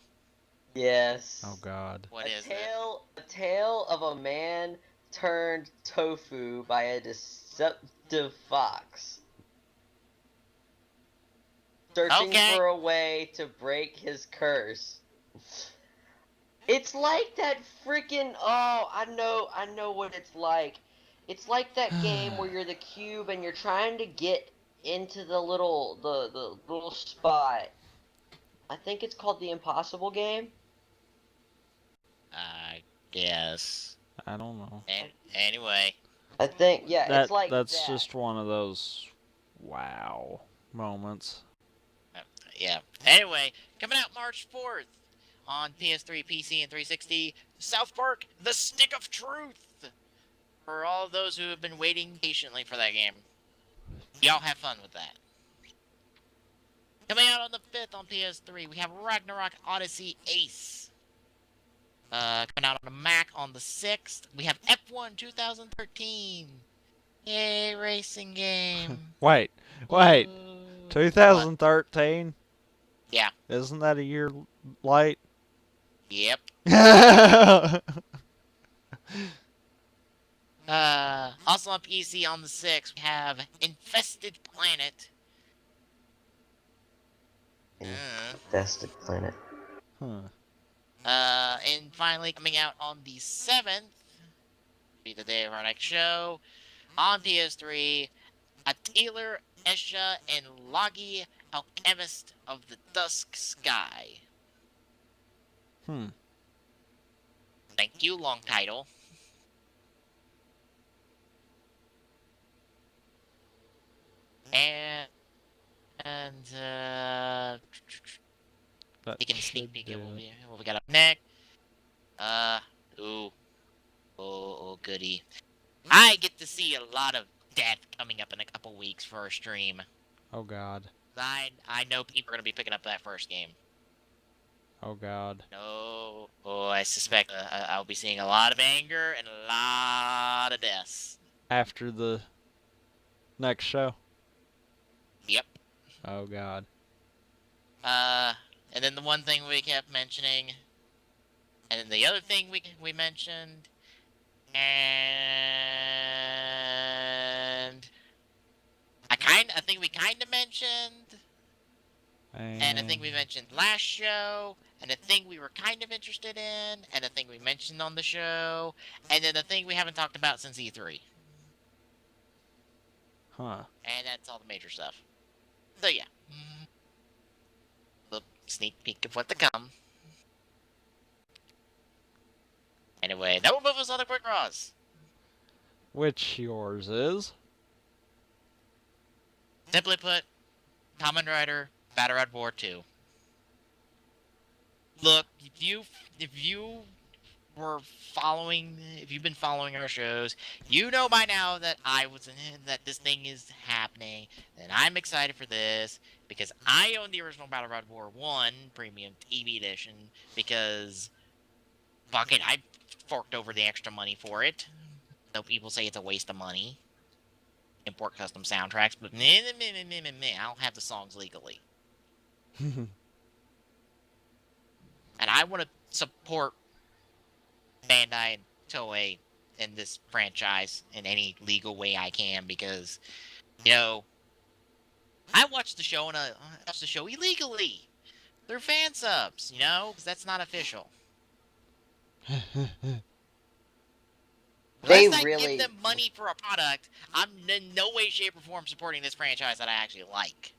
Yes. Oh god. What is A tale of a man turned tofu by a deceptive fox. Searching for a way to break his curse. It's like that freaking I know what it's like. It's like that game where you're the cube and you're trying to get into the little spot. I think it's called the Impossible Game. I guess. I don't know. Anyway. I think it's like that's just one of those wow moments. Yeah. Anyway, coming out March 4th on PS3, PC, and 360, South Park: The Stick of Truth. For all those who have been waiting patiently for that game. Y'all have fun with that. Coming out on the 5th on PS3, we have Ragnarok Odyssey Ace. Coming out on the Mac on the 6th, we have F1 2013. Yay, racing game. Wait. 2013? Yeah. Isn't that a year late? Yep. Also on PC on the 6th, we have Infested Planet. Infested Planet. And finally coming out on the 7th, be the day of our next show, on PS3, Taylor, Esha, and Logi, Alchemist of the Dusk Sky. Thank you, long title. Taking a sneak peek at what we got up next. Oh, goody. I get to see a lot of death coming up in a couple weeks for our stream. Oh god. I know people are going to be picking up that first game. Oh god. No. Oh, I suspect I'll be seeing a lot of anger and a lot of deaths. After the next show? Yep. Oh god. And then the one thing we kept mentioning, and then the other thing we mentioned, And I think we kind of mentioned, and I think we mentioned last show, and a thing we were kind of interested in, and a thing we mentioned on the show, and then the thing we haven't talked about since E3. Huh. And that's all the major stuff. So yeah. Little sneak peek of what to come. Anyway, that will move us on to quick draws. Which yours is? Simply put, Kamen Rider Battride War 2. Look, if you've been following our shows, you know by now that that this thing is happening, and I'm excited for this because I own the original Battride War 1 Premium TV Edition because fuck it, I forked over the extra money for it. Though people say it's a waste of money. Import custom soundtracks, but I'll have the songs legally. And I want to support Bandai and Toei in this franchise in any legal way I can because, I watched the show and I watched the show illegally through fan subs, because that's not official. They Unless I really give them money for a product, I'm in no way, shape, or form supporting this franchise that I actually like.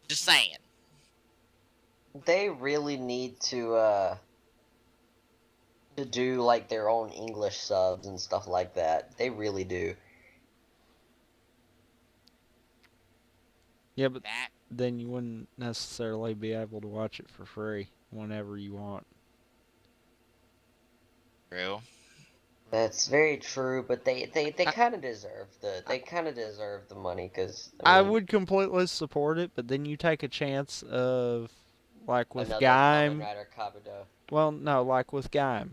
Just saying. They really need to do like their own English subs and stuff like that. They really do. Yeah, but then you wouldn't necessarily be able to watch it for free whenever you want. True. That's very true, but they kind of deserve the money because I would completely support it, but then you take a chance of like with another Kamen Gaim. Rider Kabuto. Well, no, like with Gaim.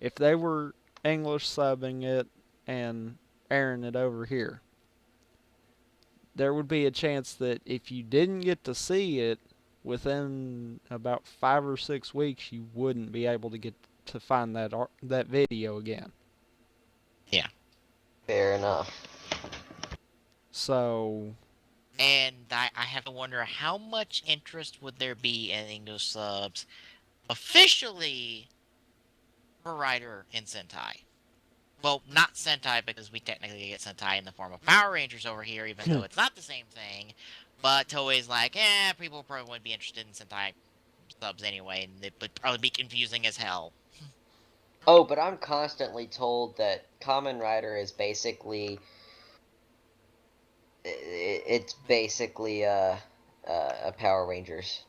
If they were English subbing it and airing it over here, there would be a chance that if you didn't get to see it within about 5 or 6 weeks, you wouldn't be able to get to find that video again. Yeah. Fair enough. So. And I have to wonder how much interest would there be in English subs officially for Rider in Sentai. Well, not Sentai because we technically get Sentai in the form of Power Rangers over here, even though it's not the same thing. But Toei's like, people probably wouldn't be interested in Sentai subs anyway, and it would probably be confusing as hell. Oh, but I'm constantly told that Kamen Rider is basically it's basically a Power Rangers.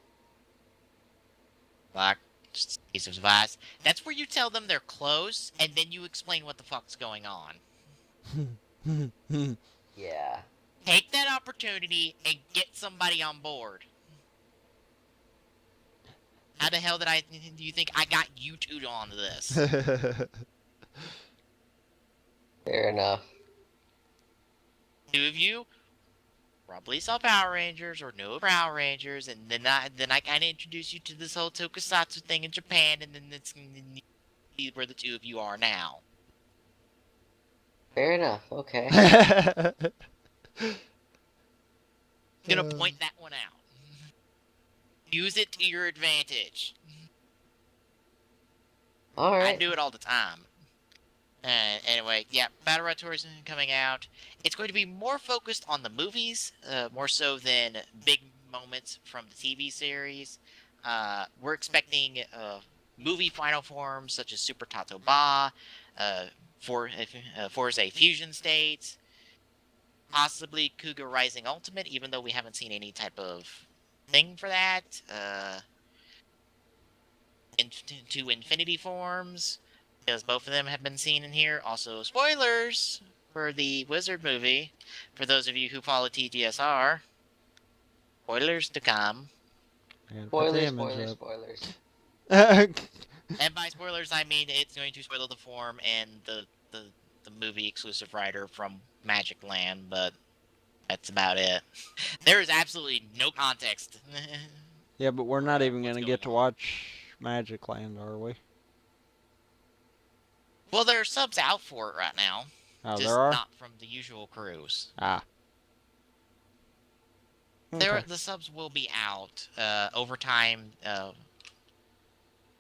Like, just a piece of advice. That's where you tell them they're close, and then you explain what the fuck's going on. Yeah. Take that opportunity and get somebody on board. How the hell do you think I got you two onto this? Fair enough. Two of you probably saw Power Rangers or knew Power Rangers, and then I kind of introduce you to this whole tokusatsu thing in Japan, and then it's where the two of you are now. Fair enough. Okay. Gonna point that one out. Use it to your advantage. All right. I do it all the time. Anyway, yeah, Battride Tour is coming out. It's going to be more focused on the movies, more so than big moments from the TV series. We're expecting movie final forms such as Super Tato Ba, Forza Fusion States, possibly Kuga Rising Ultimate, even though we haven't seen any type of thing for that. Into Infinity forms, because both of them have been seen in here. Also, spoilers for the Wizard movie, for those of you who follow TGSR. Spoilers to come. Spoilers. And by spoilers, I mean it's going to spoil the form and the movie exclusive rider from Magic Land, but that's about it. There is absolutely no context. Yeah, but we're not even going to get to watch Magic Land, are we? Well, there are subs out for it right now. Oh, just there are? not from the usual crews. Ah. Okay. The subs will be out. Over time,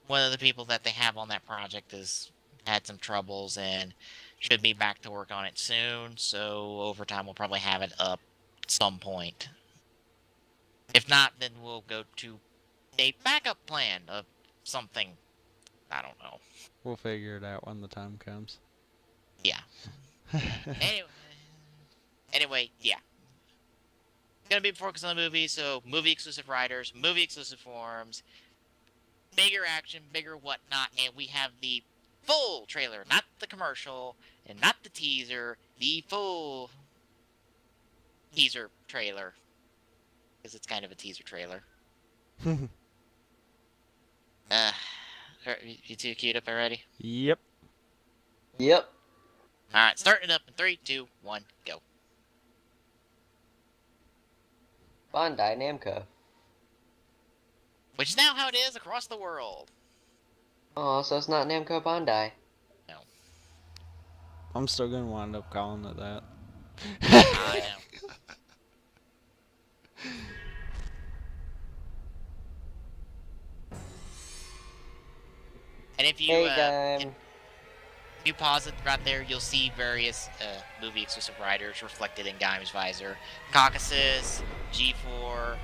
one of the people that they have on that project has had some troubles and should be back to work on it soon. So over time, we'll probably have it up at some point. If not, then we'll go to a backup plan of something. I don't know. We'll figure it out when the time comes. Yeah. Anyway, yeah. Gonna be focused on the movie, so movie exclusive writers, movie exclusive forums, bigger action, bigger whatnot, and we have the full trailer, not the commercial, and not the teaser, the full teaser trailer. Because it's kind of a teaser trailer. You two queued up already? Yep. Yep. Alright, starting it up in 3, 2, 1, go. Bandai Namco. Which is now how it is across the world. Oh, so it's not Namco Bandai. No. I'm still gonna wind up calling it that. I know. And if you if you pause it right there, you'll see various movie exclusive writers reflected in Gaim's visor. Caucasus, G4,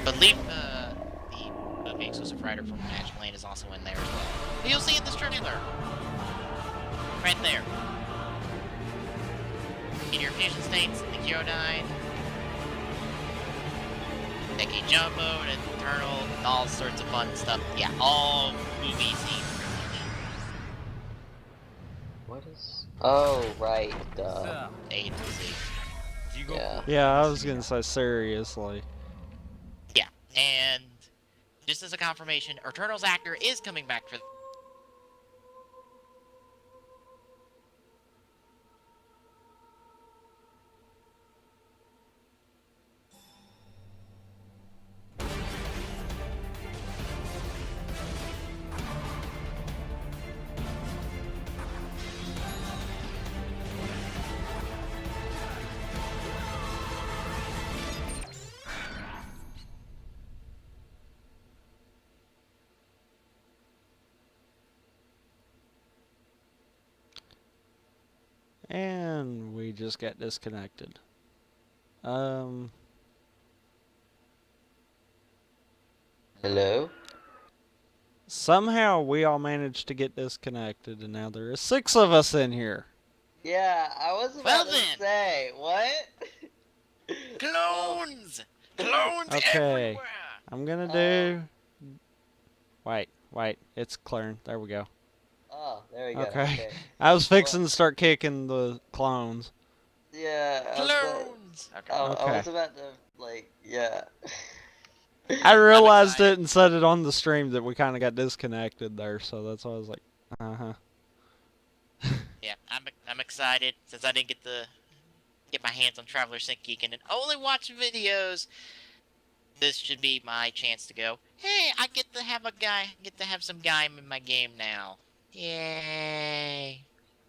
believe the movie exclusive writer from Magic Lane is also in there as well. But you'll see in this trailer. Right there. In your fusion states, the Kyodine, Deki Jumbo, and Eternal, and all sorts of fun stuff. Yeah, all movie scenes. What is... Oh, right, A to Z. Yeah. Yeah, I was gonna say seriously. Yeah, and just as a confirmation, Eternal's actor is coming back for... And we just got disconnected. Hello? Somehow we all managed to get disconnected, and now there are 6 of us in here. Yeah, I was about to say, what? Clones! Clones Okay, everywhere! I'm gonna do... Wait, it's clearing. There we go. Oh, there we go. Okay. I was fixing to start kicking the clones. Yeah. Clones! I was about to, like, yeah. I realized it and said it on the stream that we kind of got disconnected there, so that's why I was like, Yeah, I'm excited since I didn't get my hands on Traveler Sync Geekin' and only watch videos. This should be my chance to go, hey, I get to have some Gaim in my game now. Yay.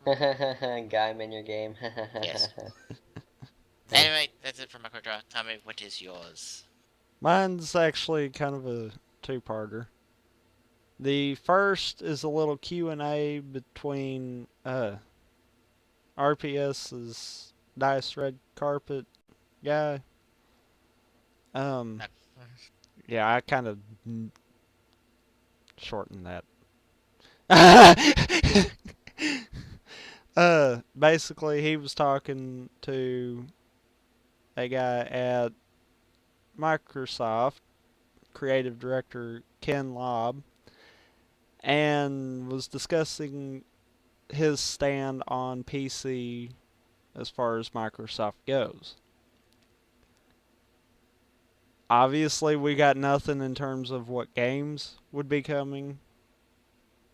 Gaim in your game. Yes. Anyway, that's it for my quick draw. Tell me, what is yours? Mine's actually kind of a two-parter. The first is a little Q&A between RPS's Dice Red Carpet guy. Yeah, I kind of shortened that. Basically, he was talking to a guy at Microsoft, creative director Ken Lobb, and was discussing his stand on PC as far as Microsoft goes. Obviously, we got nothing in terms of what games would be coming.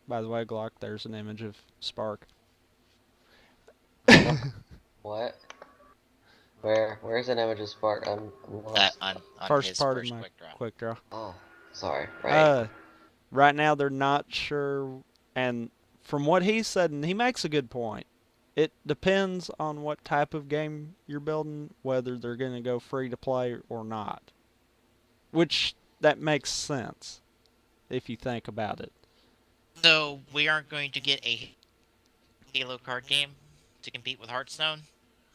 By the way, Glock, there's an image of Spark. What? Where's an image of Spark? I'm lost. On First part of my quick draw. Oh, sorry. Right. Right now, they're not sure And from what he said, and he makes a good point, it depends on what type of game you're building, whether they're going to go free to play or not. Which, that makes sense, if you think about it. So, we aren't going to get a Halo card game to compete with Hearthstone?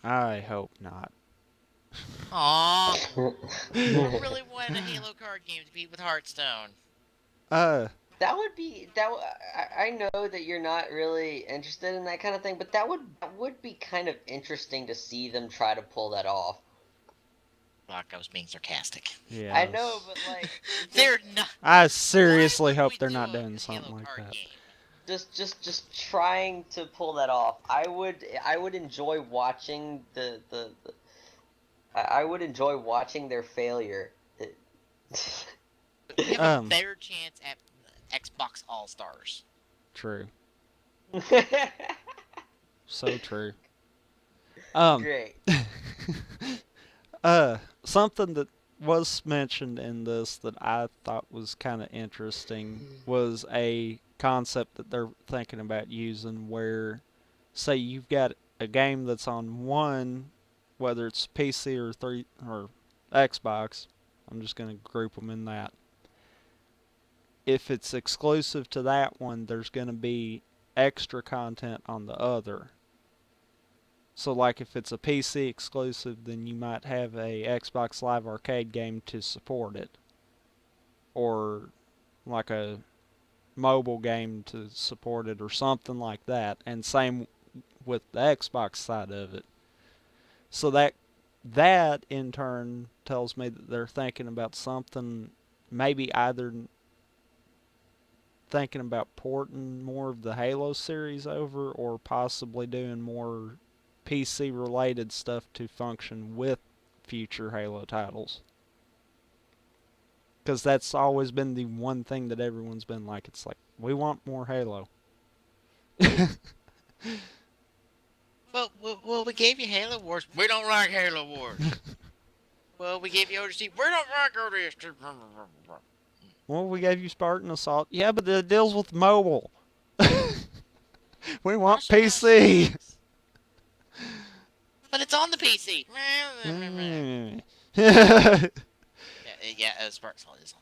I hope not. Aww. I really wanted a Halo card game to compete with Hearthstone. That would be I know that you're not really interested in that kind of thing, but that would be kind of interesting to see them try to pull that off. Fuck, I was being sarcastic. Yeah. I know, but like they're not. I seriously hope they're not doing something like that. Just trying to pull that off. I would enjoy watching I would enjoy watching their failure. You have a better chance at Xbox All-Stars. True. So true. Great. Something that was mentioned in this that I thought was kind of interesting was a concept that they're thinking about using where, say you've got a game that's on one, whether it's PC or Xbox, I'm just going to group them in that. If it's exclusive to that one, there's going to be extra content on the other. So like if it's a PC exclusive, then you might have a Xbox Live Arcade game to support it. Or like a mobile game to support it or something like that. And same with the Xbox side of it. So that in turn tells me that they're thinking about something, maybe either thinking about porting more of the Halo series over or possibly doing more PC related stuff to function with future Halo titles. Because that's always been the one thing that everyone's been like, it's like, we want more Halo. Well, we gave you Halo Wars. We don't like Halo Wars. Well, we gave you ODST. We don't like ODST. Well, we gave you Spartan Assault. Yeah, but it deals with mobile. We want PC. But it's on the PC. Spartan Assault is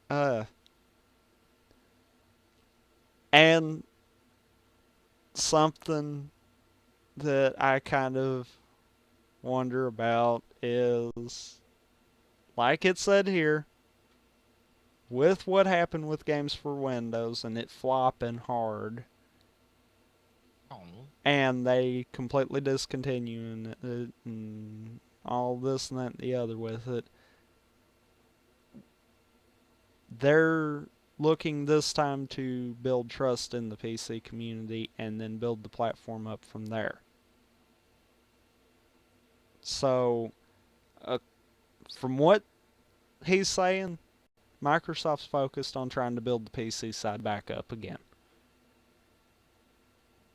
on. And something that I kind of wonder about is, like it said here, with what happened with games for Windows and it flopping hard, and they completely discontinuing it and all this and that and the other with it, they're looking this time to build trust in the PC community and then build the platform up from there. So, from what he's saying, Microsoft's focused on trying to build the PC side back up again.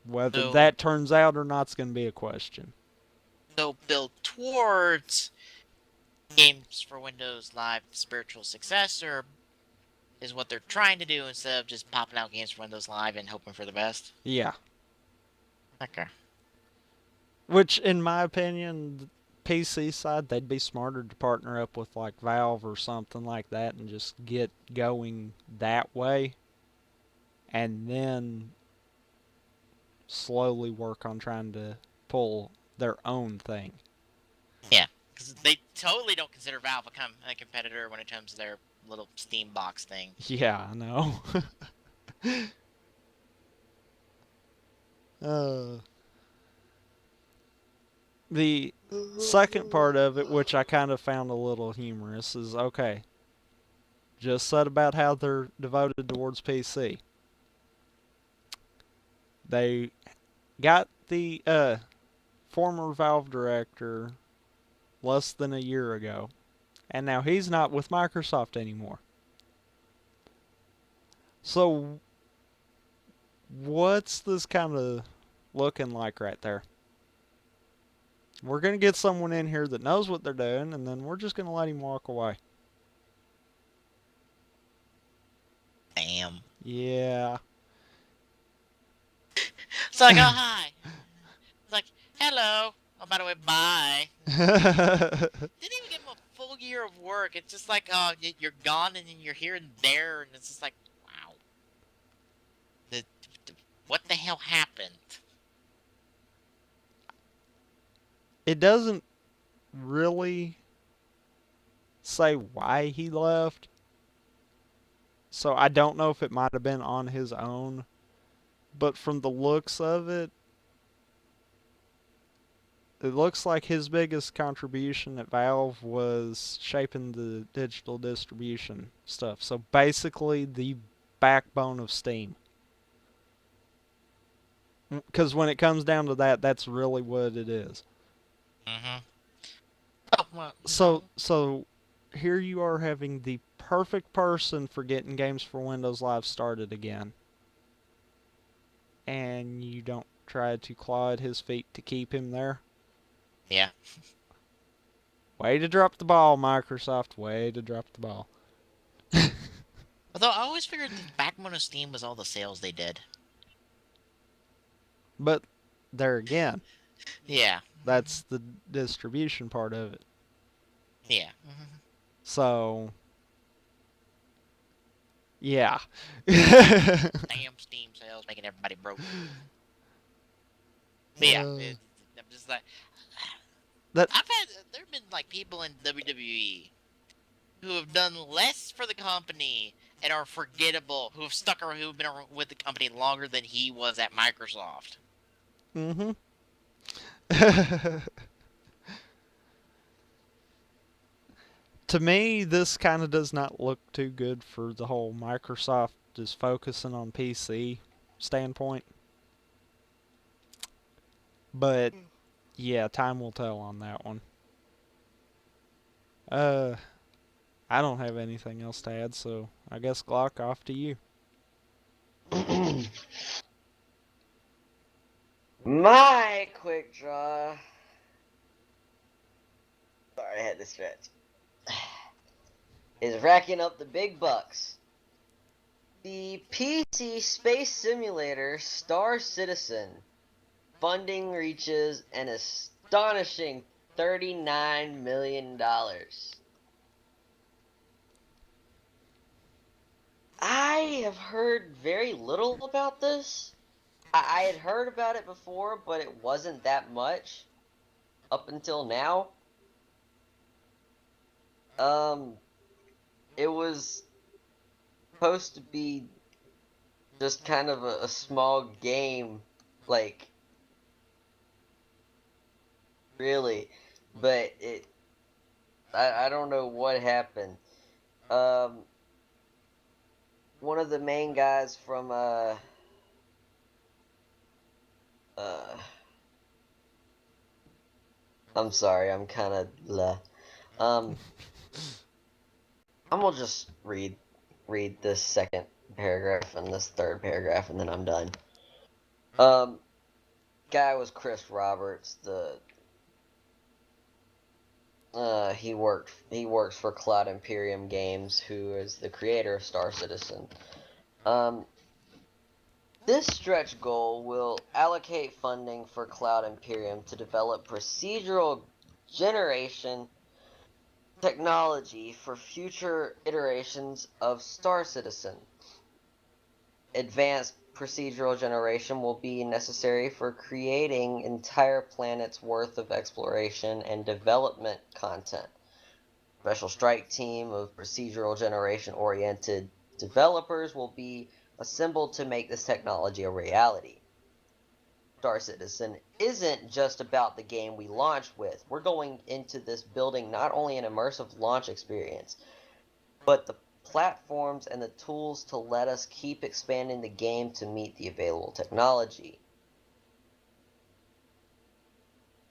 Whether that turns out or not is going to be a question. So build towards games for Windows Live, the spiritual successor, is what they're trying to do instead of just popping out games for Windows Live and hoping for the best? Yeah. Okay. Which, in my opinion, the PC side, they'd be smarter to partner up with like Valve or something like that and just get going that way. And then slowly work on trying to pull their own thing. Yeah, because they totally don't consider Valve a competitor when it comes to their little Steam box thing. Yeah, I know. The second part of it, which I kind of found a little humorous, is okay. Just said about how they're devoted towards PC. They got the former Valve director less than a year ago, and now he's not with Microsoft anymore. So, what's this kind of looking like right there? We're going to get someone in here that knows what they're doing, and then we're just going to let him walk away. Damn. Yeah. It's like, oh, hi. It's like, hello. Oh, by the way, bye. Didn't even give him a full year of work. It's just like, oh, you're gone and then you're here and there, and it's just like, wow. What the hell happened? It doesn't really say why he left. So I don't know if it might have been on his own. But from the looks of it, it looks like his biggest contribution at Valve was shaping the digital distribution stuff. So basically the backbone of Steam. Because when it comes down to that, that's really what it is. Mm-hmm. Oh, well, So here you are having the perfect person for getting Games for Windows Live started again. And you don't try to claw at his feet to keep him there? Yeah. Way to drop the ball, Microsoft. Way to drop the ball. Although I always figured the backbone of Steam was all the sales they did. But there again. Yeah. That's the distribution part of it. Yeah. So, yeah. Damn Steam sales making everybody broke. But yeah, I'm just like, there have been like people in WWE who have done less for the company and are forgettable, who have stuck around, who have been with the company longer than he was at Microsoft. Mm-hmm. To me, this kind of does not look too good for the whole Microsoft is focusing on PC standpoint. But, yeah, time will tell on that one. I don't have anything else to add, so I guess Glock, off to you. My quick draw. Sorry, I had to stretch. Is racking up the big bucks. The PC Space Simulator Star Citizen funding reaches an astonishing $39 million. I have heard very little about this. I had heard about it before, but it wasn't that much up until now. It was supposed to be just kind of a small game, like, really, but I don't know what happened. One of the main guys from, I'm sorry, I'm kind of, I'm gonna just read this second paragraph and this third paragraph, and then I'm done. Guy was Chris Roberts. He works for Cloud Imperium Games, who is the creator of Star Citizen. This stretch goal will allocate funding for Cloud Imperium to develop procedural generation technology for future iterations of Star Citizen. Advanced procedural generation will be necessary for creating entire planets worth of exploration and development content. Special strike team of procedural generation oriented developers will be assembled to make this technology a reality. Star Citizen isn't just about the game we launch with. We're going into this building not only an immersive launch experience, but the platforms and the tools to let us keep expanding the game to meet the available technology.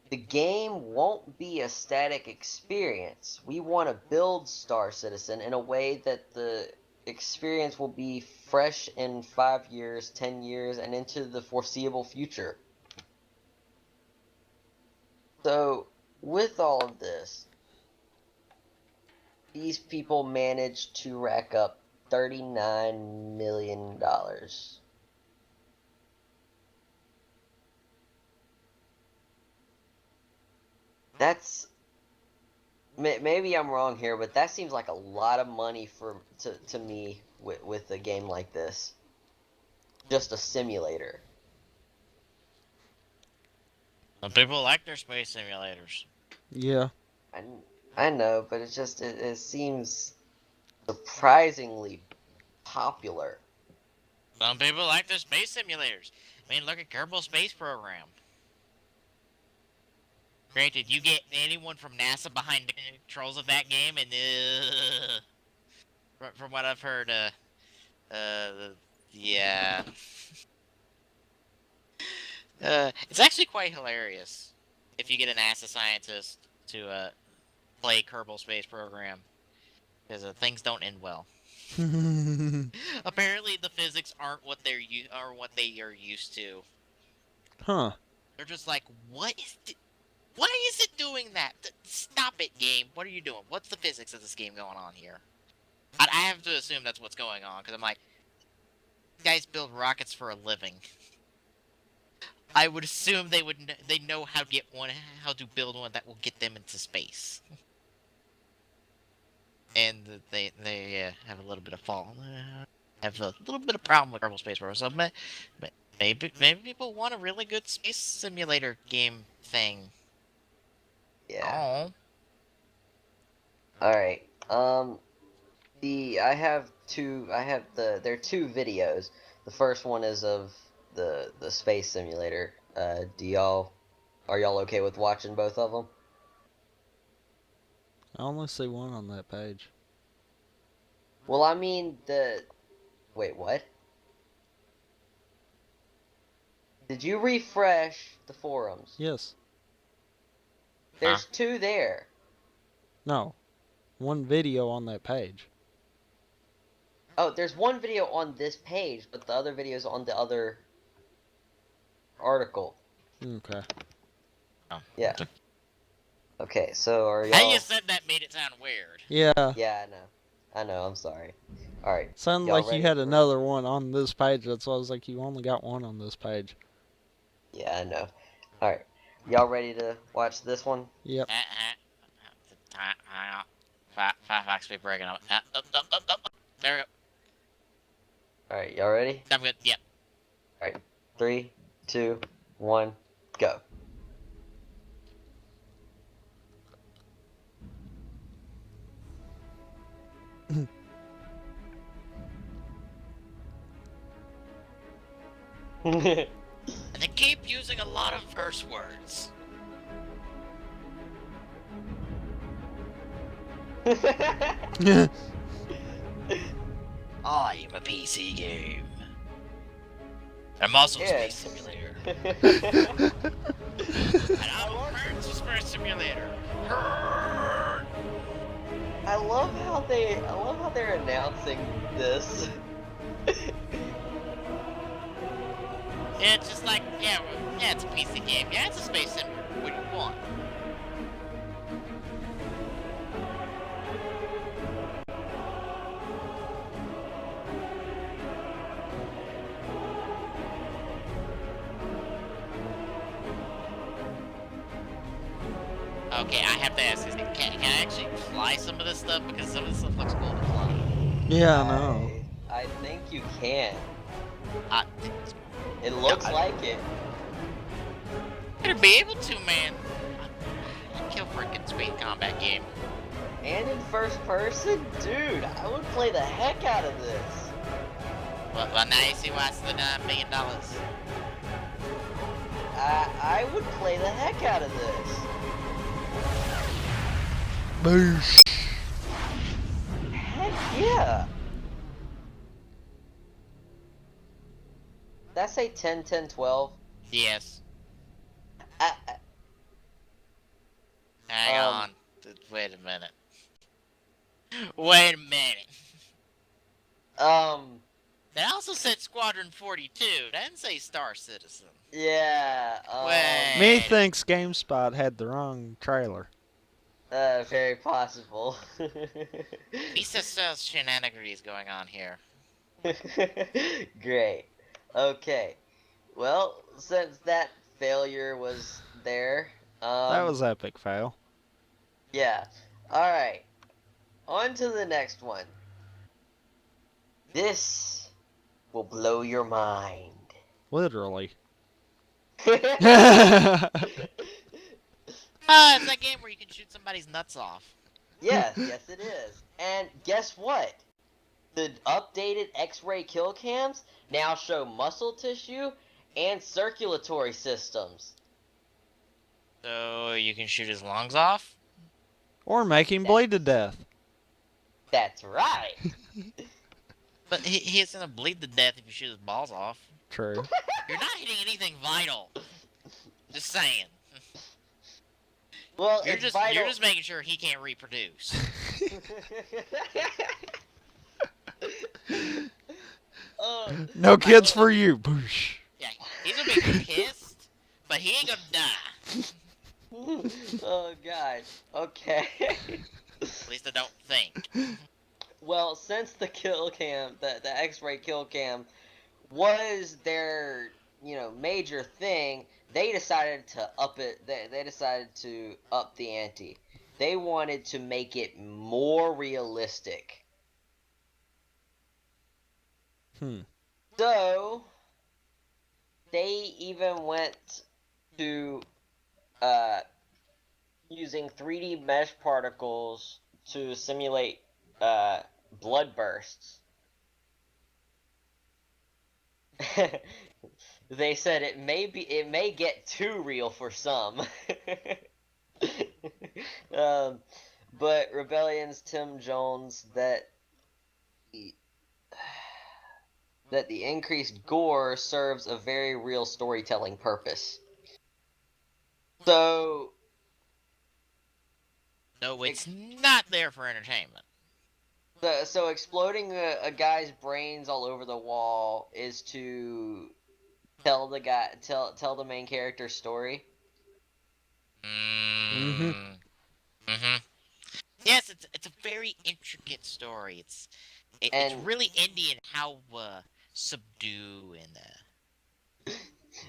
The game won't be a static experience. We want to build Star Citizen in a way that the experience will be fresh in 5 years, 10 years, and into the foreseeable future. So, with all of this, these people managed to rack up $39 million. That's maybe I'm wrong here, but that seems like a lot of money to me with a game like this. Just a simulator. Some people like their space simulators. Yeah. I know, but it seems surprisingly popular. Some people like their space simulators. I mean, look at Kerbal Space Program. Granted, you get anyone from NASA behind the controls of that game, and from what I've heard, yeah, it's actually quite hilarious if you get a NASA scientist to play Kerbal Space Program, because things don't end well. Apparently, the physics aren't what they are used to. Huh. They're just like, why is it doing that? Stop it, game. What are you doing? What's the physics of this game going on here? I have to assume that's what's going on, because I'm like, guys build rockets for a living. I would assume they know how to build one that will get them into space. And they have a little bit of have a little bit of problem with Kerbal Space Program. So, but maybe people want a really good space simulator game thing. Yeah. Oh. Alright. There are two videos. The first one is of the space simulator. Are y'all okay with watching both of them? I only see one on that page. Well, I mean, wait, what? Did you refresh the forums? Yes. There's two there. No. One video on that page. Oh, there's one video on this page, but the other video's on the other article. Okay. Oh. Yeah. Okay, so are y'all... How you said that made it sound weird. Yeah. Yeah, I know, I'm sorry. Alright. Sounded like you had another one on this page. That's why I was like, you only got one on this page. Yeah, I know. Alright. Y'all ready to watch this one? Yep. Fox be breaking up. There we go. Alright, y'all ready? I'm good. Yep. Alright. 3, 2, 1, go. And they keep using a lot of curse words. I am a PC game. I'm also a space simulator. And I'm a currency space simulator. I love how they're announcing this. Yeah, it's just like, yeah, it's a PC game. Yeah, it's a space simulator. What do you want? Okay, I have to ask this thing. Can I actually fly some of this stuff? Because some of this stuff looks cool to fly. Yeah, I know. I think you can. I think it's It looks like it. Better be able to, man. Kill freaking space combat game. And in first person? Dude, I would play the heck out of this. Well, now you see why it's the $9 million. I would play the heck out of this. Boosh. Heck yeah. Did I say 10, 10, 12? Yes. Hang on. Wait a minute. Wait a minute. They also said Squadron 42. They didn't say Star Citizen. Yeah. Me thinks GameSpot had the wrong trailer. Very possible. Misa shenanigans going on here. Great. Okay. Well, since that failure was there, That was epic fail. yeah. Alright. On to the next one. This will blow your mind. Literally. It's that game where you can shoot somebody's nuts off. Yes, yes it is. And guess what? The updated X-ray kill cams now show muscle tissue and circulatory systems. So you can shoot his lungs off? Or make him bleed to death. That's right. But he isn't gonna bleed to death if you shoot his balls off. True. You're not hitting anything vital. Just saying. Well, you're it's just vital. you're just making sure he can't reproduce. No kids for you. Boosh. Yeah, he's gonna be pissed, but he ain't gonna die. Oh god. Okay. At least I don't think. Well, since the kill cam, the X-ray kill cam was their, major thing, they decided to up it. They decided to up the ante. They wanted to make it more realistic. So they even went to using 3D mesh particles to simulate blood bursts. They said it may get too real for some. But Rebellion's Tim Jones that the increased gore serves a very real storytelling purpose. So No, it's not there for entertainment. So exploding a guy's brains all over the wall is to tell the main character's story. Yes, it's a very intricate story. It's really indie in how subdued and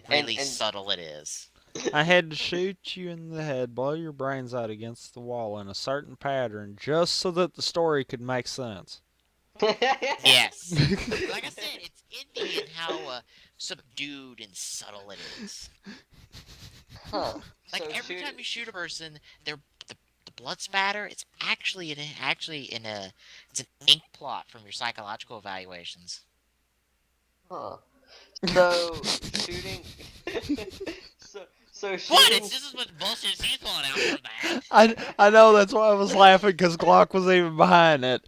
really subtle it is. I had to shoot you in the head, blow your brains out against the wall in a certain pattern, just so that the story could make sense. Yes. Like I said, it's indie in how subdued and subtle it is. Huh. Like So every time you shoot a person, the blood spatter, it's actually it's an ink plot from your psychological evaluations. Huh. So shooting. So shooting. What? It's just as much bullshit as he's pulling out from that. I know, that's why I was laughing, because Glock was even behind it.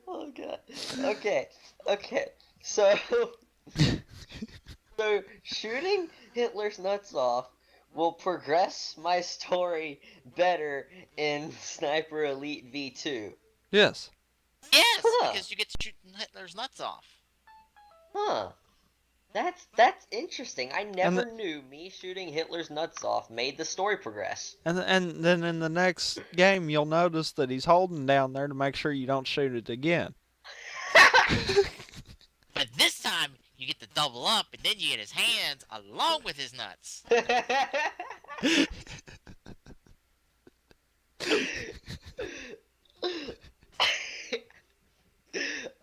Oh god. Okay. So shooting Hitler's nuts off will progress my story better in Sniper Elite V2. Yes. Yes, because you get to shoot Hitler's nuts off. Huh. That's interesting. I never knew me shooting Hitler's nuts off made the story progress. And then in the next game, you'll notice that he's holding down there to make sure you don't shoot it again. But this time, you get to double up, and then you get his hands along with his nuts.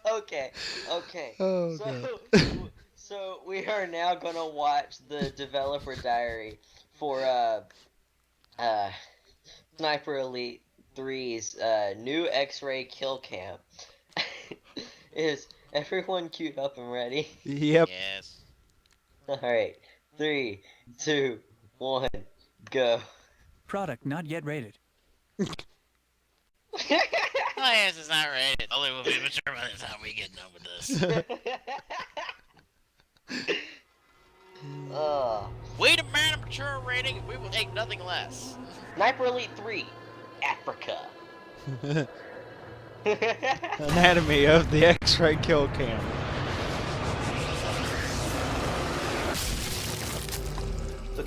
Okay. Oh, So we are now gonna watch the developer diary for Sniper Elite 3's new X-ray kill cam. Is everyone queued up and ready? Yep. Yes. Alright. 3, 2, 1, go. Product not yet rated. Oh yes, it's not rated. Only will be mature by the time we get done with this. We demand a mature rating, and we will take nothing less. Sniper Elite 3, Africa. Anatomy of the X-ray kill cam.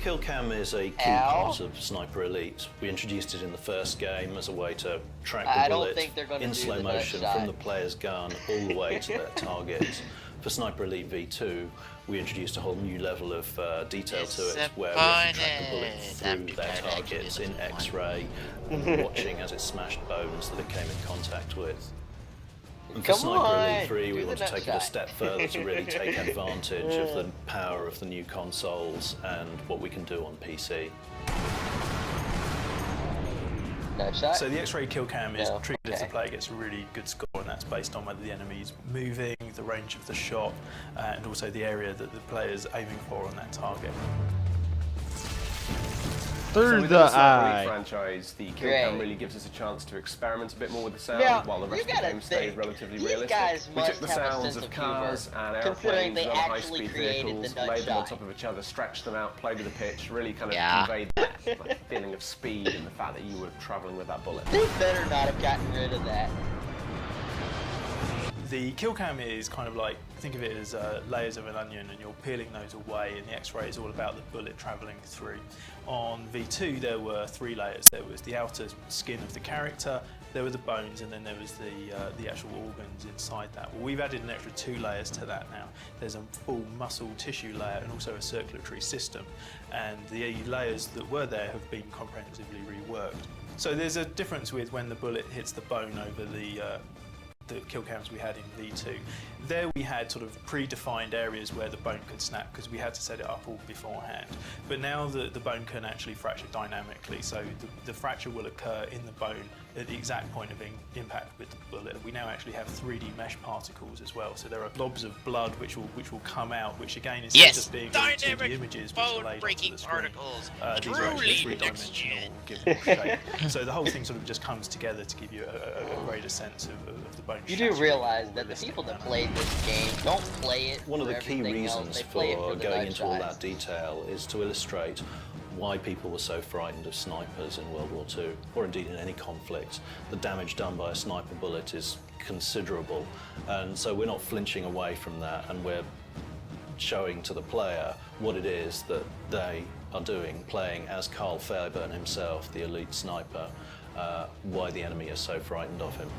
kill cam is a key part of Sniper Elite. We introduced it in the first game as a way to track the bullet in slow motion from the player's gun all the way to their target. For Sniper Elite V2, we introduced a whole new level of detail to it, where we have to track the bullet through their targets in X-ray, watching as it smashed bones that it came in contact with. And for Sniper Elite 3, we want to take it a step further to really take advantage of the power of the new consoles and what we can do on PC. So the X-ray kill cam is treated as the player gets a really good score, and that's based on whether the enemy's moving, the range of the shot, and also the area that the player's aiming for on that target. Through the eye. Franchise, the kill cam really gives us a chance to experiment a bit more with the sound, while the rest of the game stays relatively realistic. We took the sounds of cars and airplanes and other high-speed vehicles, laid them on top of each other, stretched them out, played with the pitch, really kind of conveyed that feeling of speed and the fact that you were travelling with that bullet. They better not have gotten rid of that. The kill cam is kind of like, think of it as layers of an onion, and you're peeling those away, and the X-ray is all about the bullet travelling through. On V2 there were 3 layers. There was the outer skin of the character, there were the bones, and then there was the actual organs inside that. Well, we've added an extra 2 layers to that now. There's a full muscle tissue layer and also a circulatory system, and the layers that were there have been comprehensively reworked. So there's a difference with when the bullet hits the bone over the kill cams we had in V2. There we had sort of predefined areas where the bone could snap because we had to set it up all beforehand. But now the bone can actually fracture dynamically, so the fracture will occur in the bone at the exact point of impact with the bullet. We now actually have 3D mesh particles as well, so there are blobs of blood which will come out, which again is just being dynamic images which are laid onto the screen. Particles. These are actually 3-dimensional, given shape. So the whole thing sort of just comes together to give you a greater sense of the bone. You do realize that the people that played this game don't play it. One of the key reasons for going into all that detail is to illustrate why people were so frightened of snipers in World War II, or indeed in any conflict. The damage done by a sniper bullet is considerable, and so we're not flinching away from that, and we're showing to the player what it is that they are doing, playing as Carl Fairburn himself, the elite sniper, why the enemy is so frightened of him.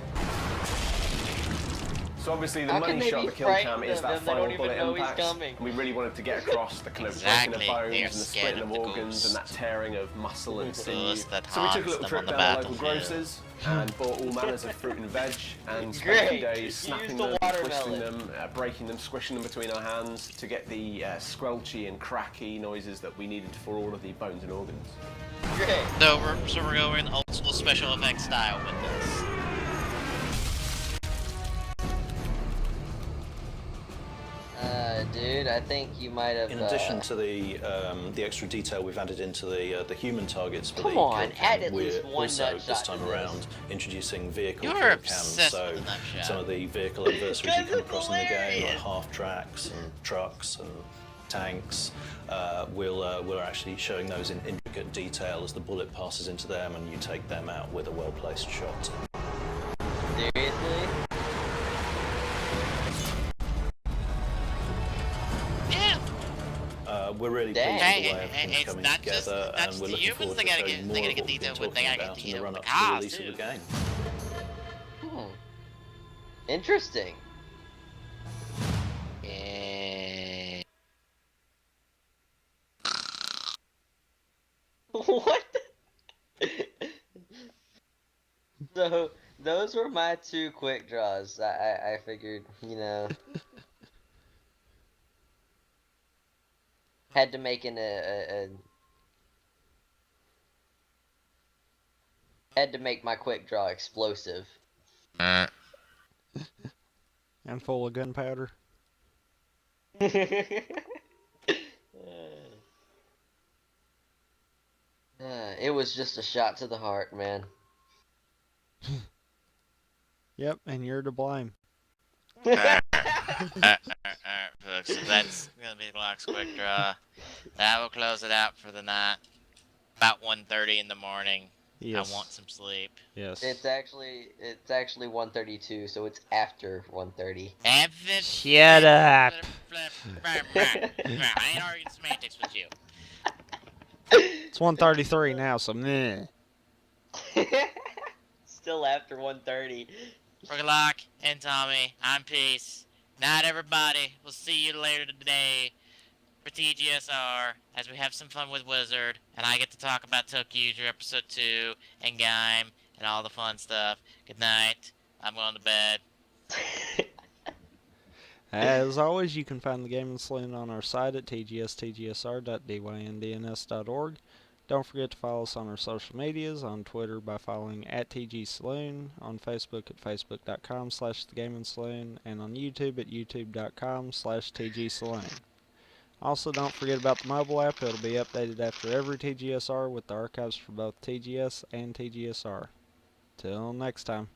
So obviously the money shot of the kill cam is that final bullet impact, and we really wanted to get across the kind of breaking of bones and the splitting of organs and that tearing of muscle and sinew. So we took a little trip down to local grocers and bought all manners of fruit and veg, and spent a few days snapping them, twisting them, breaking them, squishing them between our hands to get the squelchy and cracky noises that we needed for all of the bones and organs. So we're going old school special effects style with this. Dude, I think you might have. In addition to the extra detail we've added into the human targets for Come the on, kill add cam, at least we're one also nut this shot time to around introducing vehicle You're kill obsessed cams. So with the nut shot. some of the vehicle adversaries you come across in the game, like half tracks and trucks and tanks, we're actually showing those in intricate detail as the bullet passes into them, and you take them out with a well-placed shot. Seriously? We're really pleased with the way everything's coming together, and we're looking forward to showing more of what we've been talking about in the run-up to the release of the game. Interesting. What? So those were my 2 quick draws. I figured, you know, had to make had to make my quick draw explosive. And full of gunpowder. It was just a shot to the heart, man. Yep, and you're to blame. Folks, so that's gonna be the last quick draw. That will close it out for the night. About 1:30 in the morning. Yes. I want some sleep. Yes. It's actually 1:32, so it's after 1:30. Shut up. I ain't arguing semantics with you. It's 1:33 now, so meh. Still after 1:30. Rookalock and Tommy, I'm Peace. Night, everybody. We'll see you later today for TGSR as we have some fun with Wizard, and I get to talk about Tokyo Episode 2 and Gaim and all the fun stuff. Good night. I'm going to bed. As always, you can find the Gaming Saloon on our site at tgstgsr.dyndns.org. Don't forget to follow us on our social medias, on Twitter by following @TGSaloon, on Facebook at facebook.com/thegaming-saloon, and on YouTube at youtube.com/TGSaloon. Also, don't forget about the mobile app. It'll be updated after every TGSR with the archives for both TGS and TGSR. Till next time.